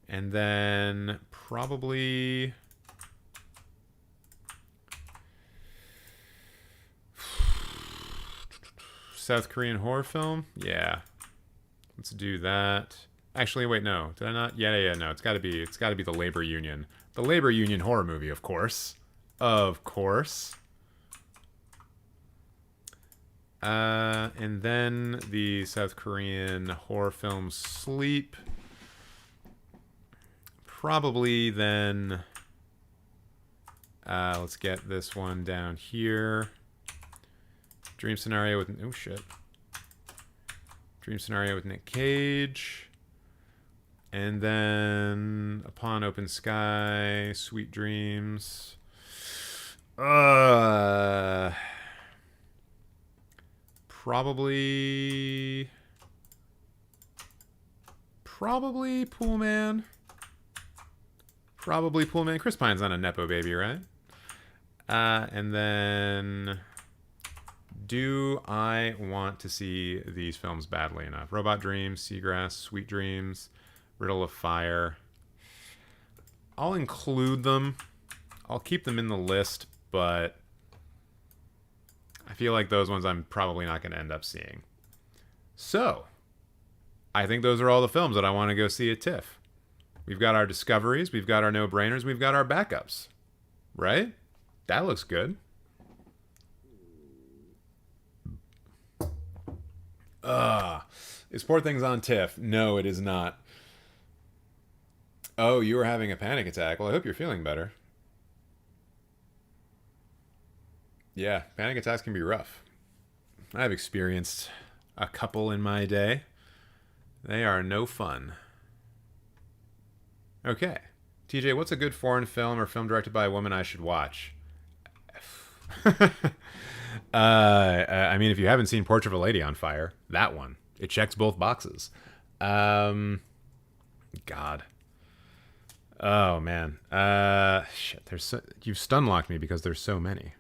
And then probably... South Korean horror film? Yeah. Let's do that. Actually, wait, no. Did I not? Yeah, no. It's gotta be the Labor Union. The Labor Union horror movie, of course. Of course. And then the South Korean horror film Sleep. Probably then... let's get this one down here. Dream Scenario with... Oh, shit. Dream Scenario with Nick Cage. And then Upon Open Sky, Sweet Dreams. Probably Pool Man. Probably Pool Man. Chris Pine's not a Nepo baby, right? And then... Do I want to see these films badly enough? Robot Dreams, Seagrass, Sweet Dreams, Riddle of Fire. I'll include them. I'll keep them in the list, but I feel like those ones I'm probably not going to end up seeing. So, I think those are all the films that I want to go see at TIFF. We've got our discoveries, we've got our no-brainers, we've got our backups. Right? That looks good. Is Poor Things on TIFF? No, it is not. Oh, you were having a panic attack. Well, I hope you're feeling better. Yeah, panic attacks can be rough. I've experienced a couple in my day. They are no fun. Okay. TJ, what's a good foreign film or film directed by a woman I should watch? I mean, if you haven't seen Portrait of a Lady on Fire, that one. It checks both boxes. God. Oh, man. Shit. You've stun-locked me because there's so many.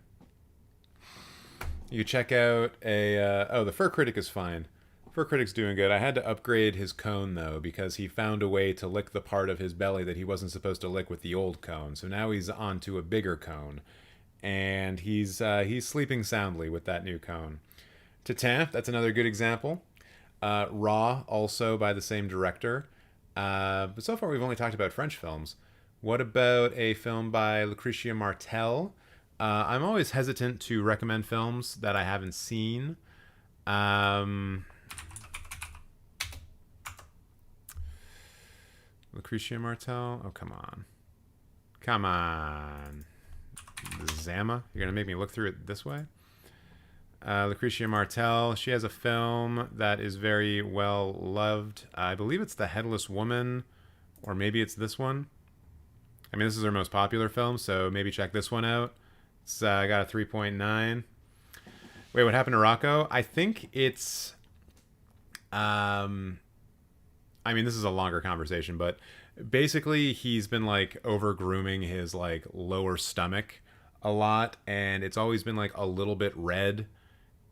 You check out The Fur Critic is fine. For Critic's doing good. I had to upgrade his cone though because he found a way to lick the part of his belly that he wasn't supposed to lick with the old cone. So now he's onto a bigger cone, and he's sleeping soundly with that new cone. Titan, that's another good example. Raw, also by the same director. But so far we've only talked about French films. What about a film by Lucretia Martel? I'm always hesitant to recommend films that I haven't seen. Lucretia Martel? Oh, come on. Come on. Zama? You're going to make me look through it this way? Lucretia Martel, she has a film that is very well loved. I believe it's The Headless Woman, or maybe it's this one. I mean, this is her most popular film, so maybe check this one out. It's got a 3.9. Wait, what happened to Rocco? I think it's... I mean, this is a longer conversation, but basically he's been like over grooming his like lower stomach a lot, and it's always been like a little bit red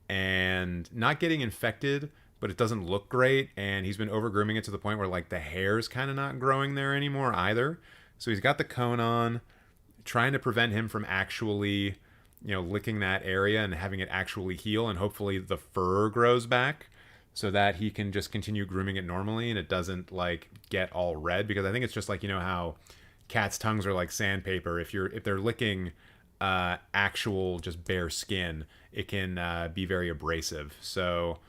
and not getting infected, but it doesn't look great, and he's been over grooming it to the point where like the hair's kind of not growing there anymore either. So he's got the cone on, trying to prevent him from actually, licking that area and having it actually heal, and hopefully the fur grows back so that he can just continue grooming it normally and it doesn't like get all red. Because I think it's just like, how cats' tongues are like sandpaper. If they're licking actual just bare skin, it can be very abrasive. So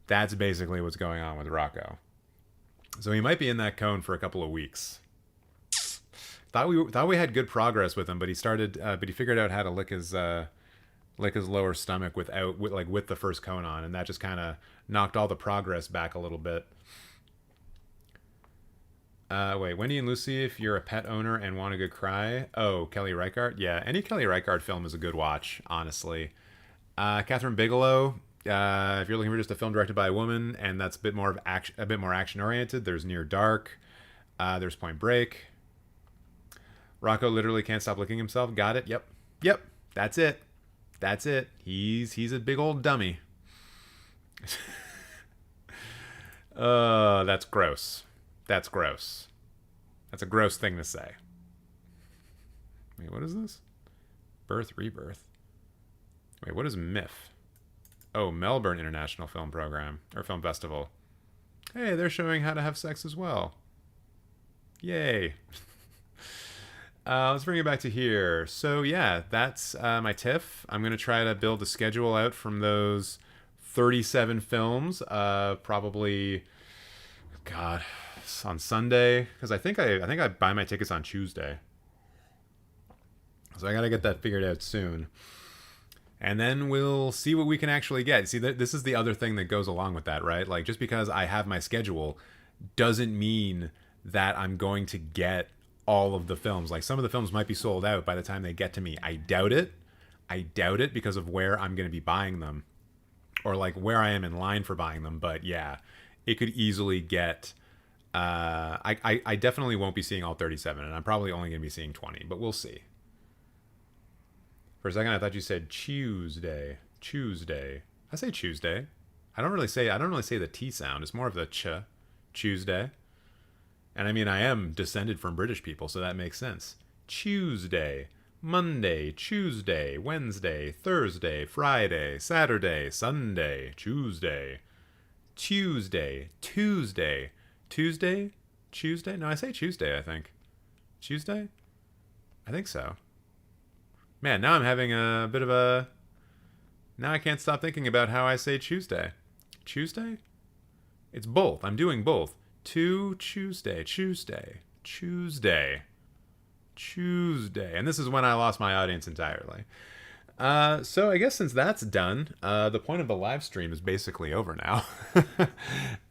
that's basically what's going on with Rocco. So he might be in that cone for a couple of weeks. Thought we had good progress with him, but he figured out how to lick his lower stomach with the first cone on, and that just kind of knocked all the progress back a little bit. Wait, Wendy and Lucy, if you're a pet owner and want a good cry. Oh, Kelly Reichardt? Yeah, any Kelly Reichardt film is a good watch, honestly. Catherine Bigelow, if you're looking for just a film directed by a woman and that's a bit more action oriented, there's Near Dark, there's Point Break. Rocco literally can't stop licking himself. Got it? Yep. That's it. He's a big old dummy. That's gross. That's a gross thing to say. Wait, what is this? Birth, Rebirth. Wait, what is MIF? Oh, Melbourne International Film Program, or Film Festival. Hey, they're showing how to have sex as well. Yay. Let's bring it back to here. So yeah, that's my TIFF. I'm going to try to build a schedule out from those 37 films, probably, God, on Sunday, because I think I buy my tickets on Tuesday. So I got to get that figured out soon. And then we'll see what we can actually get. See, this is the other thing that goes along with that, right? Like, just because I have my schedule doesn't mean that I'm going to get all of the films. Like, some of the films might be sold out by the time they get to me. I doubt it because of where I'm going to be buying them, or like where I am in line for buying them. But yeah, it could easily get I definitely won't be seeing all 37, and I'm probably only going to be seeing 20, but we'll see. For a second I thought you said Tuesday. I say Tuesday. I don't really say the T sound. It's more of the ch. Tuesday. And I mean, I am descended from British people, so that makes sense. Tuesday, Monday, Tuesday, Wednesday, Thursday, Friday, Saturday, Sunday, Tuesday. Tuesday. No, I say Tuesday, I think. Tuesday? I think so. Man, now I'm having a bit of a... Now I can't stop thinking about how I say Tuesday. Tuesday? It's both. I'm doing both. Tuesday. And this is when I lost my audience entirely. So I guess since that's done, the point of the live stream is basically over now.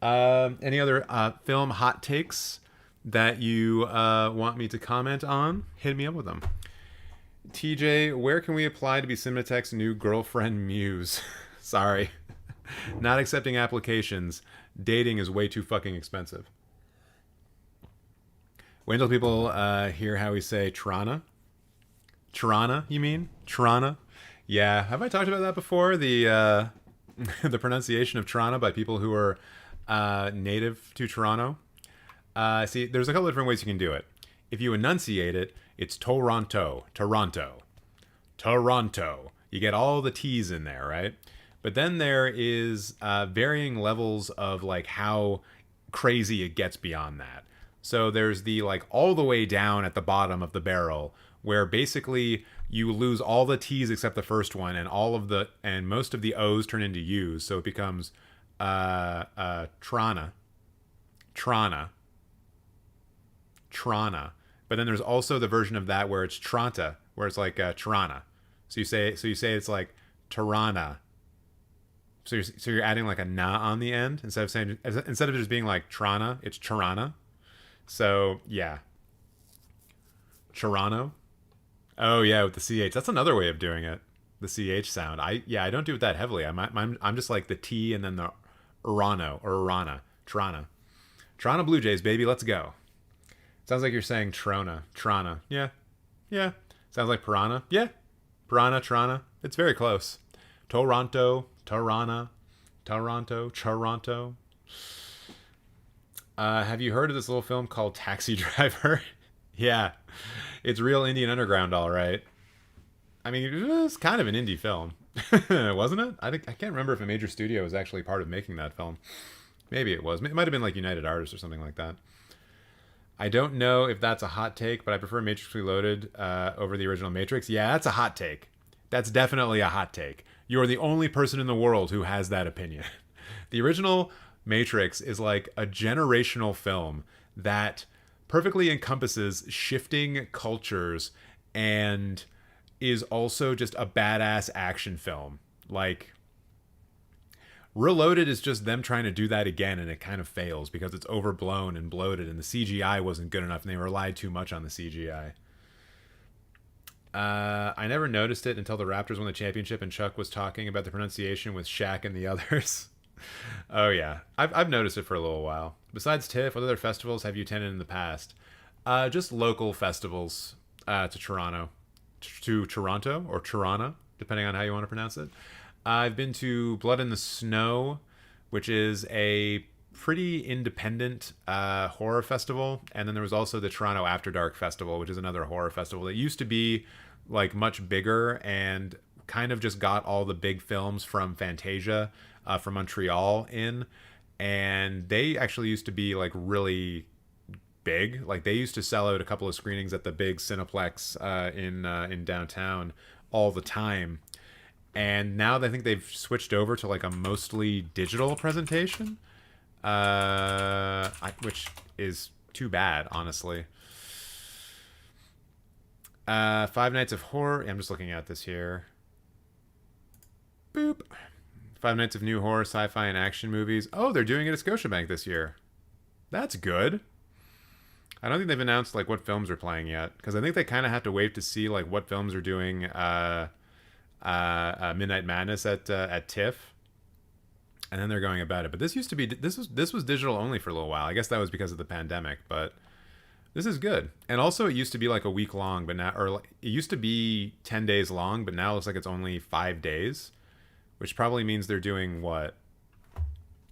Any other film hot takes that you want me to comment on? Hit me up with them. TJ, where can we apply to be Cinemateq's new girlfriend muse? Sorry. Not accepting applications. Dating is way too fucking expensive. Wait until people hear how we say Trana. Trana, you mean? Trana? Yeah. Have I talked about that before? The the pronunciation of Toronto by people who are native to Toronto. See, there's a couple of different ways you can do it. If you enunciate it, it's Toronto, Toronto, Toronto. You get all the T's in there, right? But then there is varying levels of like how crazy it gets beyond that. So there's the like all the way down at the bottom of the barrel where basically you lose all the T's except the first one, and most of the O's turn into U's, so it becomes Trana, Trana, Trana. But then there's also the version of that where it's Tranta, where it's like Tirana. So you say it's like Tirana. So you're adding like a na on the end instead of just being like Trana, it's Tirana. So yeah, Toronto. Oh yeah, with the ch. That's another way of doing it. The ch sound. I don't do it that heavily. I'm just like the t and then the Urano or Urana. Trana. Toronto Blue Jays, baby, let's go. Sounds like you're saying Trona. Trana. Yeah. Yeah. Sounds like Piranha. Yeah. Piranha, Trana. It's very close. Toronto, Tirana, Toronto, Toronto. Have you heard of this little film called Taxi Driver? Yeah. It's real Indian Underground, all right. I mean, it was kind of an indie film. Wasn't it? I can't remember if a major studio was actually part of making that film. Maybe it was. It might have been like United Artists or something like that. I don't know if that's a hot take, but I prefer Matrix Reloaded over the original Matrix. Yeah, that's a hot take. That's definitely a hot take. You are the only person in the world who has that opinion. The original Matrix is like a generational film that perfectly encompasses shifting cultures and is also just a badass action film. Like, Reloaded is just them trying to do that again, and it kind of fails because it's overblown and bloated, and the CGI wasn't good enough, and they relied too much on the CGI. I never noticed it until the Raptors won the championship, and Chuck was talking about the pronunciation with Shaq and the others. Oh yeah, I've noticed it for a little while. Besides TIFF, what other festivals have you attended in the past? Just local festivals to Toronto, or Tirana, depending on how you want to pronounce it. I've been to Blood in the Snow, which is a pretty independent horror festival, and then there was also the Toronto After Dark Festival, which is another horror festival that used to be like much bigger and kind of just got all the big films from Fantasia from Montreal in, and they actually used to be like really big. Like they used to sell out a couple of screenings at the big Cineplex in downtown all the time. And now I think they've switched over to like a mostly digital presentation, which is too bad, honestly. Five Nights of Horror. I'm just looking at this here. Boop. Five Nights of New Horror, sci-fi, and action movies. Oh, they're doing it at Scotiabank this year. That's good. I don't think they've announced like what films are playing yet, because I think they kind of have to wait to see like what films are doing Midnight Madness at TIFF, and then they're going about it. But this was digital only for a little while. I guess that was because of the pandemic, but this is good. And also, it used to be like a week long, but now, or it used to be 10 days long, but now it looks like it's only 5 days, which probably means they're doing what?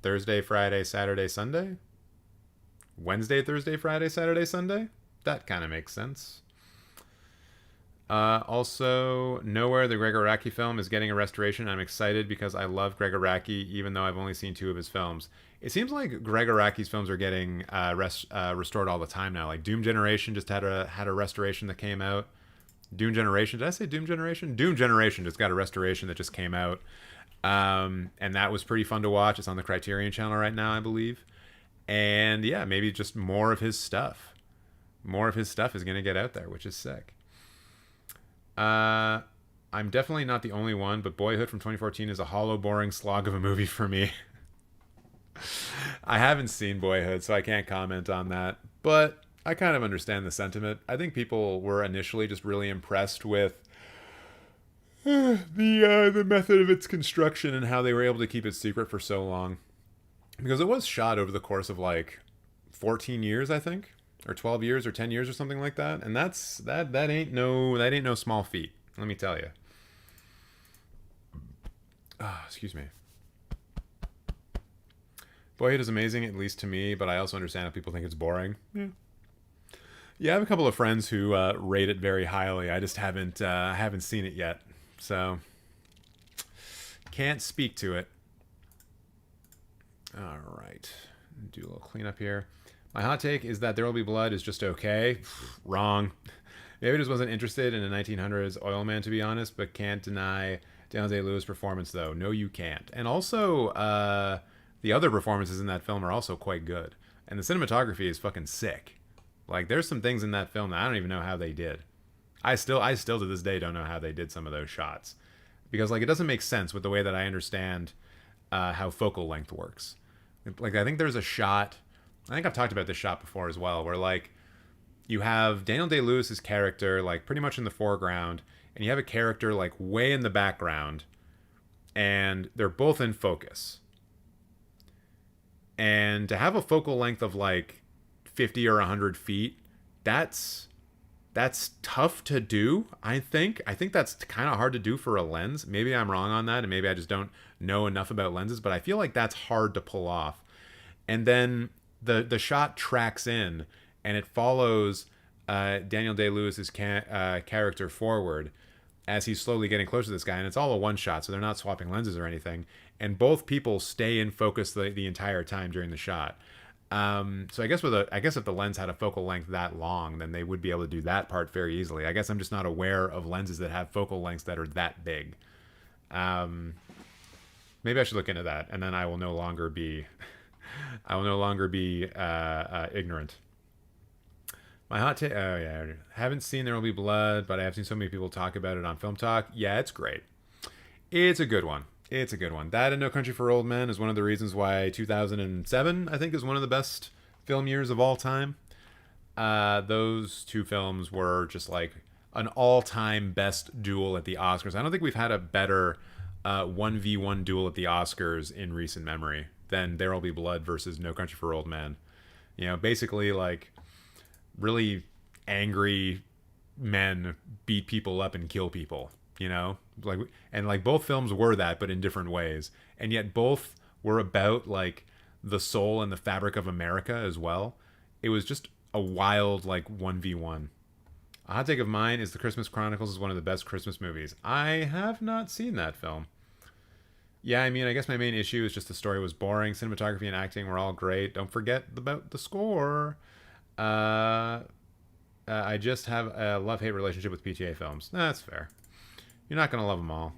Thursday, Friday, Saturday, Sunday? Wednesday, Thursday, Friday, Saturday, Sunday? That kind of makes sense. Also, Nowhere, the Greg Araki film, is getting a restoration. I'm excited because I love Greg Araki, even though I've only seen 2 of his films. It seems like Greg Araki's films are getting restored all the time now. Like Doom Generation just had a restoration that came out. Doom Generation, did I say Doom Generation? Doom Generation just got a restoration that just came out. And that was pretty fun to watch. It's on the Criterion channel right now, I believe. And yeah, maybe just more of his stuff. More of his stuff is going to get out there, which is sick. I'm definitely not the only one, but Boyhood from 2014 is a hollow, boring slog of a movie for me. I haven't seen Boyhood, so I can't comment on that, but I kind of understand the sentiment. I think people were initially just really impressed with the method of its construction and how they were able to keep it secret for so long, because it was shot over the course of like 14 years, I think, or 12 years or 10 years or something like that. And that ain't no small feat, let me tell you. Excuse me. Boyhood is amazing, at least to me, but I also understand if people think it's boring. Yeah, I have a couple of friends who rate it very highly. I just haven't seen it yet, so can't speak to it. All right, do a little cleanup here. My hot take is that There Will Be Blood is just okay. Wrong. Maybe I just wasn't interested in a 1900s oil man, to be honest, but can't deny Daniel Day-Lewis' performance, though. No, you can't. And also, the other performances in that film are also quite good. And the cinematography is fucking sick. Like, there's some things in that film that I don't even know how they did. I still to this day don't know how they did some of those shots. Because, like, it doesn't make sense with the way that I understand how focal length works. Like, I think there's a shot, I think I've talked about this shot before as well, where, like, you have Daniel Day-Lewis's character, like, pretty much in the foreground, and you have a character, like, way in the background, and they're both in focus. And to have a focal length of, like, 50 or 100 feet, that's tough to do, I think. I think that's kind of hard to do for a lens. Maybe I'm wrong on that, and maybe I just don't know enough about lenses, but I feel like that's hard to pull off. And then the shot tracks in, and it follows Daniel Day-Lewis's character forward as he's slowly getting closer to this guy, and it's all a one shot, so they're not swapping lenses or anything. And both people stay in focus the entire time during the shot. So I guess if the lens had a focal length that long, then they would be able to do that part very easily. I guess I'm just not aware of lenses that have focal lengths that are that big. Maybe I should look into that, and then I will no longer be ignorant. My hot take. Oh yeah, I haven't seen There Will Be Blood, but I have seen so many people talk about it on Film Talk. Yeah, it's great. It's a good one. It's a good one. That and No Country for Old Men is one of the reasons why 2007, I think, is one of the best film years of all time. Those two films were just like an all-time best duel at the Oscars. I don't think we've had a better 1v1 duel at the Oscars in recent memory than There Will Be Blood versus No Country for Old Men. You know, basically, like, really angry men beat people up and kill people. You know, like both films were that, but in different ways, and yet both were about, like, the soul and the fabric of America as well. It was just a wild, like, 1v1. A hot take of mine is The Christmas Chronicles is one of the best Christmas movies. I have not seen that film. Yeah, I mean, I guess my main issue is just the story was boring. Cinematography and acting were all great. Don't forget about the score. I just have a love-hate relationship with PTA films. That's fair. You're not going to love them all.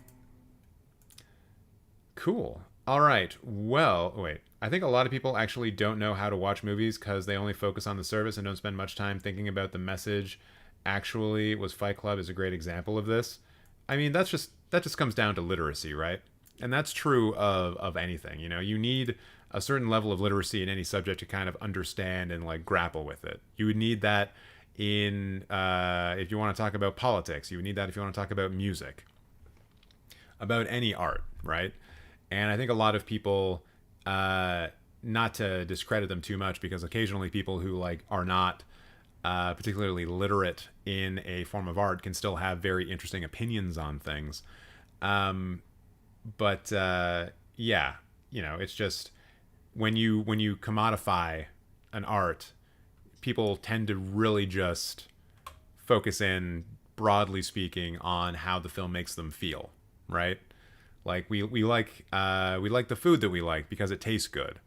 Cool. All right. Well, wait. I think a lot of people actually don't know how to watch movies because they only focus on the service and don't spend much time thinking about the message. Actually, was Fight Club is a great example of this. I mean, that just comes down to literacy, right? And that's true of anything. You know, you need a certain level of literacy in any subject to kind of understand and, like, grapple with it. You would need that in if you want to talk about politics. You would need that if you want to talk about music, about any art, right? And I think a lot of people, not to discredit them too much, because occasionally people who, like, are not particularly literate in a form of art can still have very interesting opinions on things. But yeah, you know, it's just when you commodify an art, people tend to really just focus in, broadly speaking, on how the film makes them feel, right? Like we like the food that we like because it tastes good,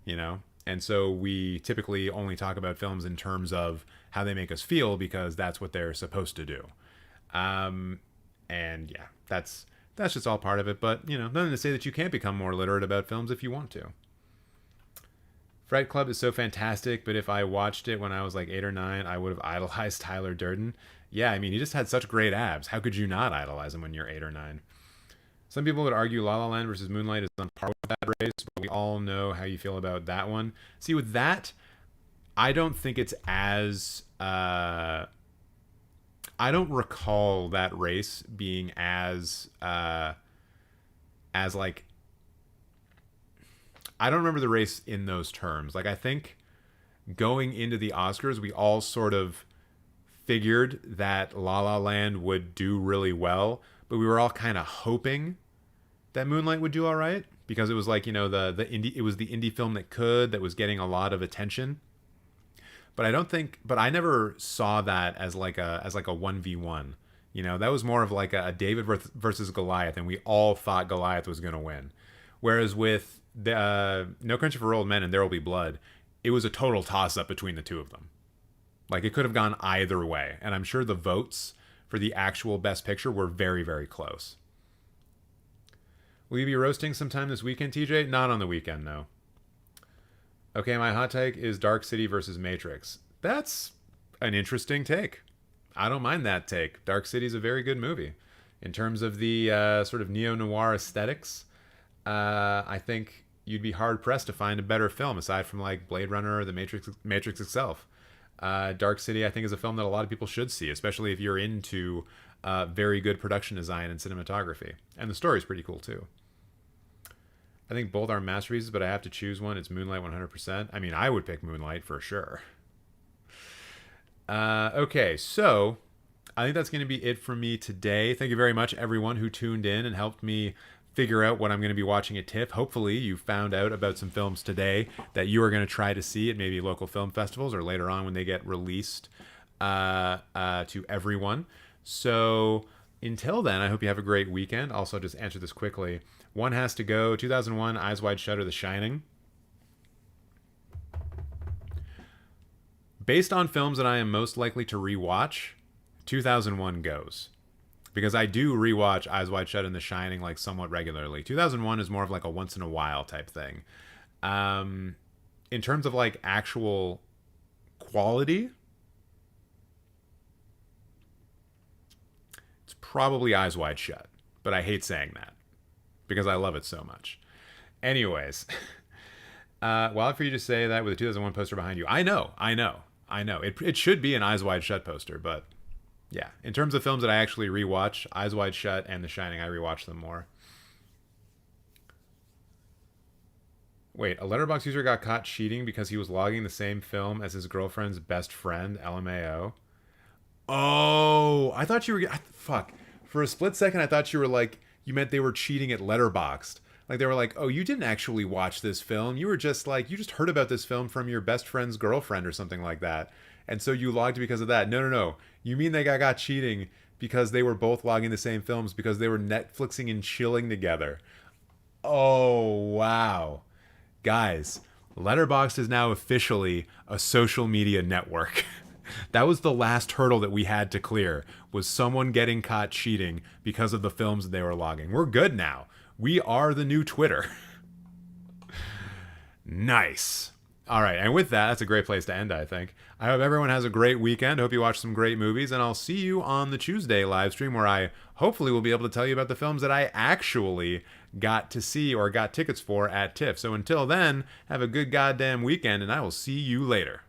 you know? And so we typically only talk about films in terms of how they make us feel because that's what they're supposed to do. And yeah, that's just all part of it. But, you know, nothing to say that you can't become more literate about films if you want to. Fight Club is so fantastic, but if I watched it when I was like 8 or 9, I would have idolized Tyler Durden. Yeah, I mean, he just had such great abs. How could you not idolize him when you're 8 or 9? Some people would argue La La Land versus Moonlight is on par with that race, but we all know how you feel about that one. See, with that, I don't think it's as... I don't recall that race being as like... I don't remember the race in those terms. Like, I think going into the Oscars, we all sort of figured that La La Land would do really well, but we were all kind of hoping that Moonlight would do all right. because it was like, the indie, it was the indie film that was getting a lot of attention. But I never saw that as like a 1v1. That was more of like a David versus Goliath, and we all thought Goliath was going to win. Whereas with the No Country for Old Men and There Will Be Blood, it was a total toss-up between the two of them. Like, it could have gone either way, and I'm sure the votes for the actual Best Picture were very, very close. Will you be roasting sometime this weekend, TJ? Not on the weekend, no. Okay, my hot take is Dark City versus Matrix. That's an interesting take. I don't mind that take. Dark City is a very good movie. In terms of the sort of neo-noir aesthetics, I think you'd be hard-pressed to find a better film aside from like Blade Runner or The Matrix itself. Dark City, I think, is a film that a lot of people should see, especially if you're into very good production design and cinematography. And the story's pretty cool, too. I think both are masterpieces, but I have to choose one. It's Moonlight 100%. I mean, I would pick Moonlight for sure. Okay, so I think that's going to be it for me today. Thank you very much, everyone who tuned in and helped me figure out what I'm going to be watching at TIFF. Hopefully you found out about some films today that you are going to try to see at maybe local film festivals or later on when they get released to everyone. So until then, I hope you have a great weekend. Also, just answer this quickly. One has to go. 2001, Eyes Wide Shut or The Shining. Based on films that I am most likely to rewatch, 2001 goes. Because I do rewatch Eyes Wide Shut and The Shining like somewhat regularly. 2001 is more of like a once in a while type thing. In terms of like actual quality, it's probably Eyes Wide Shut. But I hate saying that because I love it so much. Anyways, wild for you to say that with a 2001 poster behind you. I know. It should be an Eyes Wide Shut poster, but yeah. In terms of films that I actually rewatch, Eyes Wide Shut and The Shining, I rewatch them more. Wait, a Letterboxd user got caught cheating because he was logging the same film as his girlfriend's best friend, LMAO. Oh, I thought you were... Fuck. For a split second, I thought you meant they were cheating at Letterboxd. Like, they were like, oh, you didn't actually watch this film. You were just like, you just heard about this film from your best friend's girlfriend or something like that. And so you logged because of that. No. You mean they got cheating because they were both logging the same films because they were Netflixing and chilling together. Oh, wow. Guys, Letterboxd is now officially a social media network. That was the last hurdle that we had to clear, was someone getting caught cheating because of the films that they were logging. We're good now. We are the new Twitter. Nice. All right, and with that, that's a great place to end, I think. I hope everyone has a great weekend. Hope you watch some great movies, and I'll see you on the Tuesday live stream where I hopefully will be able to tell you about the films that I actually got to see or got tickets for at TIFF. So until then, have a good goddamn weekend, and I will see you later.